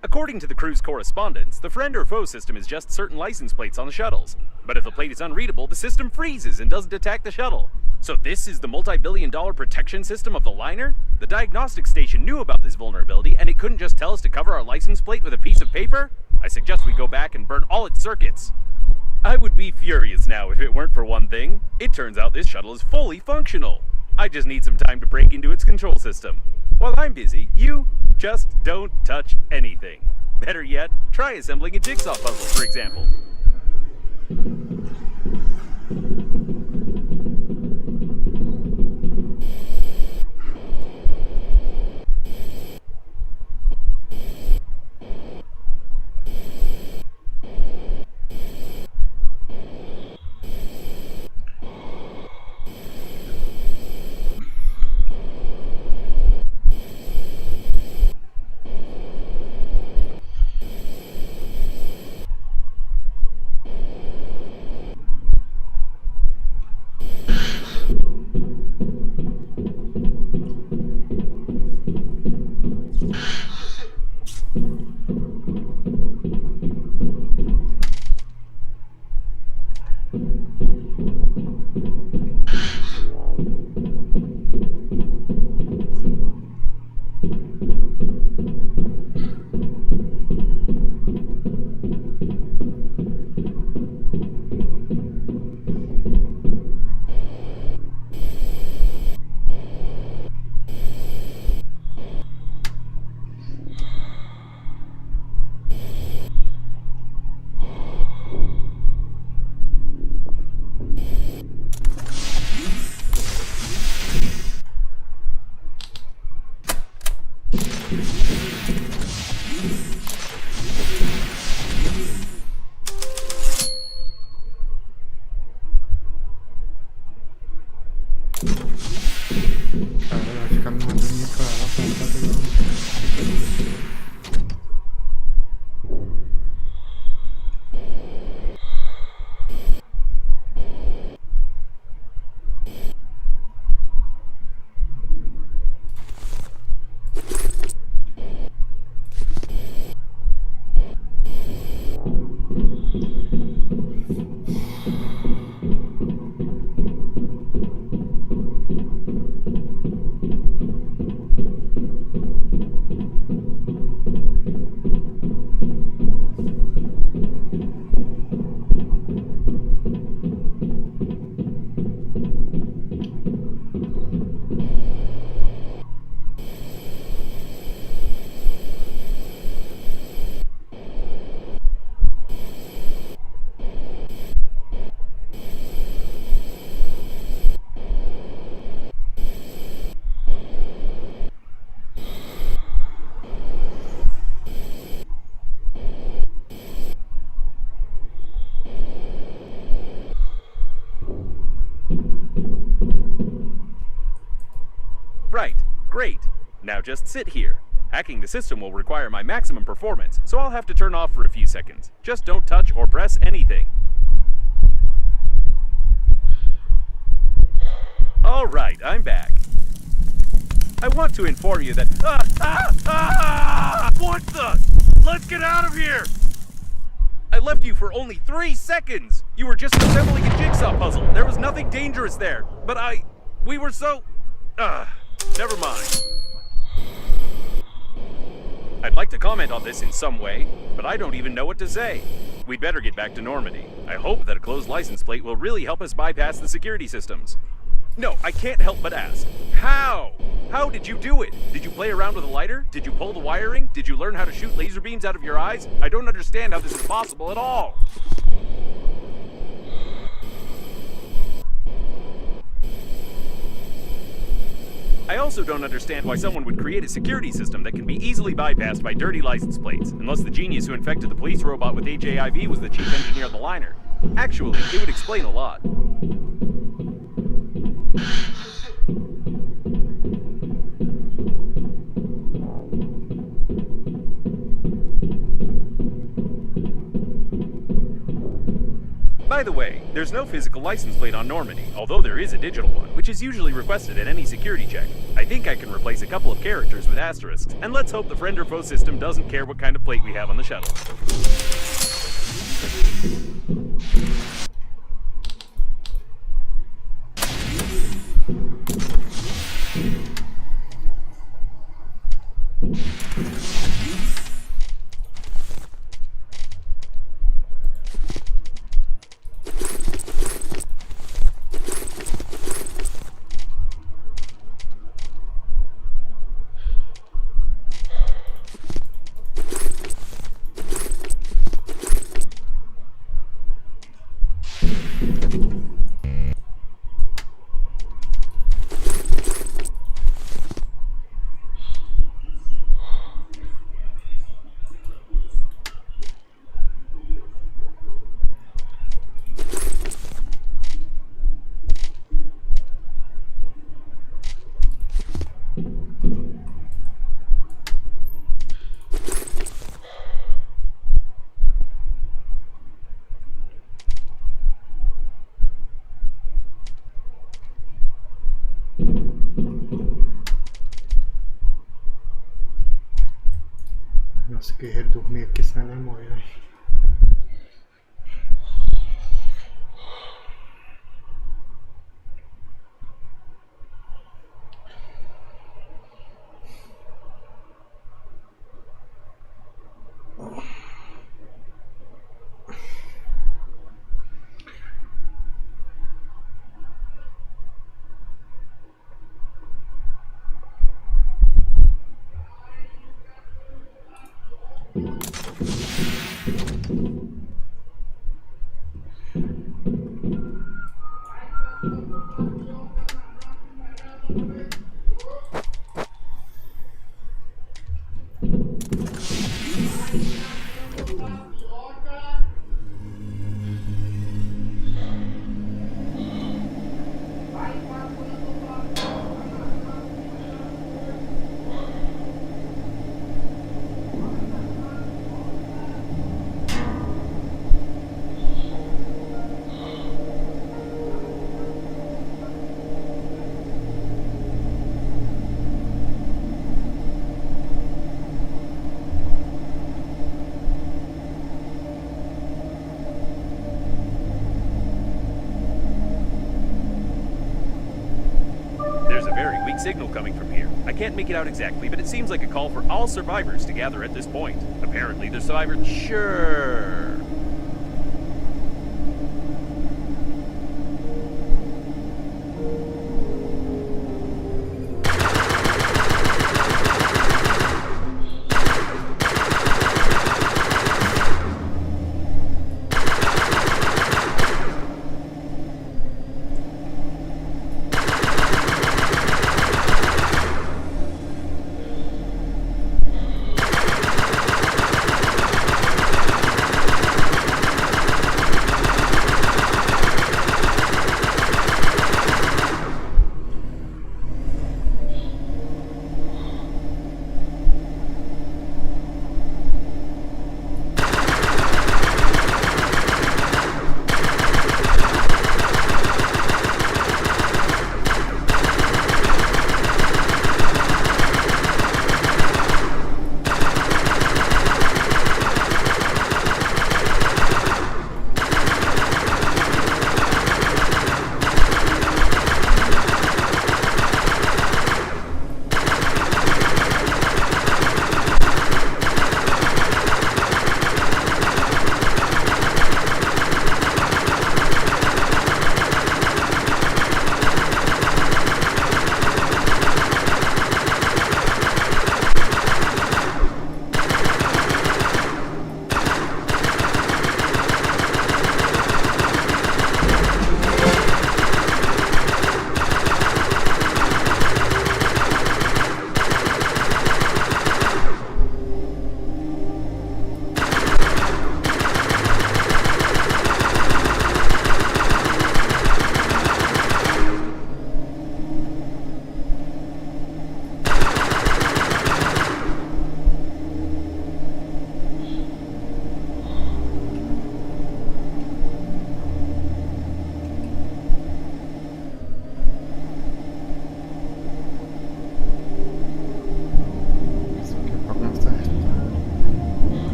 According to the crew's correspondence, the friend or foe system is just certain license plates on the shuttles. But if the plate is unreadable, the system freezes and doesn't attack the shuttle. So this is the multi-billion-dollar protection system of the liner? The diagnostic station knew about this vulnerability, and it couldn't just tell us to cover our license plate with a piece of paper? I suggest we go back and burn all its circuits. I would be furious now if it weren't for one thing. It turns out this shuttle is fully functional. I just need some time to break into its control system. While I'm busy, you just don't touch anything. Better yet, try assembling a jigsaw puzzle, for example. Caralho, vai ficar me mandando me calar pra cá pegar Right, great. Now just sit here. Hacking the system will require my maximum performance, so I'll have to turn off for a few seconds. Just don't touch or press anything. Alright, I'm back. I want to inform you that... What the? Let's get out of here! I left you for only 3 seconds! You were just assembling a jigsaw puzzle. There was nothing dangerous there. But we were so... never mind. I'd like to comment on this in some way, but I don't even know what to say. We'd better get back to Normandy. I hope that a closed license plate will really help us bypass the security systems. No, I can't help but ask. How? How did you do it? Did you play around with a lighter? Did you pull the wiring? Did you learn how to shoot laser beams out of your eyes? I don't understand how this is possible at all. I also don't understand why someone would create a security system that can be easily bypassed by dirty license plates, unless the genius who infected the police robot with AJIV was the chief engineer of the liner. Actually, it would explain a lot. By the way, there's no physical license plate on Normandy, although there is a digital one, which is usually requested at any security check. I think I can replace a couple of characters with asterisks, and let's hope the friend or foe system doesn't care what kind of plate we have on the shuttle. Nossa, guerreiro dormir aqui, senão ele vai morrer. Signal coming from here. I can't make it out exactly, but it seems like a call for all survivors to gather at this point. Apparently the survivor... Sure.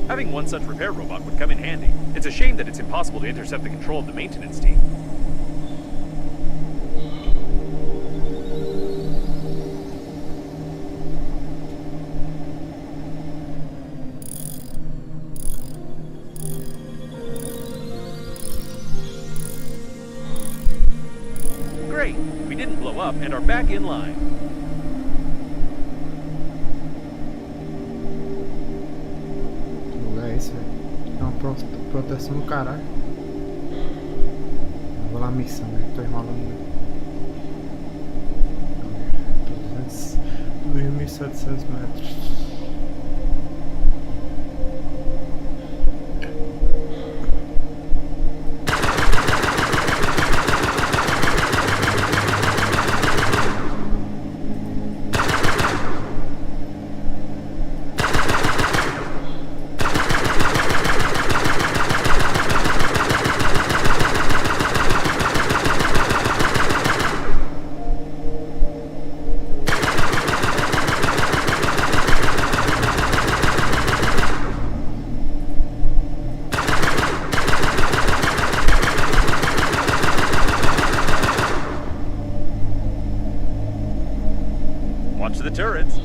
Having one such repair robot would come in handy. It's a shame that it's impossible to intercept the control of the maintenance team. Great! We didn't blow up and are back in line. Que lugar é esse, velho? É uma proteção do caralho. Eu vou lá missão, velho. Tô enrolando. 2.700 metros. Watch the turrets.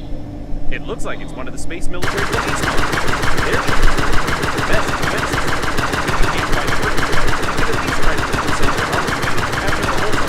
It looks like it's one of the space military police modules. They're the best defenses. If we can't find the person, we can at least try to send their arms after the whole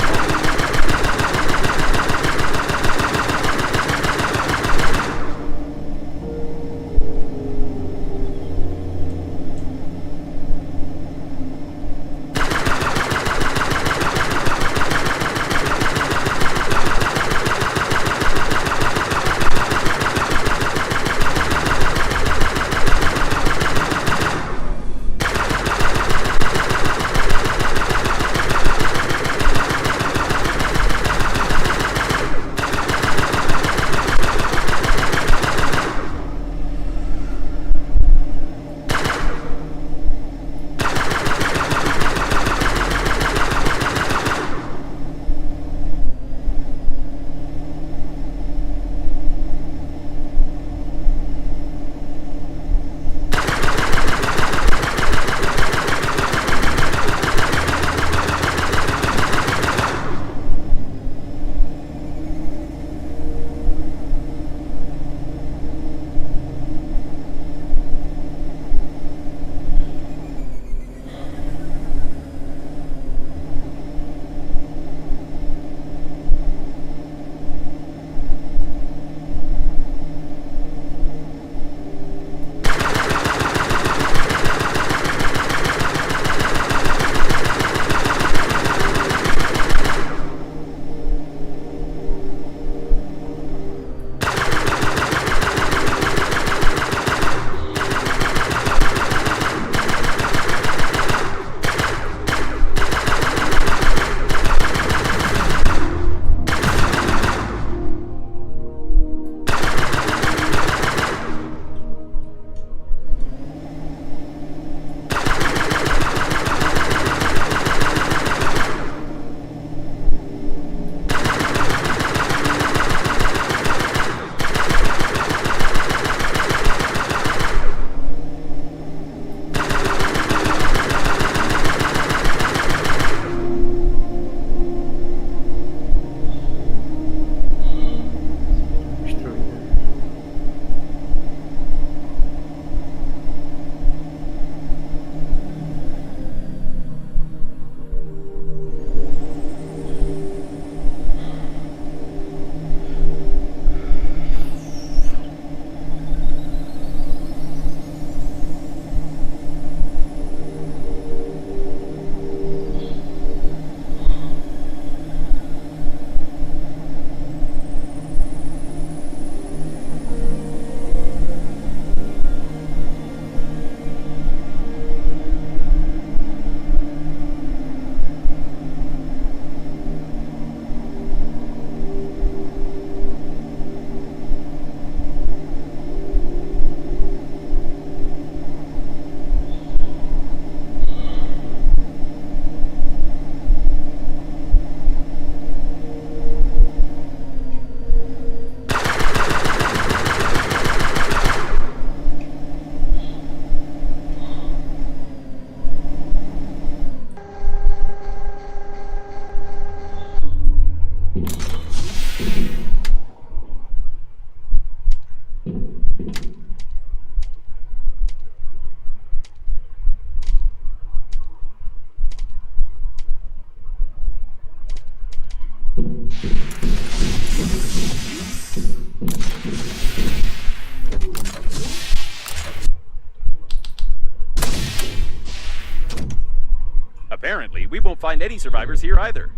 Apparently, we won't find any survivors here either.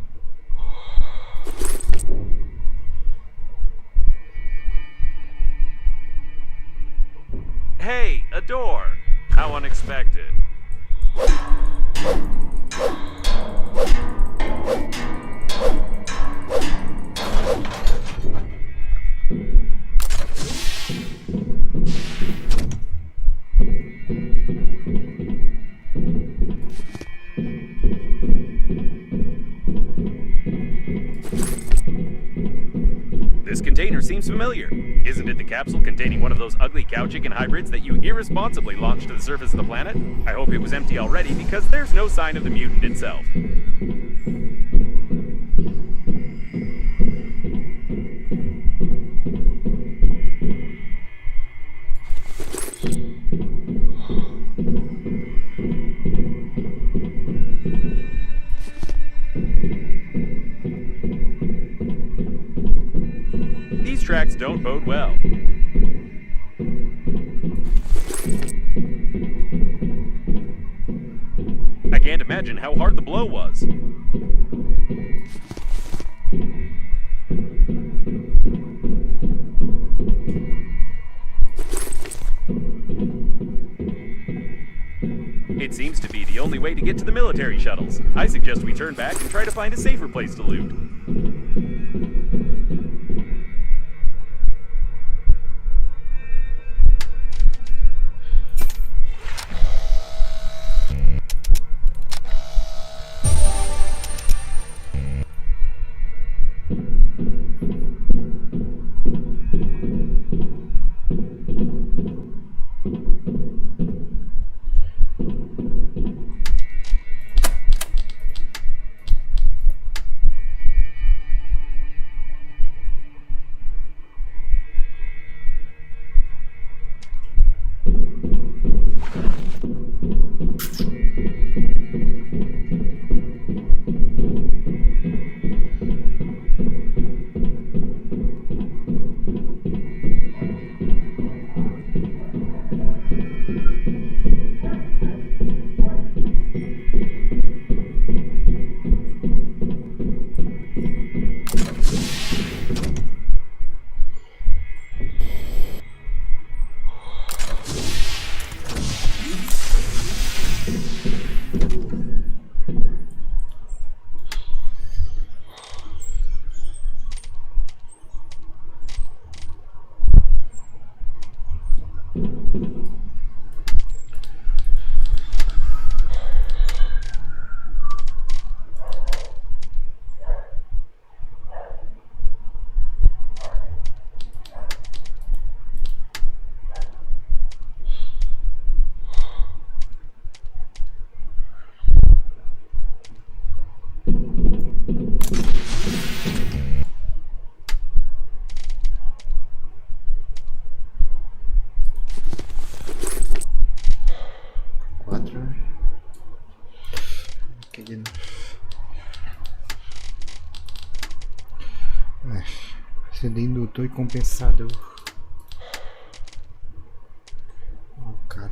Hey, a door! How unexpected. This container seems familiar. Isn't it the capsule containing one of those ugly cow chicken hybrids that you irresponsibly launched to the surface of the planet? I hope it was empty already because there's no sign of the mutant itself. These tracks don't bode well. I can't imagine how hard the blow was. It seems to be the only way to get to the military shuttles. I suggest we turn back and try to find a safer place to loot. Sendo indutor e compensador. Oh, cara.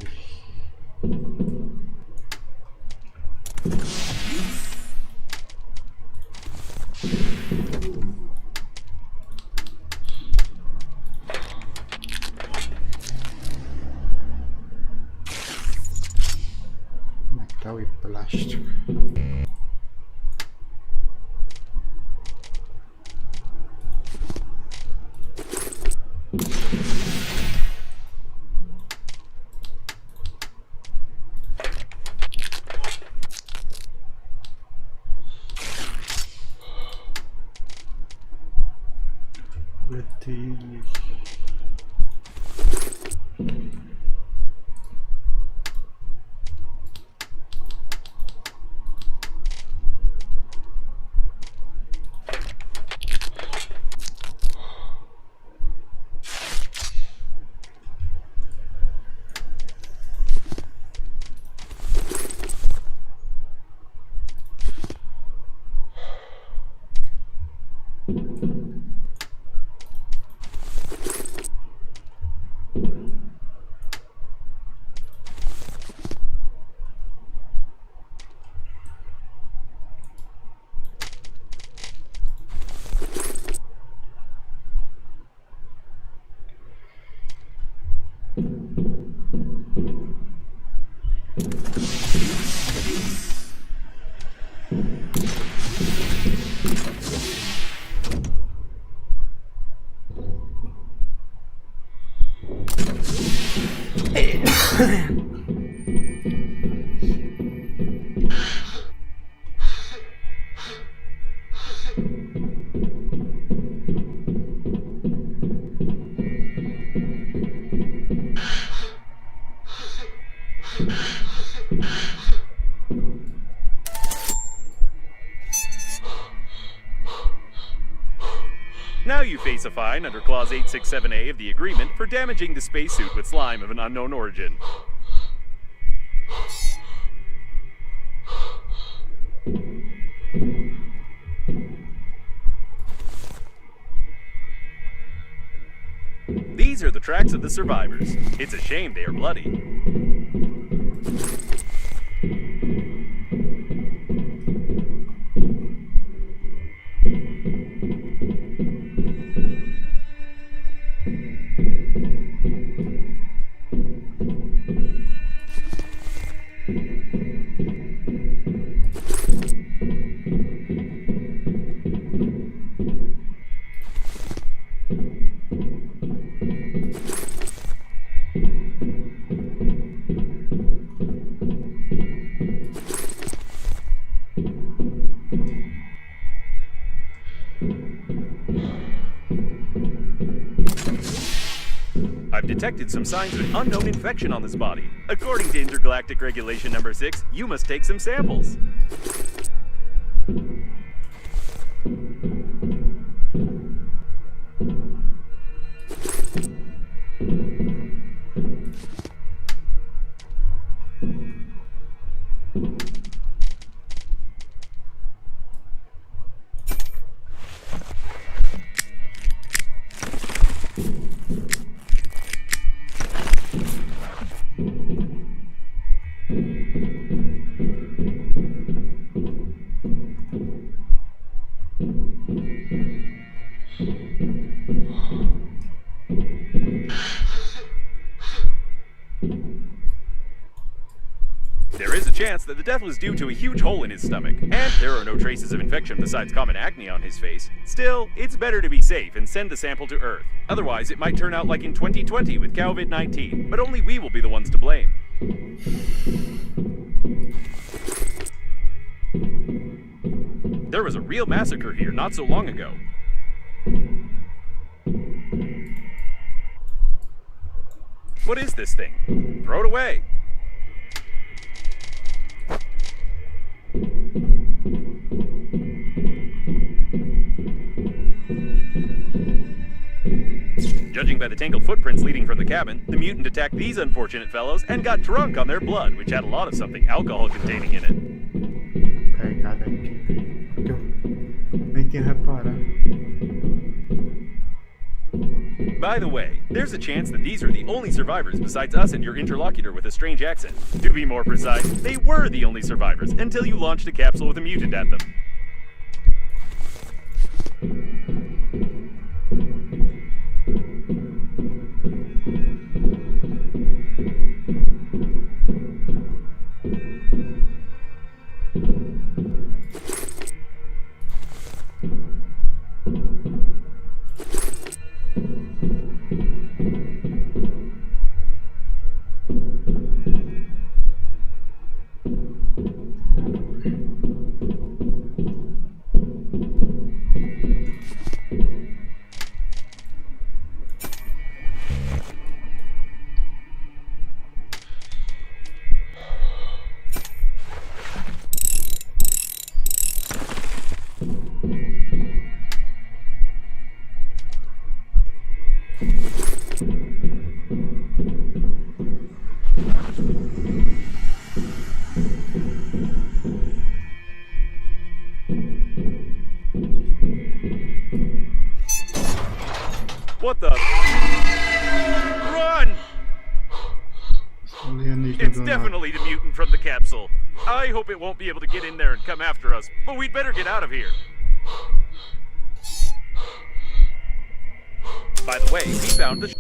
Metal e plástico. Breathedge. Now you face a fine under Clause 867A of the agreement for damaging the spacesuit with slime of an unknown origin. These are the tracks of the survivors. It's a shame they are bloody. I've detected some signs of an unknown infection on this body. According to Intergalactic Regulation Number 6, you must take some samples. There is a chance that the death was due to a huge hole in his stomach, and there are no traces of infection besides common acne on his face. Still, it's better to be safe and send the sample to Earth. Otherwise, it might turn out like in 2020 with COVID-19, but only we will be the ones to blame. There was a real massacre here not so long ago. What is this thing? Throw it away. Judging by the tangled footprints leading from the cabin, the mutant attacked these unfortunate fellows and got drunk on their blood, which had a lot of something alcohol-containing in it. Carregada aqui. Porque eu nem tinha reparado. By the way, there's a chance that these are the only survivors besides us and your interlocutor with a strange accent. To be more precise, they were the only survivors until you launched a capsule with a mutant at them. What the? Run! It's definitely the mutant from the capsule. I hope it won't be able to get in there and come after us, but we'd better get out of here. By the way, we found the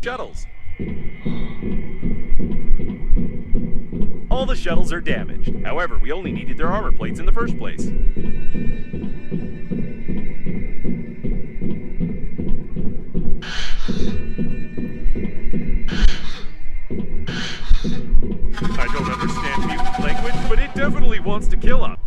shuttles. All the shuttles are damaged. However, we only needed their armor plates in the first place. I don't understand mutant language, but it definitely wants to kill us.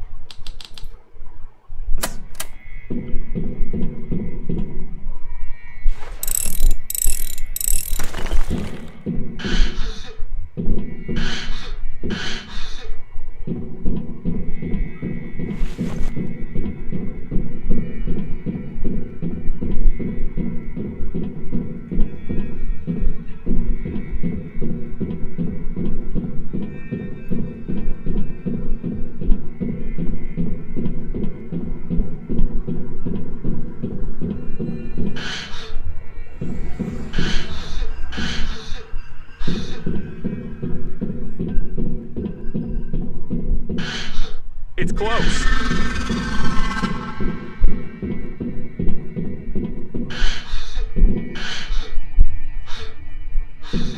It's close.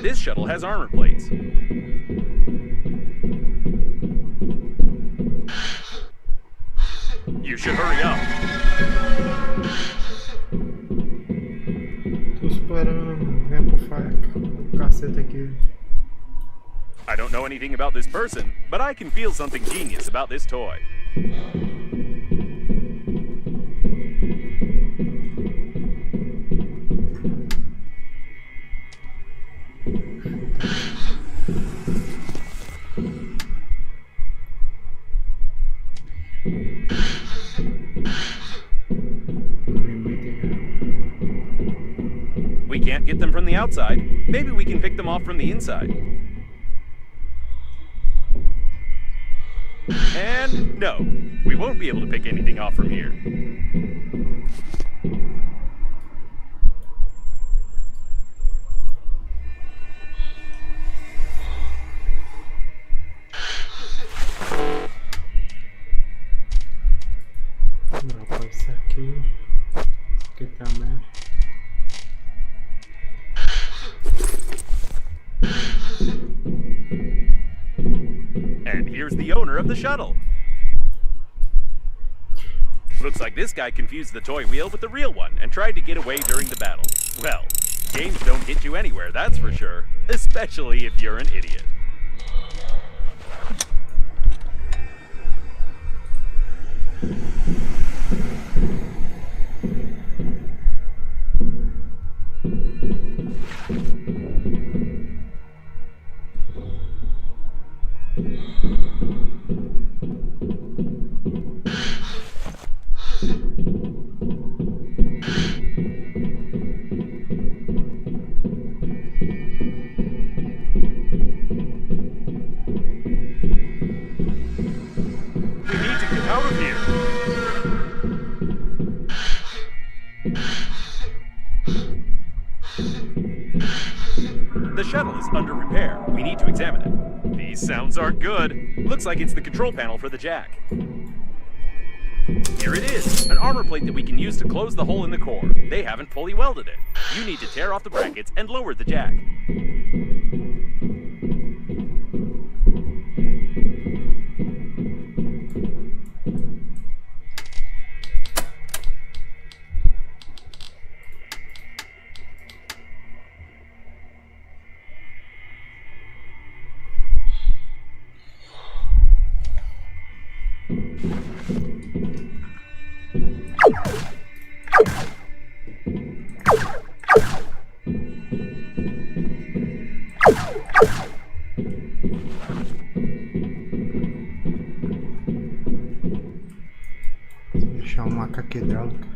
This shuttle has armor plates. You should hurry up. Tô esperando, vem pro faca. O cacete aqui. I don't know anything about this person, but I can feel something genius about this toy. We can't get them from the outside. Maybe we can pick them off from the inside. And no, we won't be able to pick anything off from here. Não, isso aqui. Isso aqui também. And here's the owner of the shuttle. Looks like this guy confused the toy wheel with the real one and tried to get away during the battle. Well, games don't get you anywhere, that's for sure. Especially if you're an idiot. The shuttle is under repair. We need to examine it. These sounds aren't good. Looks like it's the control panel for the jack. Here it is, an armor plate that we can use to close the hole in the core. They haven't fully welded it. You need to tear off the brackets and lower the jack. Deixar uma macaca hidráulica.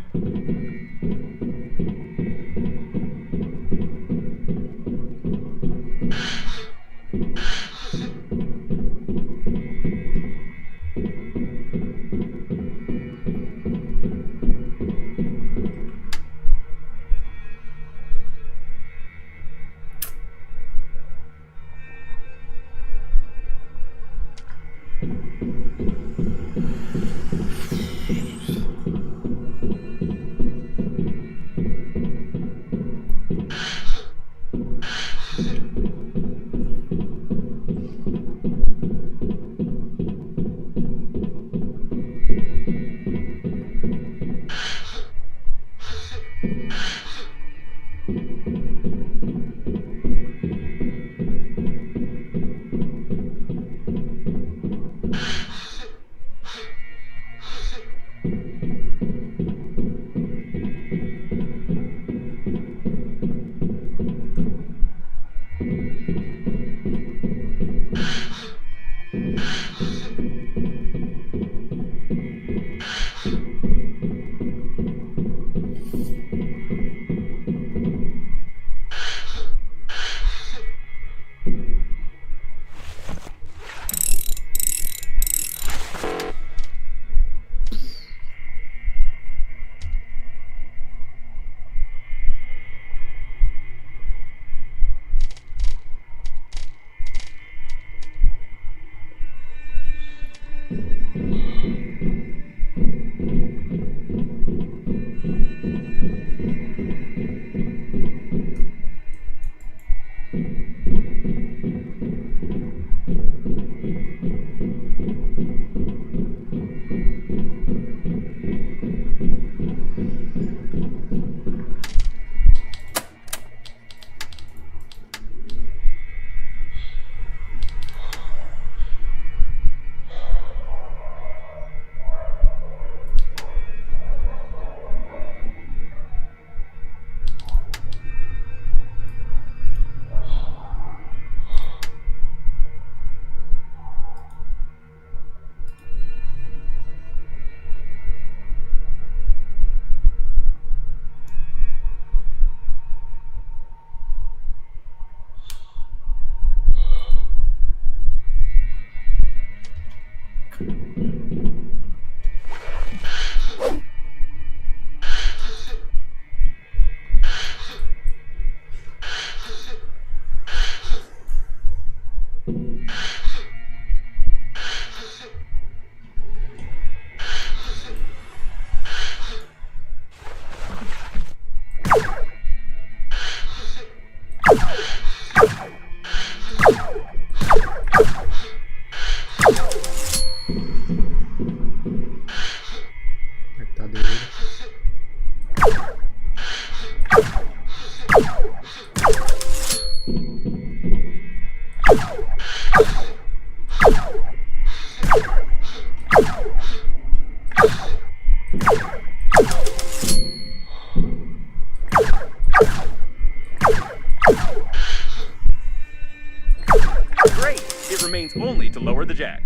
Great! It remains only to lower the jack.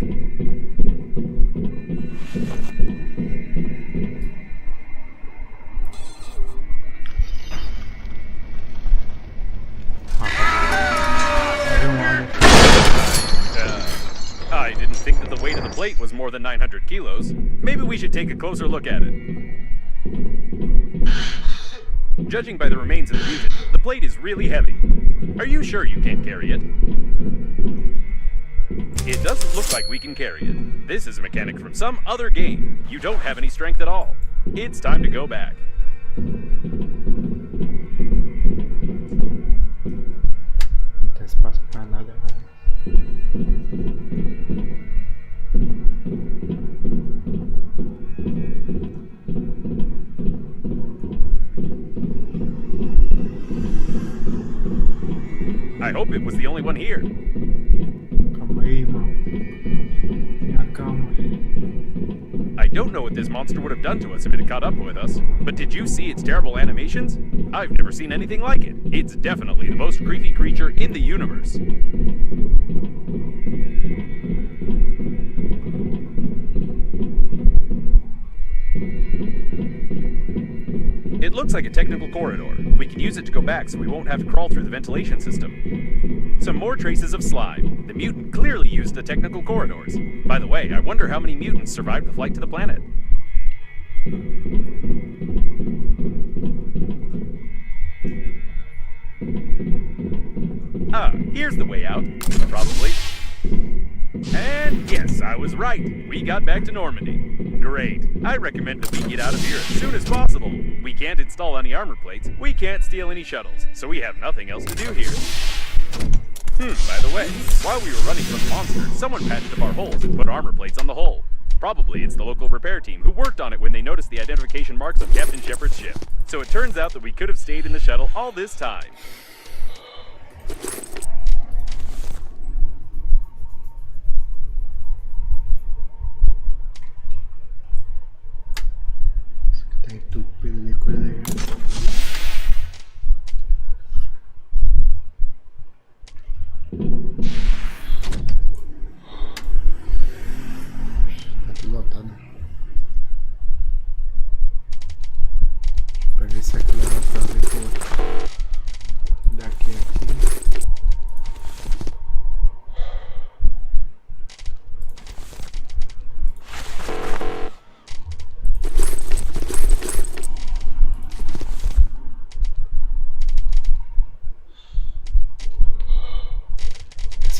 I didn't think that the weight of the plate was more than 900 kilos. Maybe we should take a closer look at it. Judging by the remains of the mutant, the plate is really heavy. Are you sure you can't carry it? It doesn't look like we can carry it. This is a mechanic from some other game. You don't have any strength at all. It's time to go back. Não tem espaço pra nada. I hope it was the only one here. Calma aí, irmão. Tenha calma. I don't know what this monster would have done to us if it had caught up with us, but did you see its terrible animations? I've never seen anything like it. It's definitely the most creepy creature in the universe. It looks like a technical corridor. We can use it to go back so we won't have to crawl through the ventilation system. Some more traces of slime. The mutant clearly used the technical corridors. By the way, I wonder how many mutants survived the flight to the planet. Ah, here's the way out. Probably. And yes, I was right. We got back to Normandy. Great. I recommend that we get out of here as soon as possible. We can't install any armor plates, we can't steal any shuttles, so we have nothing else to do here. By the way, while we were running from the monster, someone patched up our holes and put armor plates on the hull. Probably it's the local repair team who worked on it when they noticed the identification marks on Captain Shepard's ship. So it turns out that we could have stayed in the shuttle all this time. Tá entupido de coisa já.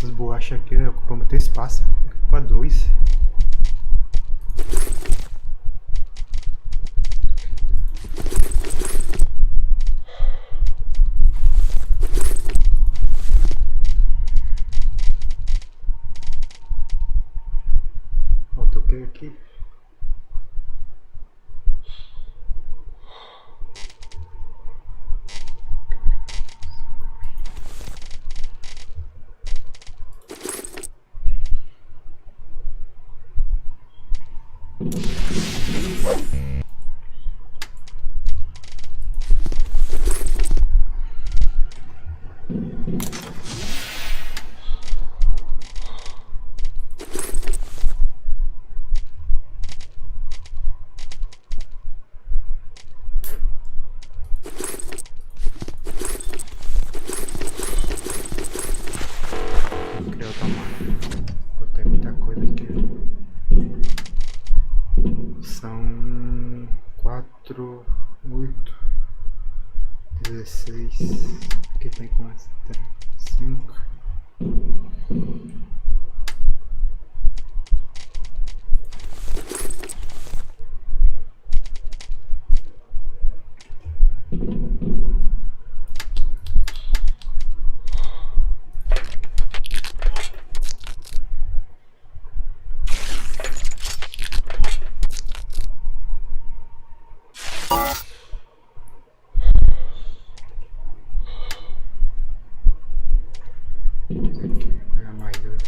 Essas borrachas aqui ocupam muito espaço. Ocupa 2. Ó, toquei aqui. Botei muita coisa aqui. São 4, 8, 16. Aqui tem quantos? Tem 5. Pegar mais 2.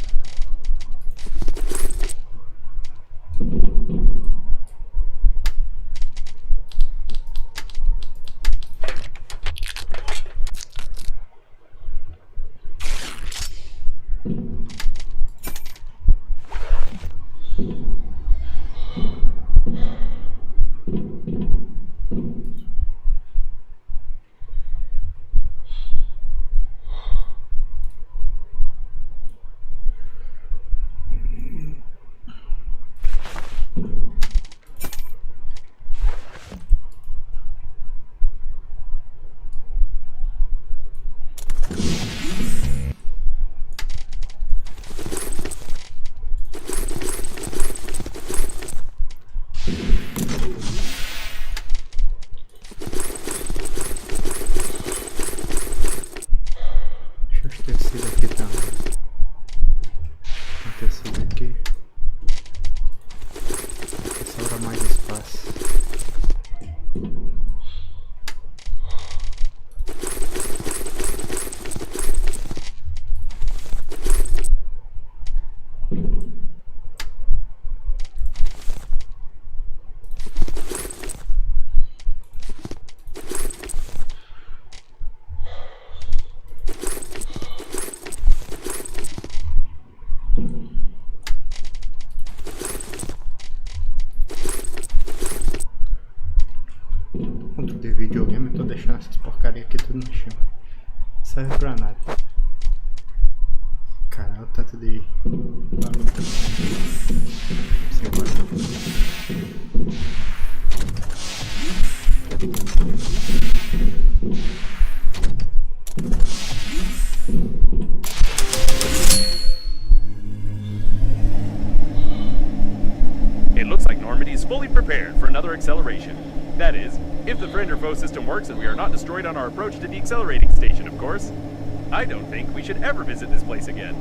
Deixa os tecidos aqui também. Tem tecido aqui. Aqui sobra mais espaço. Controle de videogame, eu tô deixando essas porcaria aqui tudo no chão. Não serve pra nada. Caralho, o tanto de barulho. It looks like Normandy is fully prepared for another acceleration. That is, if the friend or foe system works and we are not destroyed on our approach to the accelerating station, of course. I don't think we should ever visit this place again.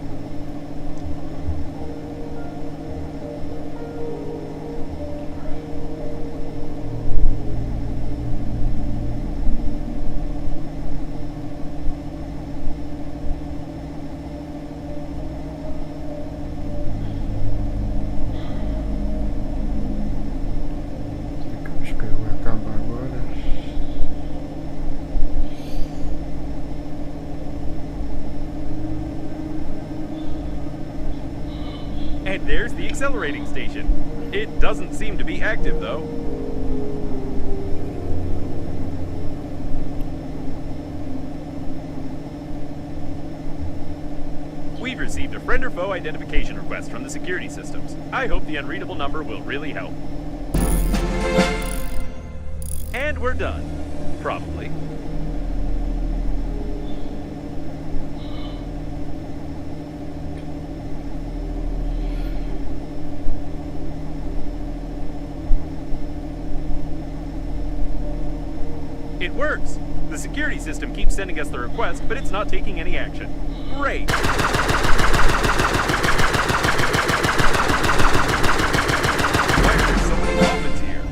Acho que vai acabar agora. And there's the accelerating station. It doesn't seem to be active, though. We've received a friend or foe identification request from the security systems. I hope the unreadable number will really help. And we're done. Probably. It works! The security system keeps sending us the request, but it's not taking any action. Great! Why are there so many coffins here?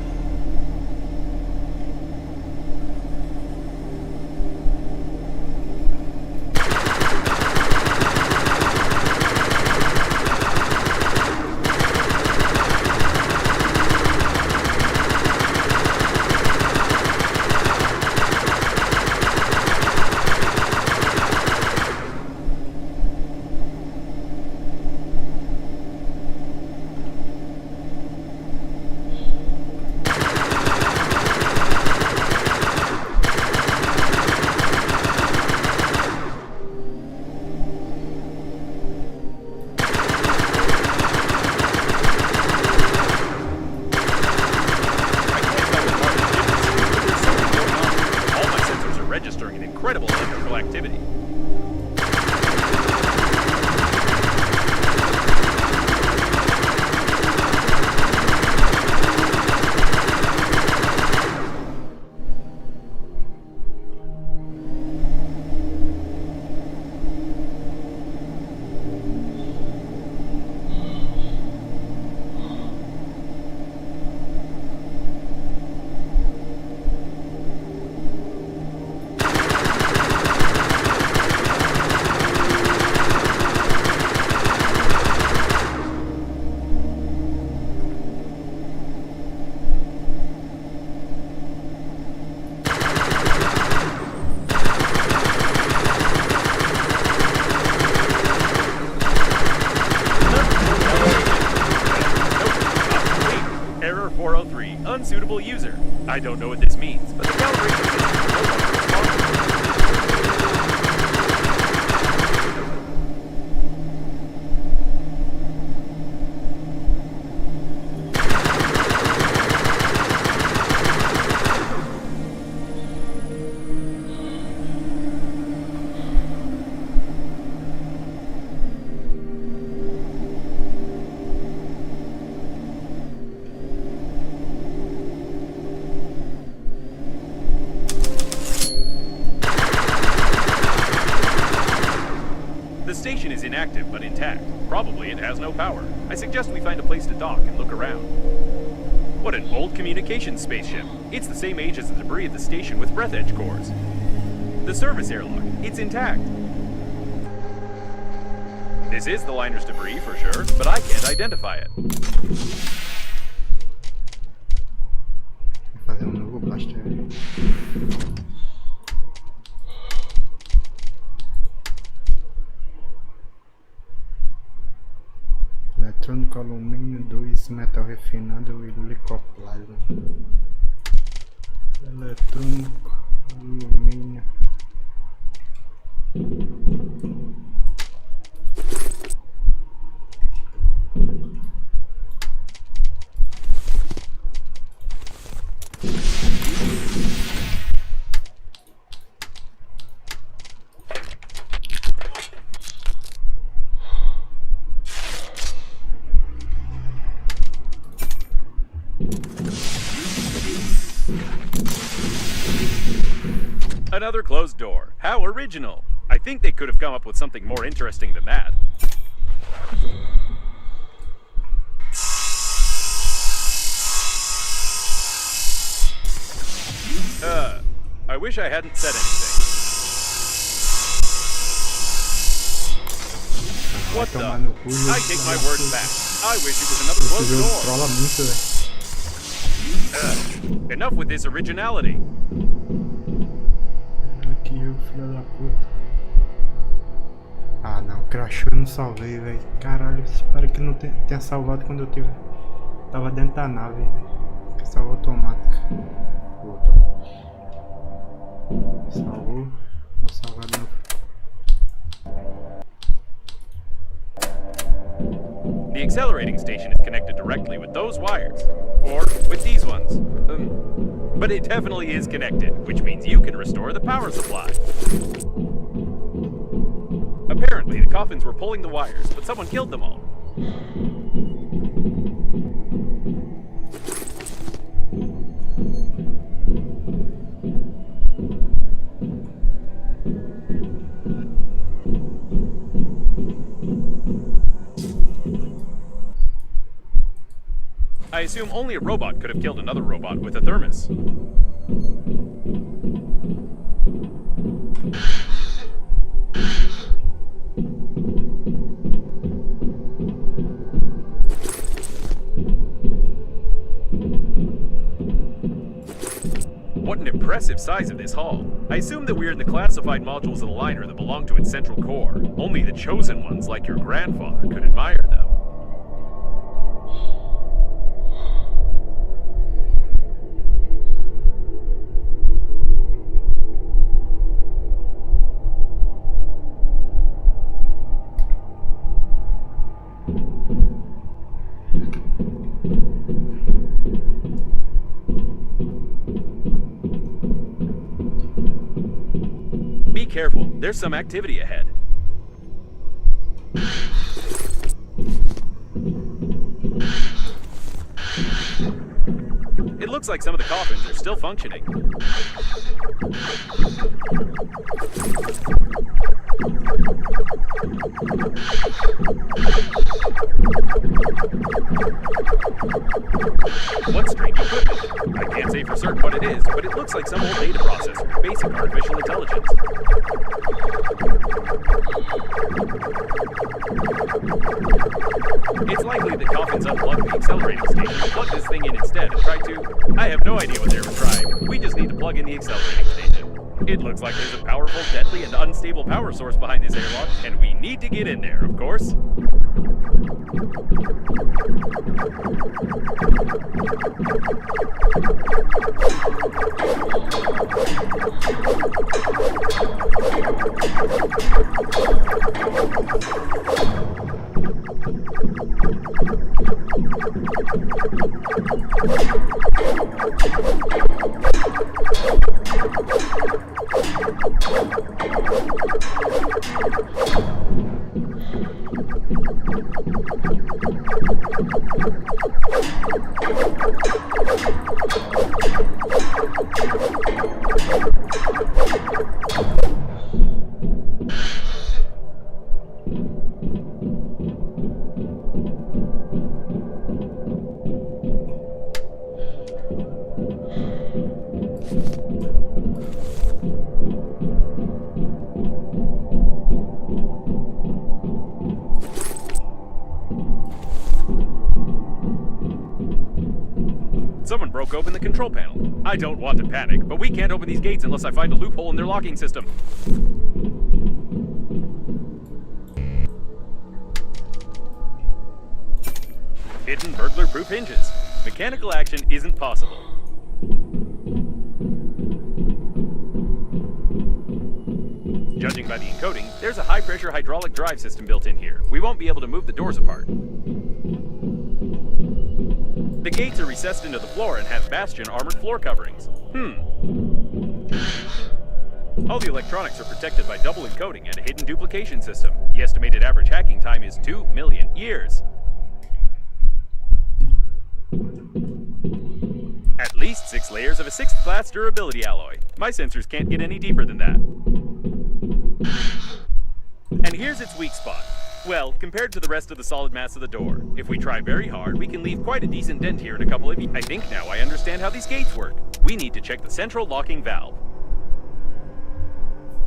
Registering an incredible electrical activity. Error 403, unsuitable user. I don't know what this means, but the calibration system is no longer responsible. The station is inactive but intact. Probably it has no power. I suggest we find a place to dock and look around. What an old communications spaceship. It's the same age as the debris at the station with Breathedge cores. The service airlock, it's intact. This is the liner's debris for sure, but I can't identify it. Vou fazer novo blaster. Eletrônico, alumínio, 2, metal refinado e licoplasma. Eletrônico, alumínio. Another closed door. How original. I think they could have come up with something more interesting than that. I wish I hadn't said anything. What the? I take my words back. I wish it was another closed door. Trola muito, velho. Enough with this originality. Aqui, o filho da puta. Ah, não, crashou e não salvei, velho. Caralho, espero que não tenha salvado quando eu tava dentro da nave, velho. Salva automática. Voltou. Salvou. Vou salvar de novo. The accelerating station is connected directly with those wires, or with these ones. But it definitely is connected, which means you can restore the power supply. Apparently, the coffins were pulling the wires, but someone killed them all. I assume only a robot could have killed another robot with a thermos. What an impressive size of this hull. I assume that we're in the classified modules of the liner that belong to its central core. Only the chosen ones, like your grandfather, could admire them. Be careful, there's some activity ahead. It looks like some of the coffins are still functioning. What strange equipment? I can't say for certain what it is, but it looks like some old data processor, basic artificial intelligence. It's likely that Coffins unplugged the accelerating station, plugged this thing in instead, and tried to... I have no idea what they were trying. We just need to plug in the accelerating station. It looks like there's a powerful, deadly, and unstable power source behind this airlock, and we need to get in there, of course. Someone broke open the control panel. I don't want to panic, but we can't open these gates unless I find a loophole in their locking system. Hidden burglar-proof hinges. Mechanical action isn't possible. Judging by the encoding, there's a high-pressure hydraulic drive system built in here. We won't be able to move the doors apart. The gates are recessed into the floor and have bastion armored floor coverings. All the electronics are protected by double encoding and a hidden duplication system. The estimated average hacking time is 2 million years. At least 6 layers of a 6th class durability alloy. My sensors can't get any deeper than that. And here's its weak spot. Well, compared to the rest of the solid mass of the door, if we try very hard, we can leave quite a decent dent here in a couple of years. I think now I understand how these gates work. We need to check the central locking valve.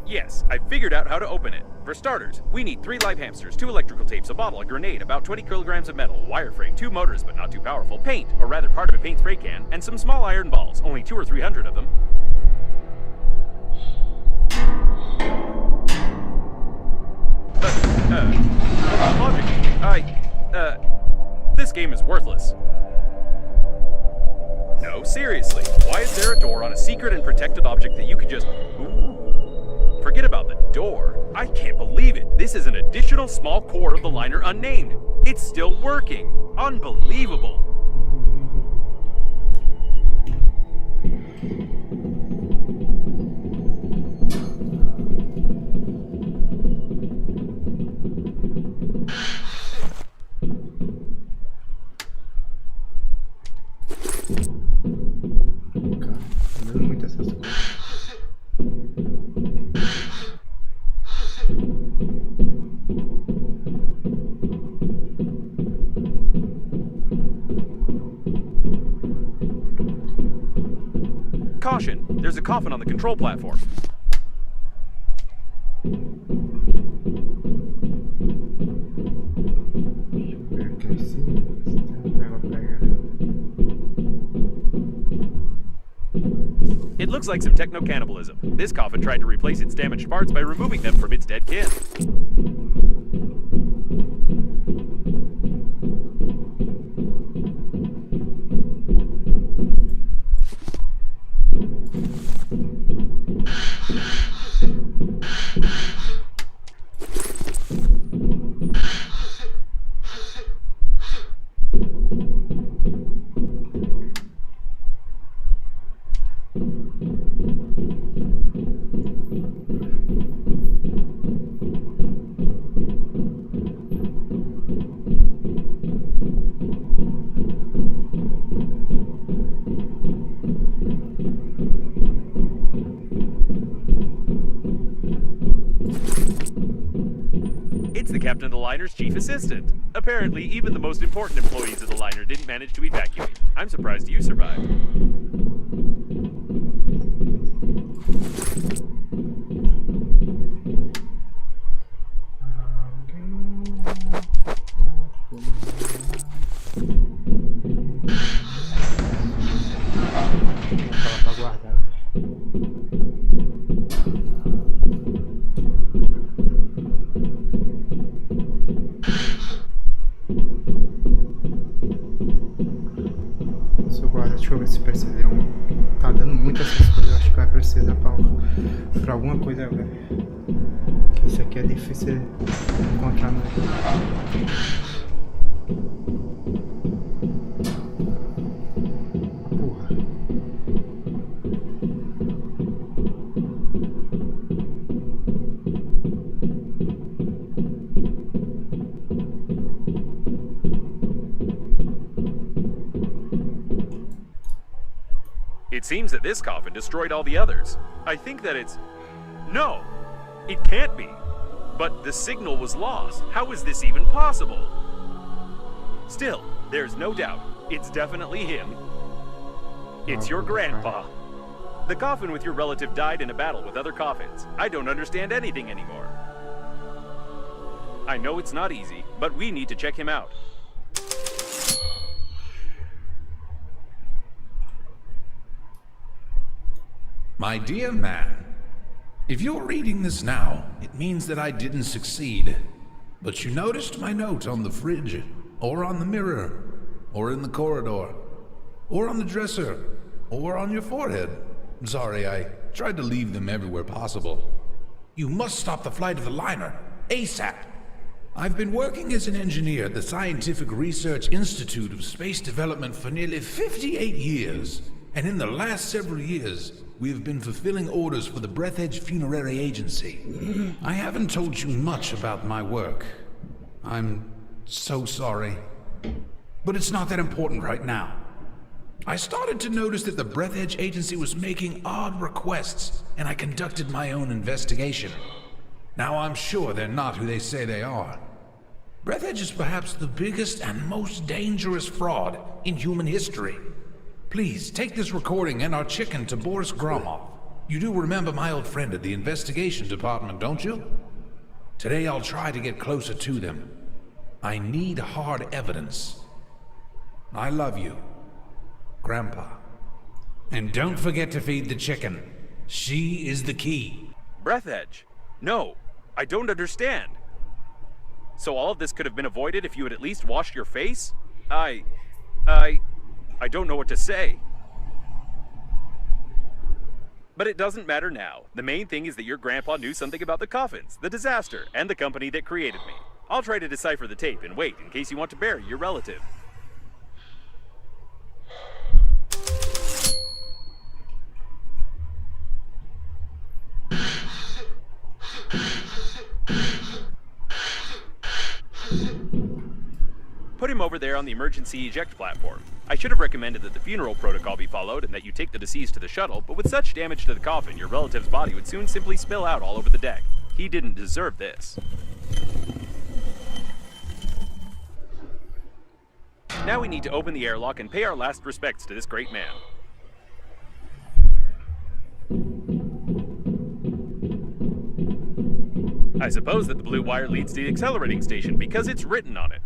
Yes, I figured out how to open it. For starters, we need 3 live hamsters, 2 electrical tapes, a bottle, a grenade, about 20 kilograms of metal, a wireframe, 2 motors but not too powerful, paint, or rather part of a paint spray can, and some small iron balls, only 200 or 300 of them. This game is worthless. No, seriously, why is there a door on a secret and protected object that you could just... Ooh. Forget about the door. I can't believe it. This is an additional small core of the liner unnamed. It's still working. Unbelievable. Caution! There's a coffin on the control platform. Deixa eu ver aqui em cima. Se tem um pra ela pegar. It looks like some techno-cannibalism. This coffin tried to replace its damaged parts by removing them from its dead kin. It's the captain of the liner's chief assistant. Apparently, even the most important employees of the liner didn't manage to evacuate. I'm surprised you survived. Vou colocar pra guardar. Se eu guardar, deixa eu ver se precisa. Tá dando muito essas coisas, eu acho que vai precisar pra alguma coisa, velho. Que isso aqui é difícil encontrar no jogo. It seems that this coffin destroyed all the others. I think that it's... No! It can't be. But the signal was lost. How is this even possible? Still, there's no doubt. It's definitely him. It's your grandpa. The coffin with your relative died in a battle with other coffins. I don't understand anything anymore. I know it's not easy, but we need to check him out. My dear man, if you're reading this now, it means that I didn't succeed. But you noticed my note on the fridge, or on the mirror, or in the corridor, or on the dresser, or on your forehead. Sorry, I tried to leave them everywhere possible. You must stop the flight of the liner, ASAP. I've been working as an engineer at the Scientific Research Institute of Space Development for nearly 58 years. And in the last several years, we have been fulfilling orders for the Breathedge Funerary Agency. I haven't told you much about my work. I'm so sorry. But it's not that important right now. I started to notice that the Breathedge Agency was making odd requests, and I conducted my own investigation. Now I'm sure they're not who they say they are. Breathedge is perhaps the biggest and most dangerous fraud in human history. Please, take this recording and our chicken to Boris Gromov. You do remember my old friend at the investigation department, don't you? Today I'll try to get closer to them. I need hard evidence. I love you, Grandpa. And don't forget to feed the chicken. She is the key. Breathedge? No, I don't understand. So all of this could have been avoided if you had at least washed your face? I don't know what to say. But it doesn't matter now. The main thing is that your grandpa knew something about the coffins, the disaster, and the company that created me. I'll try to decipher the tape and wait in case you want to bury your relative. Put him over there on the emergency eject platform. I should have recommended that the funeral protocol be followed and that you take the deceased to the shuttle, but with such damage to the coffin, your relative's body would soon simply spill out all over the deck. He didn't deserve this. Now we need to open the airlock and pay our last respects to this great man. I suppose that the blue wire leads to the accelerating station because it's written on it.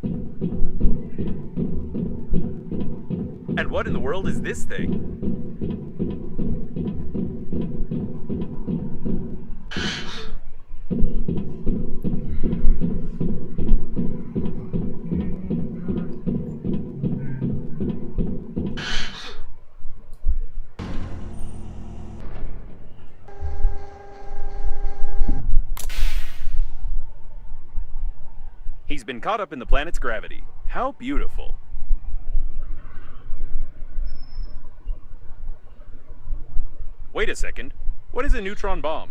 And what in the world is this thing? He's been caught up in the planet's gravity. How beautiful. Wait a second. What is a neutron bomb?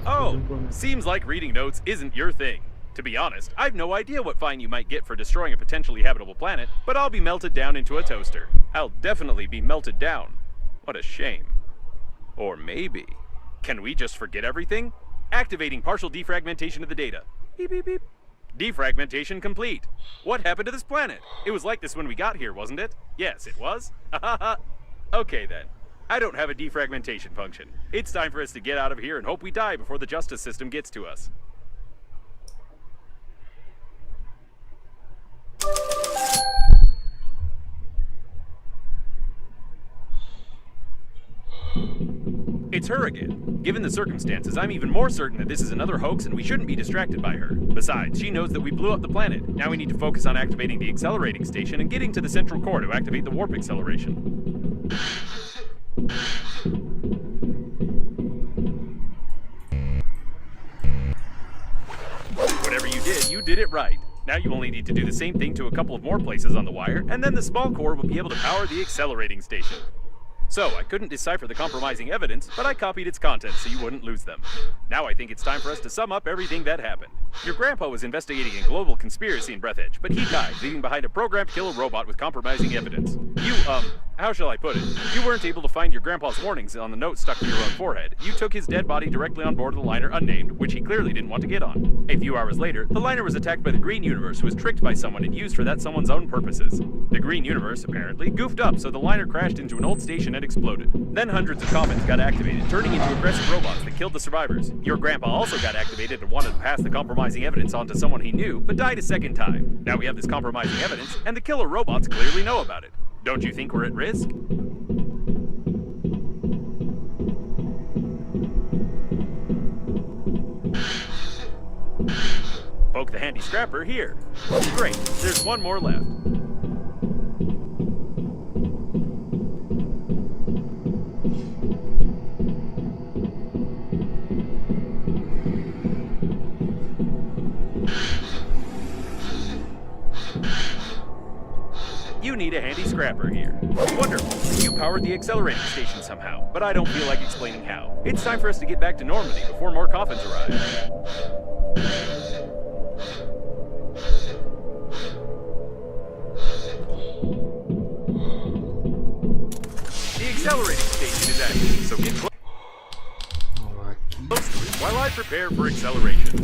Oh, seems like reading notes isn't your thing. To be honest, I've no idea what fine you might get for destroying a potentially habitable planet, but I'll be melted down into a toaster. I'll definitely be melted down. What a shame. Or maybe... Can we just forget everything? Activating partial defragmentation of the data. Beep, beep, beep. Defragmentation complete. What happened to this planet? It was like this when we got here, wasn't it? Yes, it was. Okay then. I don't have a defragmentation function. It's time for us to get out of here and hope we die before the justice system gets to us. It's her again. Given the circumstances, I'm even more certain that this is another hoax and we shouldn't be distracted by her. Besides, she knows that we blew up the planet. Now we need to focus on activating the accelerating station and getting to the central core to activate the warp acceleration. Whatever you did it right. Now you only need to do the same thing to a couple of more places on the wire, and then the small core will be able to power the accelerating station. So, I couldn't decipher the compromising evidence, but I copied its contents so you wouldn't lose them. Now I think it's time for us to sum up everything that happened. Your grandpa was investigating a global conspiracy in Breathedge, but he died, leaving behind a programmed killer robot with compromising evidence. How shall I put it? You weren't able to find your grandpa's warnings on the note stuck to your own forehead. You took his dead body directly on board of the liner unnamed, which he clearly didn't want to get on. A few hours later, the liner was attacked by the Green Universe, who was tricked by someone and used for that someone's own purposes. The Green Universe, apparently, goofed up, so the liner crashed into an old station and exploded. Then hundreds of comets got activated, turning into aggressive robots that killed the survivors. Your grandpa also got activated and wanted to pass the compromising evidence on to someone he knew, but died a second time. Now we have this compromising evidence, and the killer robots clearly know about it. Don't you think we're at risk? Poke the handy scrapper here. Great, there's one more left. You need a handy scrapper here. Wonderful. You powered the accelerating station somehow, but I don't feel like explaining how. It's time for us to get back to Normandy before more coffins arrive. The accelerating station is active, so get close to it while I prepare for acceleration.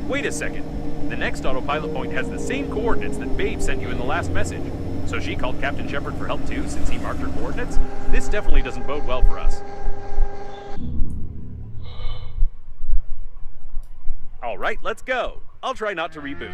Wait a second. The next autopilot point has the same coordinates that Babe sent you in the last message. So she called Captain Shepard for help too, since he marked her coordinates? This definitely doesn't bode well for us. Alright, let's go. I'll try not to reboot.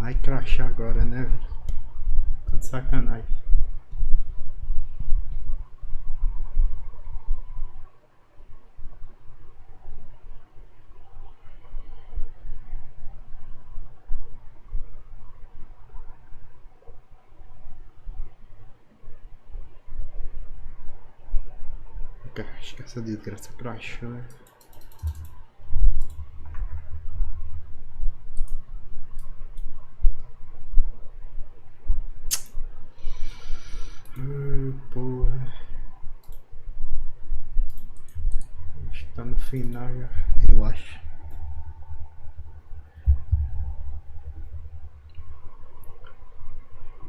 Vai crachar agora, né, velho? Tô de sacanagem. Acho que essa desgraça crachou, né? Porra. Acho que tá no final já, eu acho.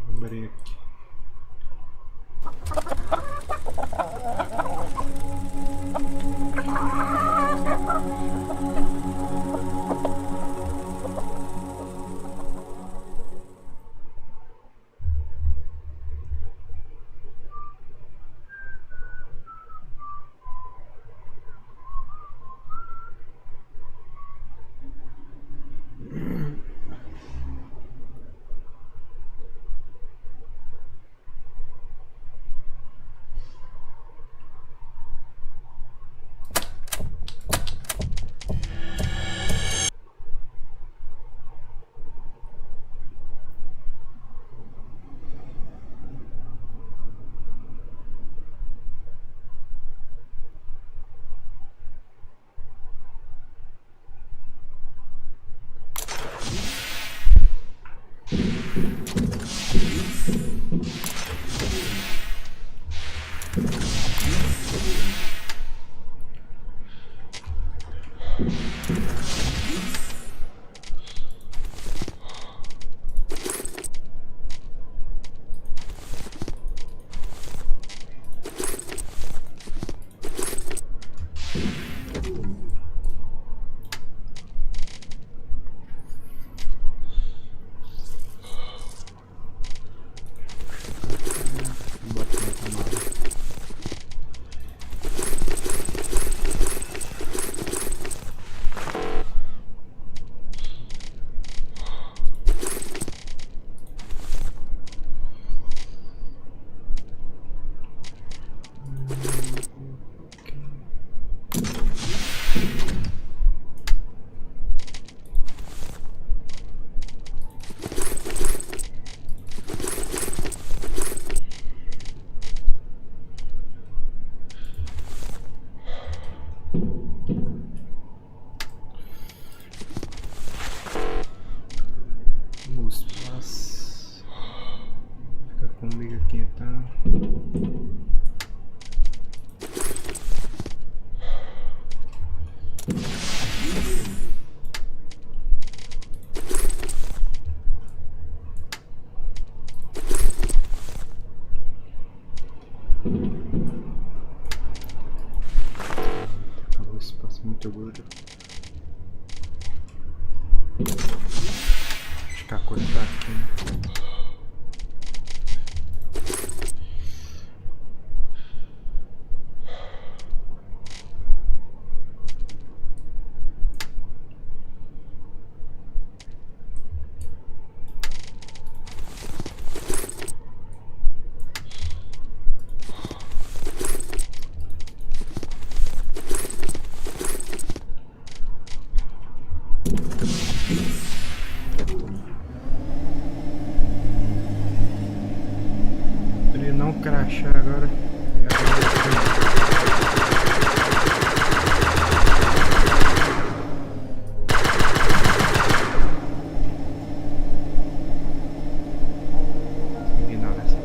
Vou abrir aqui. Fica comigo aqui então. Acabou esse espaço muito gordo. Acho que a cor tá aqui, né? Ele não crachar agora. Ignora essa.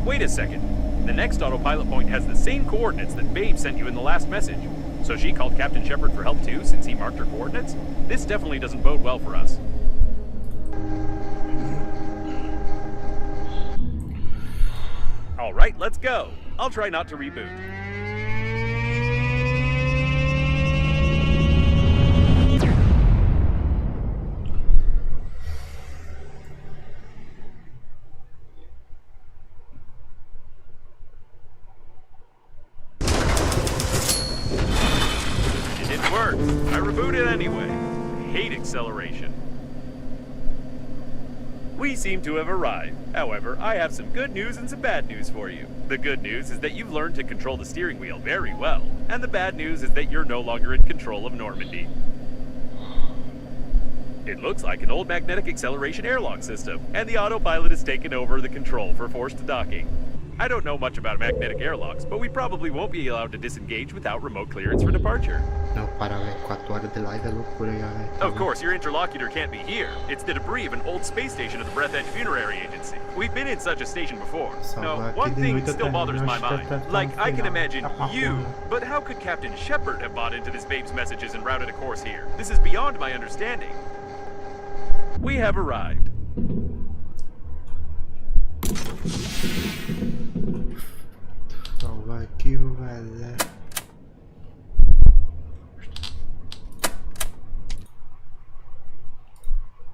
Wait a second. The next autopilot point has the same coordinates that Babe sent you in the last message. So she called Captain Shepard for help too, since he marked her coordinates? This definitely doesn't bode well for us. Alright, let's go. I'll try not to reboot. Boot it anyway. Hate acceleration. We seem to have arrived. However, I have some good news and some bad news for you. The good news is that you've learned to control the steering wheel very well. And the bad news is that you're no longer in control of Normandy. It looks like an old magnetic acceleration airlock system, and the autopilot has taken over the control for forced docking. I don't know much about magnetic airlocks, but we probably won't be allowed to disengage without remote clearance for departure. Não, para, velho. 4 horas de live é loucura já, velho. Of course, your interlocutor can't be here. It's the debris of an old space station of the Breathedge Funerary Agency. We've been in such a station before. No, one thing still bothers my mind. Like, I can imagine you, but how could Captain Shepard have bought into this babe's messages and routed a course here? This is beyond my understanding. We have arrived. Salvar arquivo, galera.